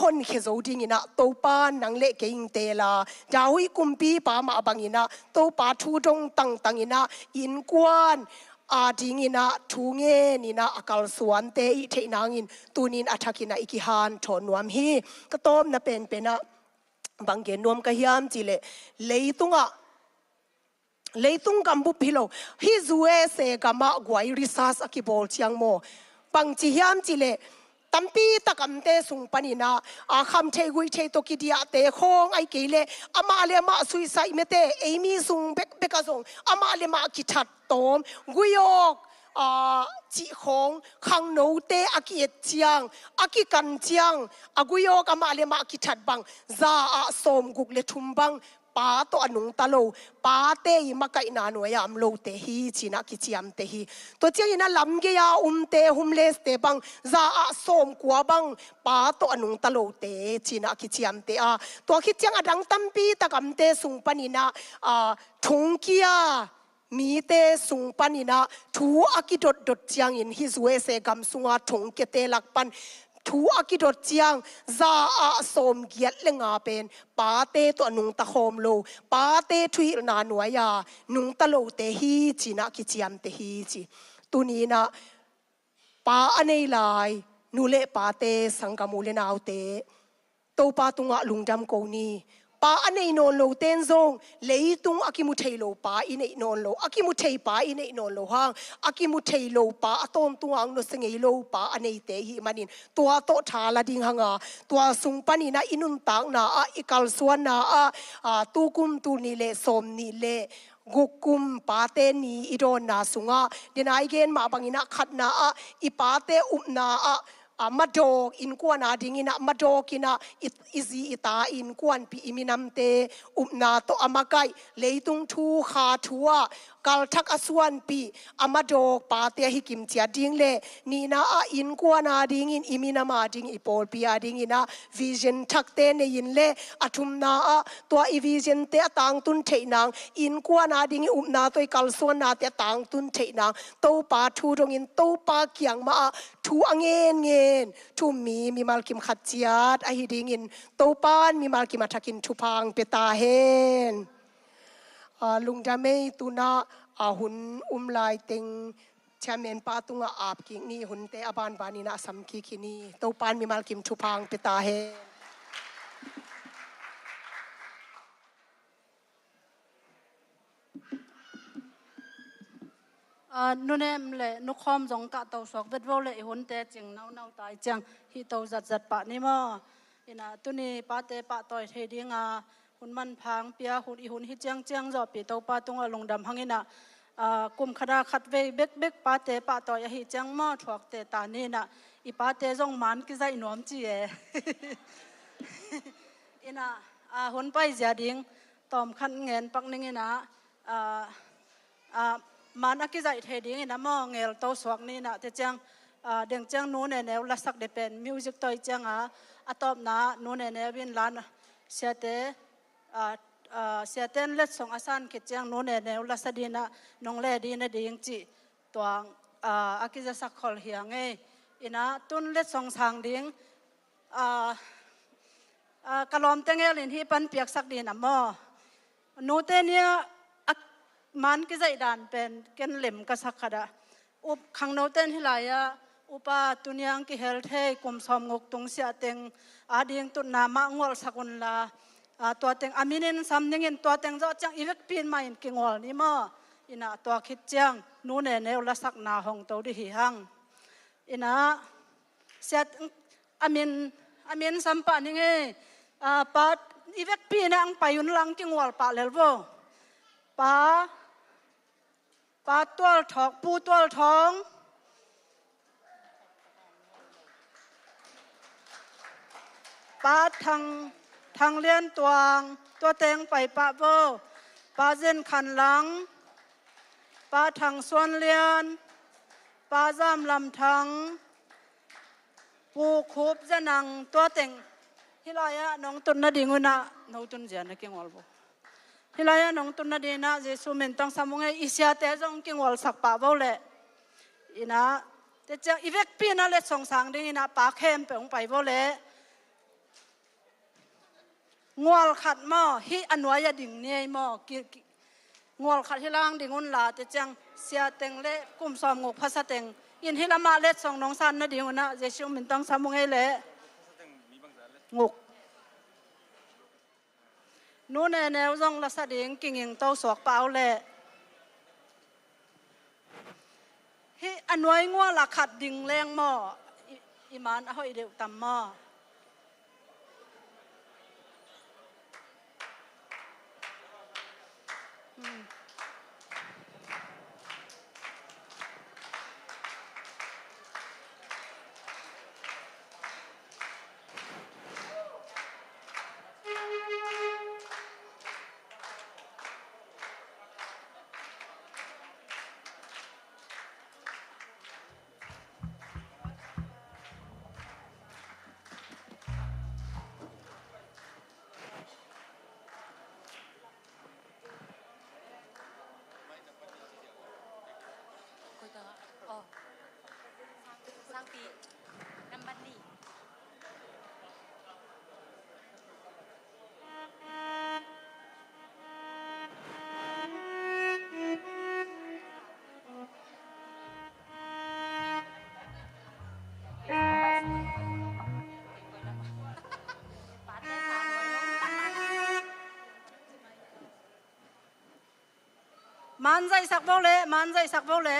อนเคโซดิงินะโตปานังเลเกอิงเตลาดาวิกุมปีปามาบังอินะโตปาทูดงตังอินะอินกวนอาดิงินะทูเงนินะอากาลสวนเตอิเทนางอินตูนินอัทกินะอิกิฮานถอนนวมฮีก็ต้มนะเป็นนะบางเกนนวมกะฮิามจิเลเลยตุงะเลยตุงกัมบุพิโลฮิซูเอเซกามะกวยริซัสอกิบอลเชียงโมบางจิฮิามจิเลตัมปีตะกัมเตสุงปนินาอาคำเทกุยเทตกิดียเตคงไอเกเลอามาเลมาสุยไซเมเตเอมีสุงเบกะซงอามาเลมากิทัดตอมกุยอกจีของขังโนเตอากิเอจียงอากิกันเจียงอากุยอกอามาเลมากิทัดบังซาอาสมกุกเลทุมบังปาโตอนุงตะโลปาเตยมาไกนาหน่วยอัมโลเตฮีจีนักกิจยามเตฮีตัวเจ้าอินะลำเกียเตหุมเลสเตบังซาอาสมกัวบังปาโตอนุงตะโลเตจีนักกิจยามเตตัวคิดจังอดังตัมปีตะกัมเตสุงปนินะทุงเกียมีเตสุงปนินะทูอากิดดจังอินฮิสเวเซกัมสุงอาทุงเกเตลักปันทูอากิดดเจียงซาอาสมเกียรเลงาเป็นปาเตตัวนุงตะโฮมโลปาเตทุยนาหน่วยานุงตะโลเตฮีจีนักกิจยามเตฮีจีตุนี้นะปาอันนี้ลายนูเลปาเตสังกามูเลนาวเตโตปาตุงะลุงดำโกนีปาอันนี้นอนโลเต้นซงเลยตุงอากิมุเทโลปาอินเอนอนโลอากิมุเทปาอินเอนอนโลฮังอากิมุเทโลปาอตอนตุงอังโนสเงโลปาอันนี้เตหิมันินตัวโตชาลาดิงฮังตัวสุงปานินะอินุนตังนาอิกัลสวนนาตูกุมตูนิเลสมนิเลกุกุมปาเตนีอิโดนนาสุงเดนายเกนมาบังอินะขัดนาอิปาเตอุมนามาดอกอินกวนดิงินะมาดอกินะอิซีอิตาอินกวนปีอิมินัมเตอุปนาโตอามาไกเลยตุงทูขาทัวกัลทักอสวนปีอามาดอกปาเตหิกิมเจียดิงเลนีนาอินกวนดิงินอิมินามาดิงอิปอลปีอาดิงินะวิเจนทักเตเนยินเลอทุมนาตัวอีวิเจนเตตังตุนเทนังอินกวนดิงิอุปนาตัวกัลสวนนาเตตังตุนเทนังโตปาทูดงอินโตปาเกียงมาทูอังเงทุมีมัลกิมขัดเจียดอหิดิงินโตปานมีมัลกิมทักินทุพังเปตาเฮน ลุงดาไม่ตุนาหุ่นลายเต็งเชมเมนปาตุงอาบกิงนี่หุ่นเตอบานบานีนาสัมคีคินีตัวปานมีมาลกิมชุพังเปตาเฮนู่นเองเลยนุกคอมจงกะตัวสอกเวทวอลเลยหุ่นเตจิงน้าวตายจังฮิตัวจัดปะนี่มั้งนะตุนี่ปาเตปะต่อยเทดิ้งหุ่นมันพังเปียหุ่นฮิจังจอปีตัวปาตุงลงดำหังอินะกุมขดาขัดเวเบ็กปาเตปะต่อยฮิจังมาถวกเตตานี่นะอีปาเตจงมันกิใจหนอมจีเอนะหุ่นไปเสียดิ้งตอมขันเงินปักนึงนะมันอักใจเทดิ้งนะมองเงลโตสวกนี่นะแต่จังเดียงจังนู้นเนี่ยแลสักเดเป็นมิวสิกตัวจังอะตอมนะนู้นเนี่ยวินลานเสียเตเสียเต้นเล็ดส่งอาสานคิดจังนู้นเนี่ยลาสดีนะน้องเล่ดีนะดีงจีตัวอักจะสักขอลเฮียงอินะตุนเล็ดส่งทางดิ้งกะลอมเตงเอลินที่ปันเปียกสักดีนะมอนู้นเตเนี่ยมันก็จะดันเป็นเกณฑ์เหล่มกษักขดาอุปขังโนเต้นที่ไหลอุปตุนยังกิเฮลเทกุมสมงกตุงเสียเต็งดีงตุนนามะงอลสักุนลาตัวเต็งอามินินซัมนิงินตัวเต็งจะจังอีเวกปีนมาอินกิงอลนี่มั้อินะตัวคิดจังนู้นเนี่ยละสักนาหงตัวดิหิหังอินะเสียอามินซัมปะนี่ไงปะอีเวกปีนังไปยุนลังกิงอลปะเลลโวปาตัวทองปูตัวทองปาทางเลี้ยนตัวเตงไปปะโบปาเจนขันหลังปาทางส่วนเลียนปาจามลำทางปูคูบจะนังตัวเตงฮิลายะน้องตุนนาดิงุนะน้องตุนเจียนกิงอลโบฮิลายะน้องตุนนาดีนะเจสุเมนตังสมุงเออิเสียเตจงกิงวอลสักป่าบ่เลยอินะแต่จะอีเวกปีนั่นเลยส่งสังดิ้งอินะปากเข้มไปองไปบ่เลยงวลขัดหม้อฮิอันวายดิ่งเนี่ยหม้องวลขัดฮิล่างดิ่งอุนลาแต่จังเสียเต็งเละกุมซอมงกภาษาเต็งอินฮิลามาเล็ดส่งน้องสันนาดิ่งอุนะเจสุเมนตังสมุงเอเละงกนู้นแนวจงลักษณะดิ่งกิ่งยิงโตสวกเปล่าแหละฮิอันไว้งัวหลักขัดดิ่งแรงหม้ออิมานเอาให้เดียวตำหม้อมันใจสักโบเล่มันใจสักโบเล่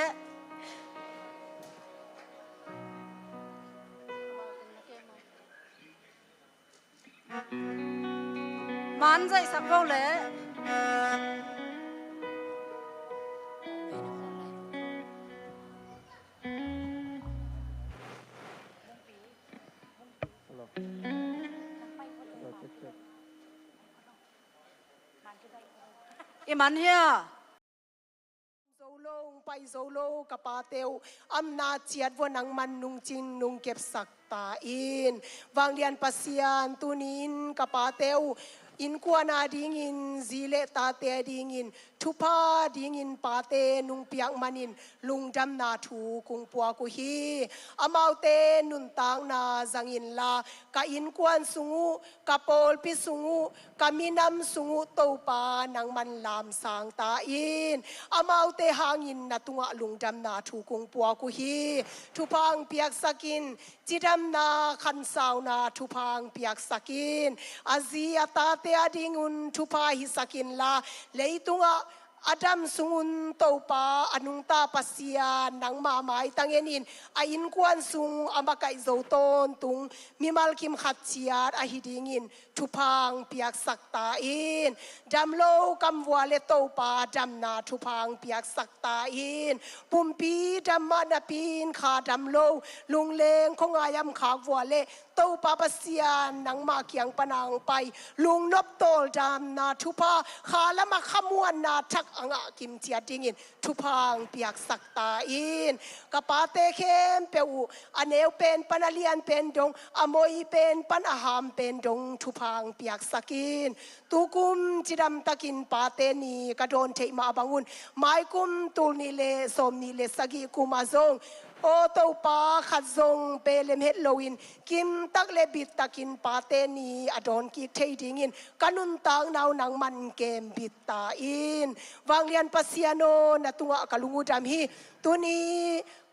มันใจสักโบเล่อีมันเฮียไปโซโลกับปาเตวอำนาจเจียดว่านังมันนุงจินนุงเก็บสักตาอินวางเรียนปัสยานตุนินกับปาเตว อินกวนาดิ่งอินซีเลตาเตดิ่งอินทุพาดิ่งอินปาเตนุงเปียงมันินลุงดำนาทูกุงปัวกุฮีอามาวเตนุนตางนาจังอินลากะอินกวนสุงูกะโปลปิสุงูกะมินำสุงูโตปานังมันลามสางตาอินอามาวเตหางอินนาตุงะลุงดำนาทูกุงปัวกุฮีทุพังเปียกสกินจิดำนาขันสาวนาทุพังเปียกสกินอาเซียตาเตอดิงุนทุพาหิสกินลาเลยตุงะAdam sungun topa anung ta pasia nang mamai tangenin ain kwan sung amakai zoton tung mimal kim khatsiat ahidingin thupang piak sakta in damlo kamwale topa damna thupang piak sakta in pumpi damana pin kha damlo lungleng khongayam khawale topa pasia nang ma kyang panang pai lung nop tol damna thupa khalama khamwan na thak anga kim tia dingin thupang piak sakta in kapate khem peu aneu pen panalian pen dong amoi pen pan aham pen dong thupang piak sakin tukum chidam takin pate ni kadon thei ma bangun mai kum tul ni le som ni le sagi kumazong o to pa khazong pelem het loin kim tak le bit takin pate ni adon ki thei dingin kanun tang naw nang man kem bit ta in wanglian pasiano na tunga kalungu dam hi tuni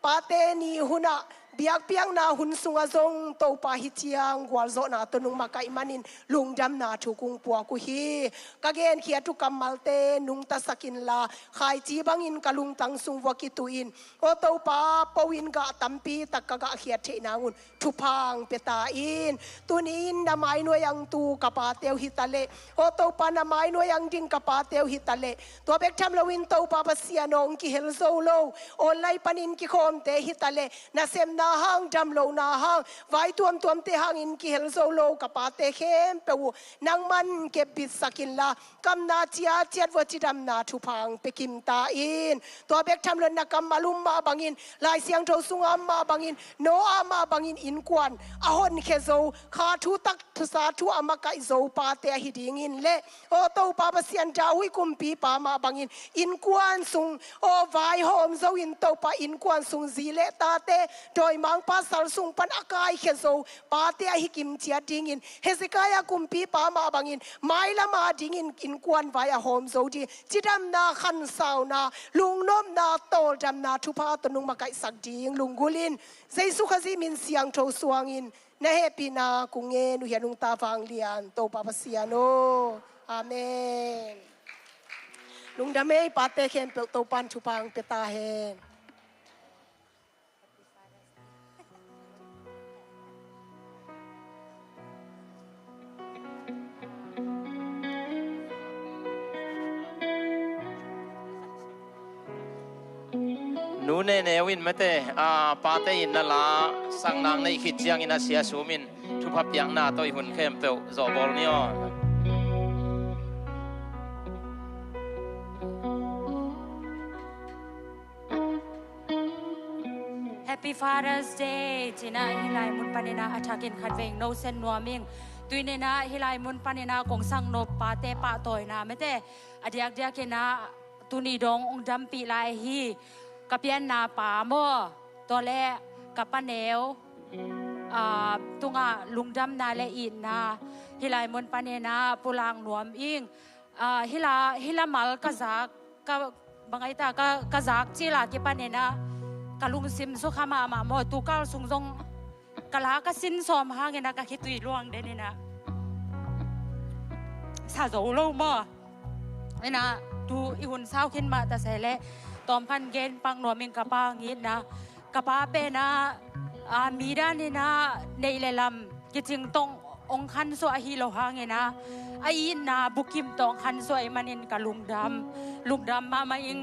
pate ni huna biak piang na hun sunga zong to pa hi chiang gwal zo na tonung makai manin lungdam na thukung puwa ku hi kagen khia tu kamalte nung ta sakin la khai chi bangin kalung tang sung waki tuin o to pa powin ga tampi takka khia the na ngun thupang peta in tunin na mai no yang tu kapa teu hitale o to pa na mai no yang ding kapa teu hitale to bek tham lawin to pa pasianong ki hel zo lo online panin ki khom te hitale na sem na hang dam lo na hang vai tuam te hang in ki hel zo lo kapate khem pe nang man ke bit sakin la kam na chia chiat wa chi dam na thu phang pe kim ta in to bek tham lon na kam malum ma bangin lai siang tho sungam ma bangin no ama bangin in kwan a hon khe zo kha thu tak thu sa thu ama kai zo pa te hi ding in le o to pa pa sian ja hui kum pi pa ma bangin in kwan sung o vai hom zo in to pa in kwan sung zile ta te doi mang pasal sung pan akai khezo pa te hi kim chia dingin hezekiah kumpi pa ma bangin maila ma dingin in kwan vaya hom zo di chidam na khan sau na lung nom na tol dam na thupa tonung makai sak ding lungulin jaisu khazi min siang tho suangin na happy na kunge nu hianung ta wang lian to pa pasiano amen lungdamei pa te khem pe to pan thupang peta henนูเนเนวินมะเตปาเตอินนาลาสังนางในขิดเจียงอินาเสียสูมินทุพับยังนาตัวหุ่นเข้มเปวจอบอลเนีย Happy Father's Day Tina hilai mun panina athakin khatweng no sen nuaming tuinena hilai mun panina kong sang no pa te pa toy na mete adiak dia kena tuni dong ong dampi lai hi kapian na pa mo tole kapaneo tunga lungdam na le in na hilai mun panina pulang nuam ing hila mal kazak ka bangay ta ka kazak chila ki panina kalung sim so khama ma mo tu kal sung jong kala ka sin som hangena ka khitui luang de ni na sa zo lo mo ina tu i hun sao khin ma ta se le tom kan gen pang no min ka pa ngit na ka pa pe na mi da ni na nei le lam ki ching tong ong khan so a hi lo hangena ai na bukim tong khan so ai manin ka lungdam ma ma ing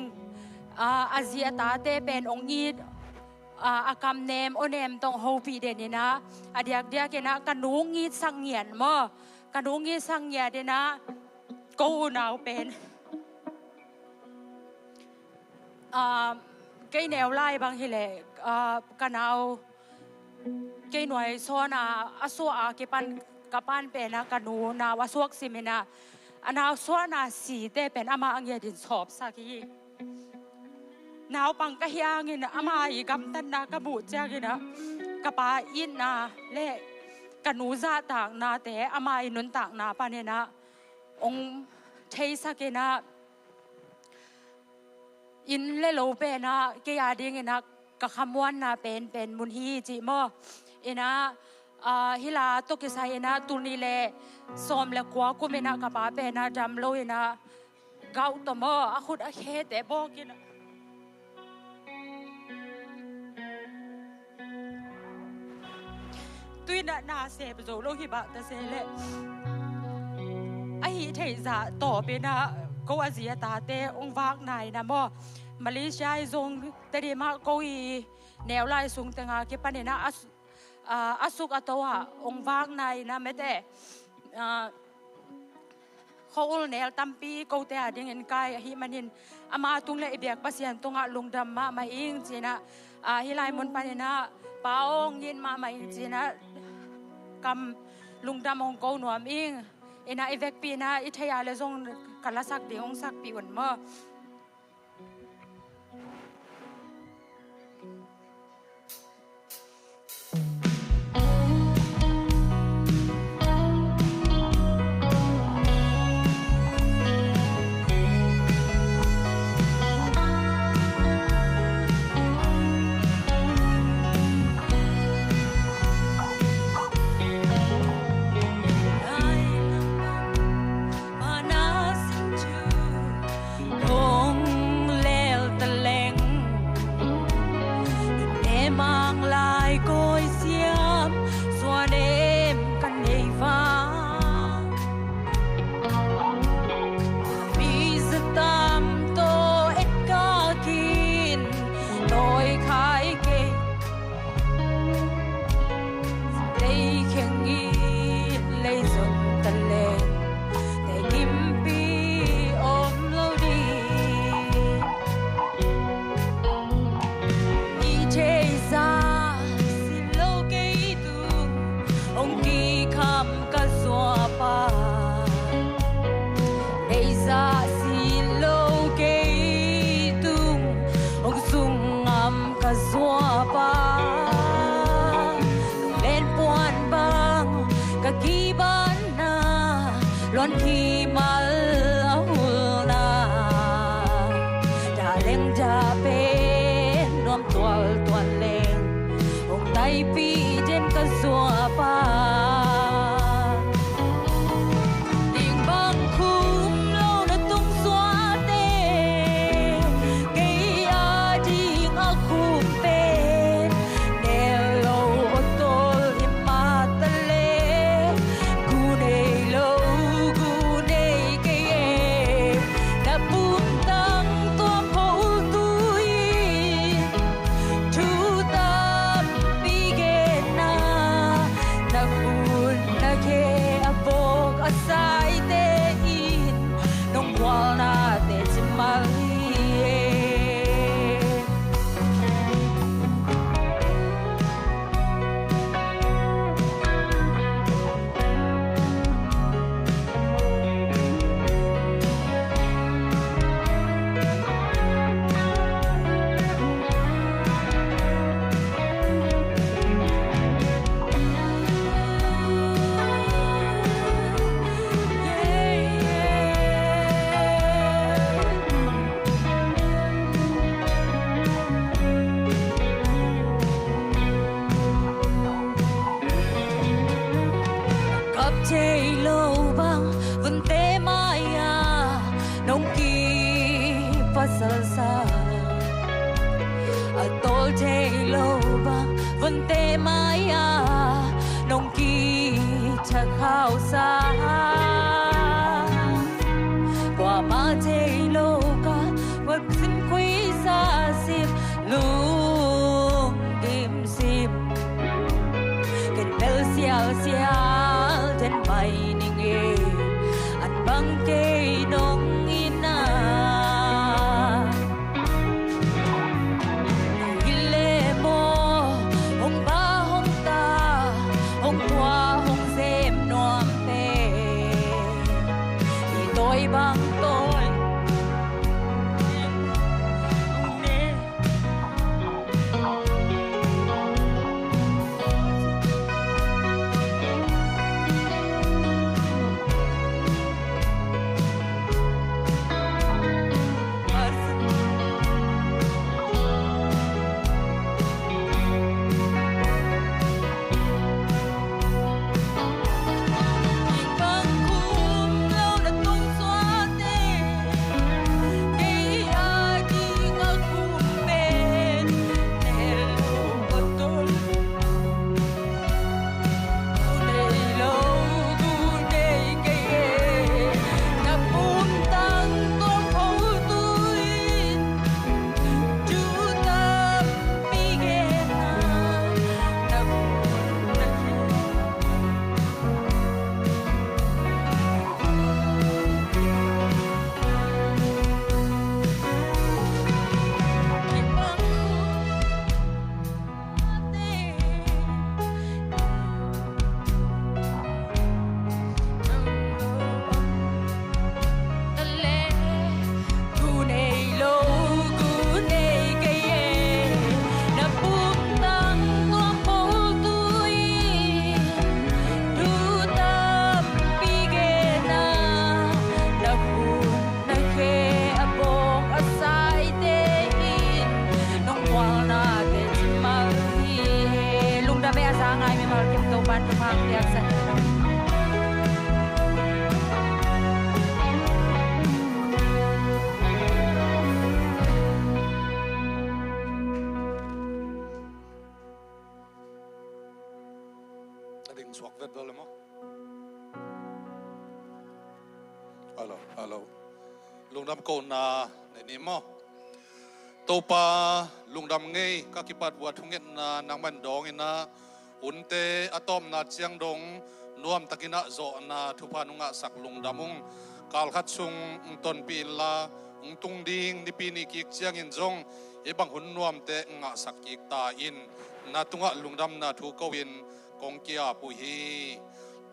Asia ta te pen ong ngit akam nem onem tong hopi de ni na adiak dia ke na kanung ngit sang ngian mo kanung ngit sang ya de na ko naw pen cái nèo lai bang hi le kanaw เกยหน่วยโซนาอสัวอาเกปันกับปันเป็นนะกันนูนาวสวกสิเมนะอันนาสัวนาสีเตเป็นอามาอังเยดินสอบสักทีนาวปังกะเฮียงินอามาอีกำตันนากระบุเจ้ากินะกะปาอินนาเล่กันนูซาตากนาแต่อามาอินุนตากนาปาเนี่ยนะองเทสักนะอินเล่โลเปนะเกียดิงนะกะคำวันนะเป็นมุนฮีจิโมอินะฮิลาตุกิไซนะตุนีเลสอมเลกัวกุเมนะกะปาเปนะจำโลยนะเกาตมอขุดอเคเตบอกินะตุยนะนาเซบโจโลหิบะตะเซเลไอเทจะต่อเปนะก็ว่าเสียตาเตองวากนายนะมอมาเลเซียซงแต่ดีมาโกอีแนวไล่สูงแต่งาเก็บปันนะอสุกอตัวองวากนายนะแม้แต่เขาอุลเนลตัมปีกูเตะดิ่งเงินกายฮิมันินอามาตุงเลเบียกปัสยันตุงะลุงดำมาอิงจีนะฮิไลมุนปันนะป้าองยินมาอิงจีนะกำลุงดำองกูหนวมอิงอินะอีเวกปีนะอิทยาเลซงกัลสักเดียงสักปีวันเมื่อ bang tôi Ading swak vet vel mo. Alo. Lungdam ko na ni mo. Topa lungdam ngay kakipat buat hungit na nang mandong ina unte atom na chiang dong nuam takina zo na thupanunga sak lungdamung kalkhat sung ton pila tung ding ni pini kik chiang in jong ibang hun nuam te nga sak kik ta in na tunga lungdam na thu kawin kong kia pu hi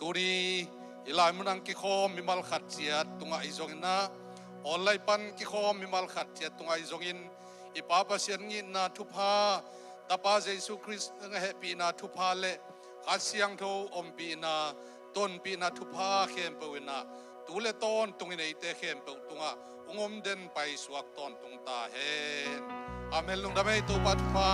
turi ilai munang ki khom mi mal khat chiat tunga izong na online pan ki khom mi mal khat chiat tunga izong in ipapa sian ngi na thupa tapa jesu christ nga happy na thupa le khasyang tho ompi na ton pi na thupa khem pewina tule ton tungin ite khem pe tunga ungom den pai suak ton tung ta hen amen lung damai tu pat pa